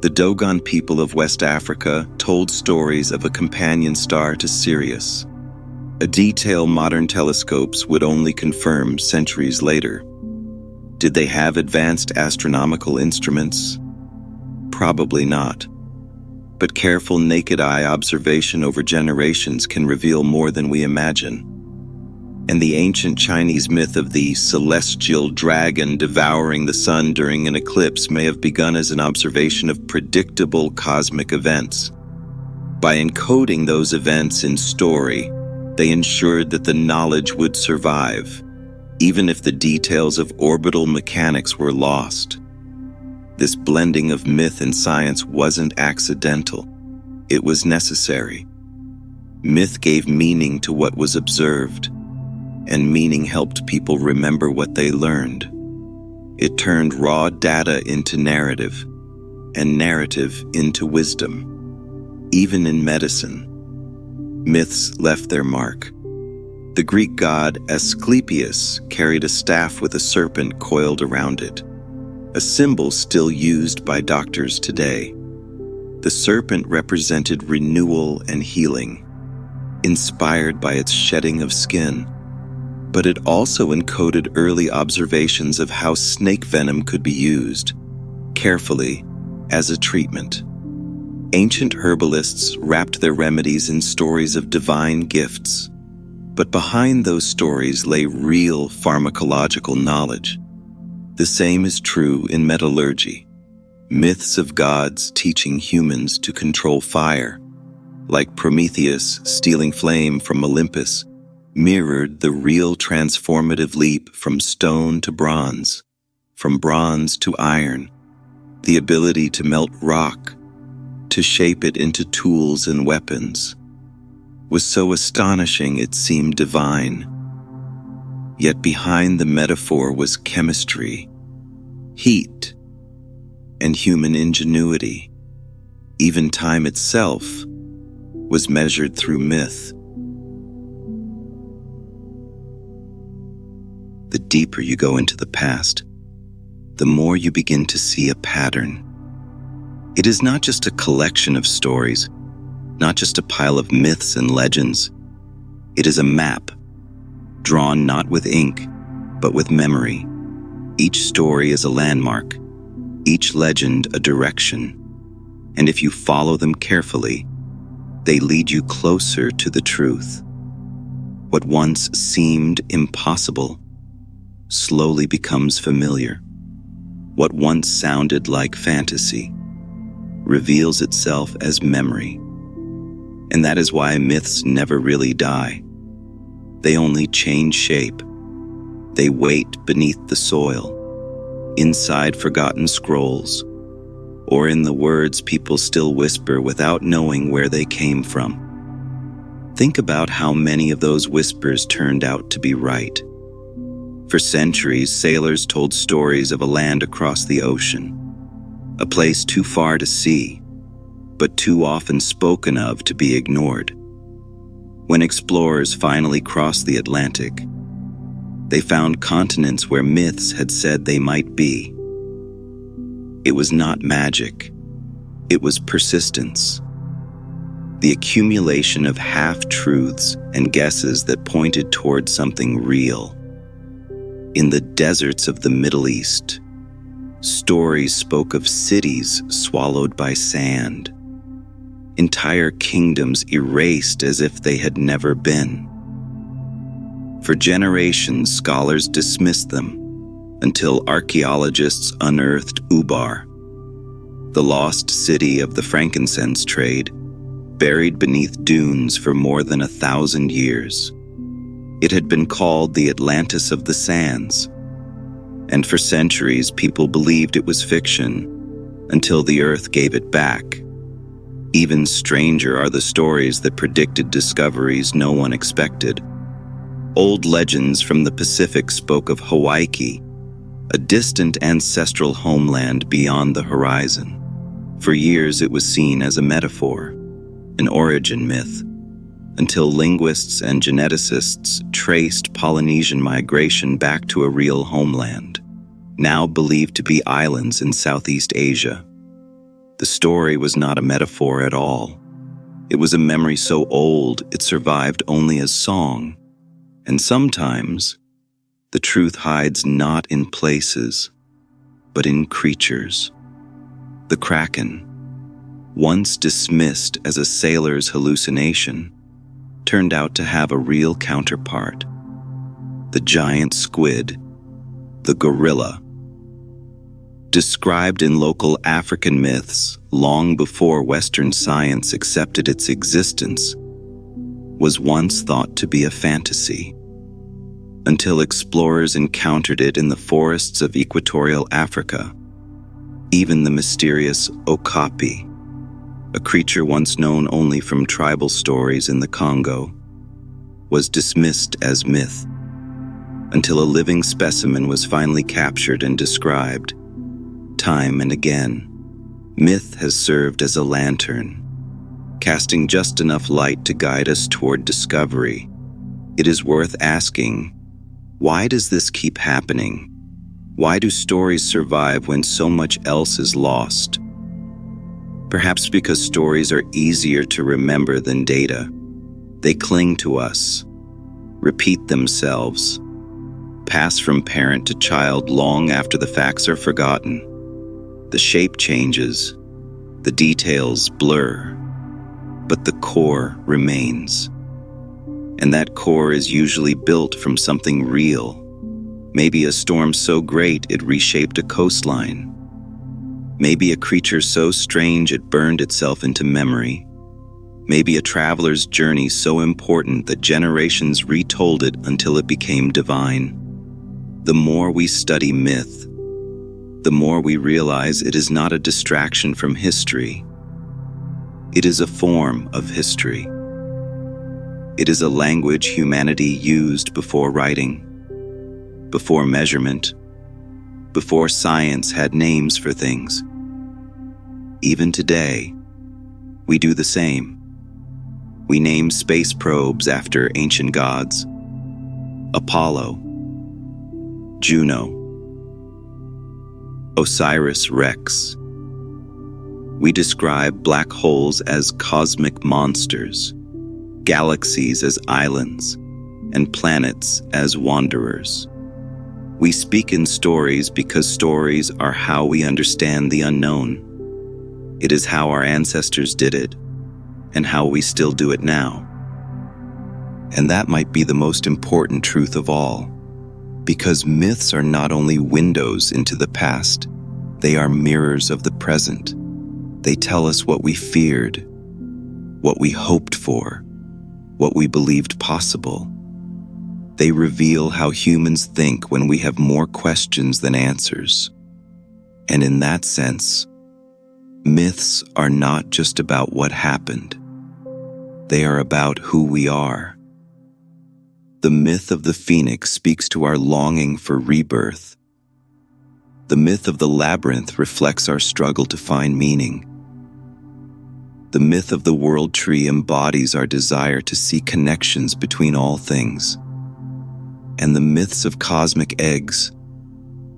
The Dogon people of West Africa told stories of a companion star to Sirius, a detail modern telescopes would only confirm centuries later. Did they have advanced astronomical instruments? Probably not. But careful naked-eye observation over generations can reveal more than we imagine. And the ancient Chinese myth of the celestial dragon devouring the sun during an eclipse may have begun as an observation of predictable cosmic events. By encoding those events in story, they ensured that the knowledge would survive, even if the details of orbital mechanics were lost. This blending of myth and science wasn't accidental. It was necessary. Myth gave meaning to what was observed, and meaning helped people remember what they learned. It turned raw data into narrative, and narrative into wisdom. Even in medicine, myths left their mark. The Greek god Asclepius carried a staff with a serpent coiled around it, a symbol still used by doctors today. The serpent represented renewal and healing, inspired by its shedding of skin, but it also encoded early observations of how snake venom could be used, carefully, as a treatment. Ancient herbalists wrapped their remedies in stories of divine gifts, but behind those stories lay real pharmacological knowledge. The same is true in metallurgy. Myths of gods teaching humans to control fire, like Prometheus stealing flame from Olympus, mirrored the real transformative leap from stone to bronze, from bronze to iron, the ability to melt rock, to shape it into tools and weapons, was so astonishing it seemed divine. Yet behind the metaphor was chemistry, heat, and human ingenuity. Even time itself was measured through myth. The deeper you go into the past, the more you begin to see a pattern. It is not just a collection of stories, not just a pile of myths and legends. It is a map, drawn not with ink, but with memory. Each story is a landmark, each legend a direction, and if you follow them carefully, they lead you closer to the truth. What once seemed impossible slowly becomes familiar. What once sounded like fantasy reveals itself as memory. And that is why myths never really die. They only change shape. They wait beneath the soil, inside forgotten scrolls, or in the words people still whisper without knowing where they came from. Think about how many of those whispers turned out to be right. For centuries, sailors told stories of a land across the ocean, a place too far to see, but too often spoken of to be ignored. When explorers finally crossed the Atlantic, they found continents where myths had said they might be. It was not magic, it was persistence. The accumulation of half-truths and guesses that pointed toward something real. In the deserts of the Middle East, stories spoke of cities swallowed by sand, entire kingdoms erased as if they had never been. For generations, scholars dismissed them, until archaeologists unearthed Ubar, the lost city of the frankincense trade, buried beneath dunes for more than 1,000 years. It had been called the Atlantis of the Sands, and for centuries people believed it was fiction until the earth gave it back. Even stranger are the stories that predicted discoveries no one expected. Old legends from the Pacific spoke of Hawaii, a distant ancestral homeland beyond the horizon. For years it was seen as a metaphor, an origin myth, until linguists and geneticists traced Polynesian migration back to a real homeland, now believed to be islands in Southeast Asia. The story was not a metaphor at all. It was a memory so old it survived only as song. And sometimes, the truth hides not in places, but in creatures. The Kraken, once dismissed as a sailor's hallucination, turned out to have a real counterpart. The giant squid, the gorilla, described in local African myths long before Western science accepted its existence, was once thought to be a fantasy, until explorers encountered it in the forests of equatorial Africa. Even the mysterious okapi, a creature once known only from tribal stories in the Congo, was dismissed as myth, until a living specimen was finally captured and described. Time and again, myth has served as a lantern, casting just enough light to guide us toward discovery. It is worth asking, why does this keep happening? Why do stories survive when so much else is lost? Perhaps because stories are easier to remember than data. They cling to us, repeat themselves, pass from parent to child long after the facts are forgotten. The shape changes, the details blur, but the core remains. And that core is usually built from something real. Maybe a storm so great it reshaped a coastline. Maybe a creature so strange it burned itself into memory. Maybe a traveler's journey so important that generations retold it until it became divine. The more we study myth, the more we realize it is not a distraction from history. It is a form of history. It is a language humanity used before writing, before measurement, before science had names for things. Even today, we do the same. We name space probes after ancient gods: Apollo, Juno, Osiris Rex. We describe black holes as cosmic monsters, galaxies as islands, and planets as wanderers. We speak in stories because stories are how we understand the unknown. It is how our ancestors did it, and how we still do it now. And that might be the most important truth of all, because myths are not only windows into the past, they are mirrors of the present. They tell us what we feared, what we hoped for, what we believed possible. They reveal how humans think when we have more questions than answers. And in that sense, myths are not just about what happened. They are about who we are. The myth of the phoenix speaks to our longing for rebirth. The myth of the labyrinth reflects our struggle to find meaning. The myth of the world tree embodies our desire to see connections between all things. And the myths of cosmic eggs,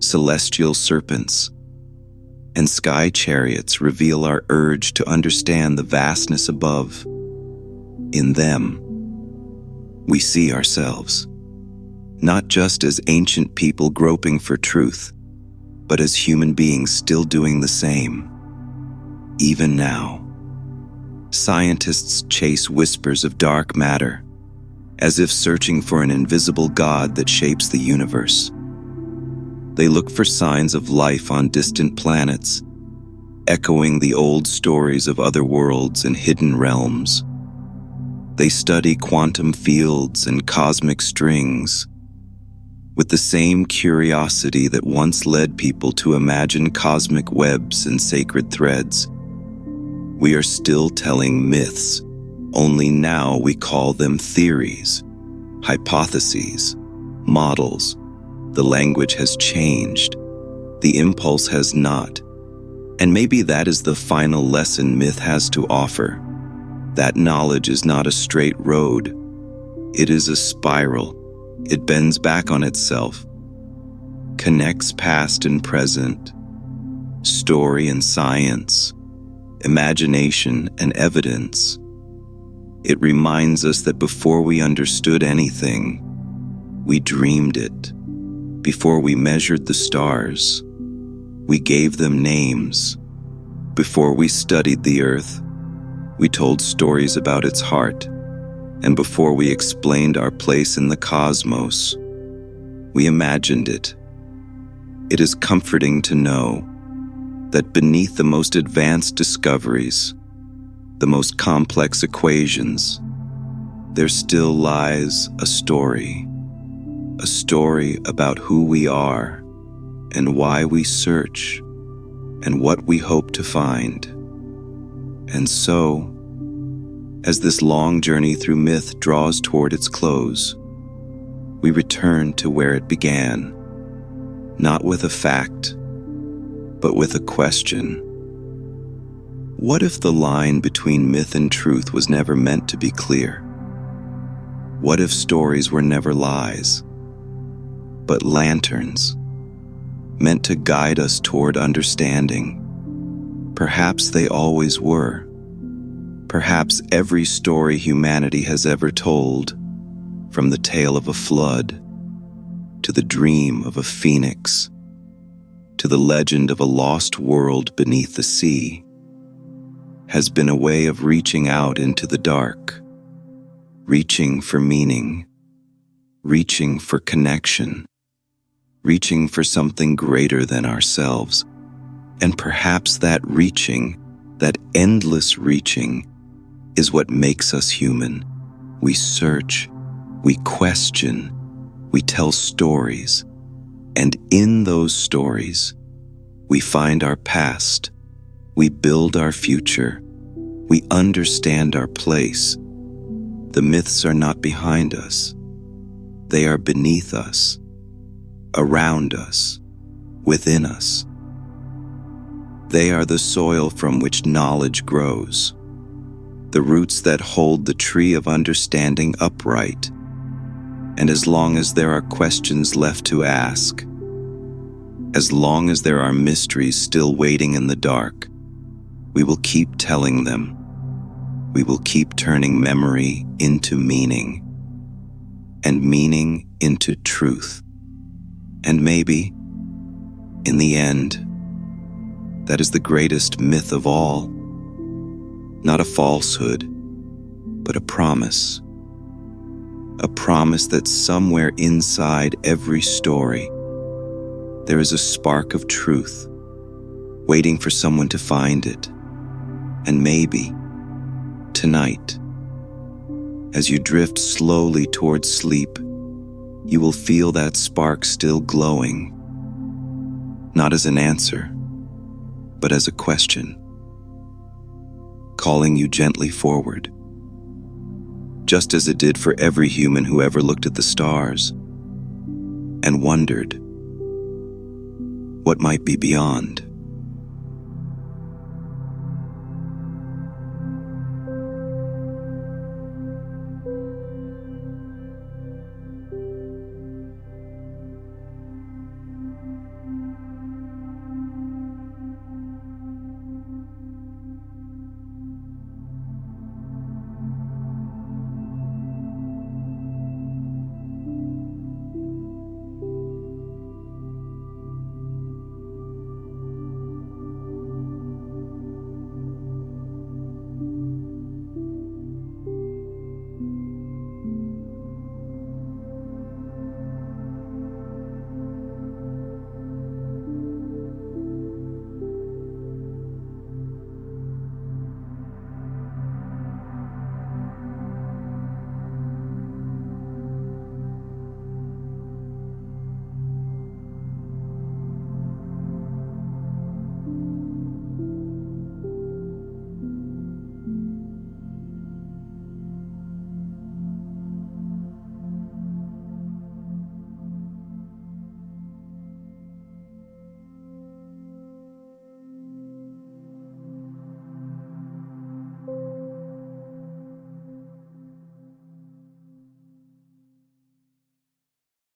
celestial serpents, and sky chariots reveal our urge to understand the vastness above. In them, we see ourselves, not just as ancient people groping for truth, but as human beings still doing the same. Even now, scientists chase whispers of dark matter, as if searching for an invisible God that shapes the universe. They look for signs of life on distant planets, echoing the old stories of other worlds and hidden realms. They study quantum fields and cosmic strings with the same curiosity that once led people to imagine cosmic webs and sacred threads. We are still telling myths, only now we call them theories, hypotheses, models. The language has changed. The impulse has not. And maybe that is the final lesson myth has to offer. That knowledge is not a straight road. It is a spiral. It bends back on itself, connects past and present, story and science, imagination and evidence. It reminds us that before we understood anything, we dreamed it. Before we measured the stars, we gave them names. Before we studied the earth, we told stories about its heart. And before we explained our place in the cosmos, we imagined it. It is comforting to know that beneath the most advanced discoveries, the most complex equations, there still lies a story about who we are and why we search and what we hope to find. And so, as this long journey through myth draws toward its close, we return to where it began, not with a fact, but with a question. What if the line between myth and truth was never meant to be clear? What if stories were never lies, but lanterns, meant to guide us toward understanding? Perhaps they always were. Perhaps every story humanity has ever told, from the tale of a flood, to the dream of a phoenix, to the legend of a lost world beneath the sea, has been a way of reaching out into the dark, reaching for meaning, reaching for connection, reaching for something greater than ourselves. And perhaps that reaching, that endless reaching, is what makes us human. We search, we question, we tell stories, and in those stories, we find our past, we build our future, we understand our place. The myths are not behind us. They are beneath us, around us, within us. They are the soil from which knowledge grows, the roots that hold the tree of understanding upright. And as long as there are questions left to ask, as long as there are mysteries still waiting in the dark, we will keep telling them. We will keep turning memory into meaning, and meaning into truth. And maybe, in the end, that is the greatest myth of all. Not a falsehood, but a promise. A promise that somewhere inside every story, there is a spark of truth, waiting for someone to find it. And maybe, tonight, as you drift slowly towards sleep, you will feel that spark still glowing, not as an answer, but as a question, calling you gently forward, just as it did for every human who ever looked at the stars and wondered what might be beyond.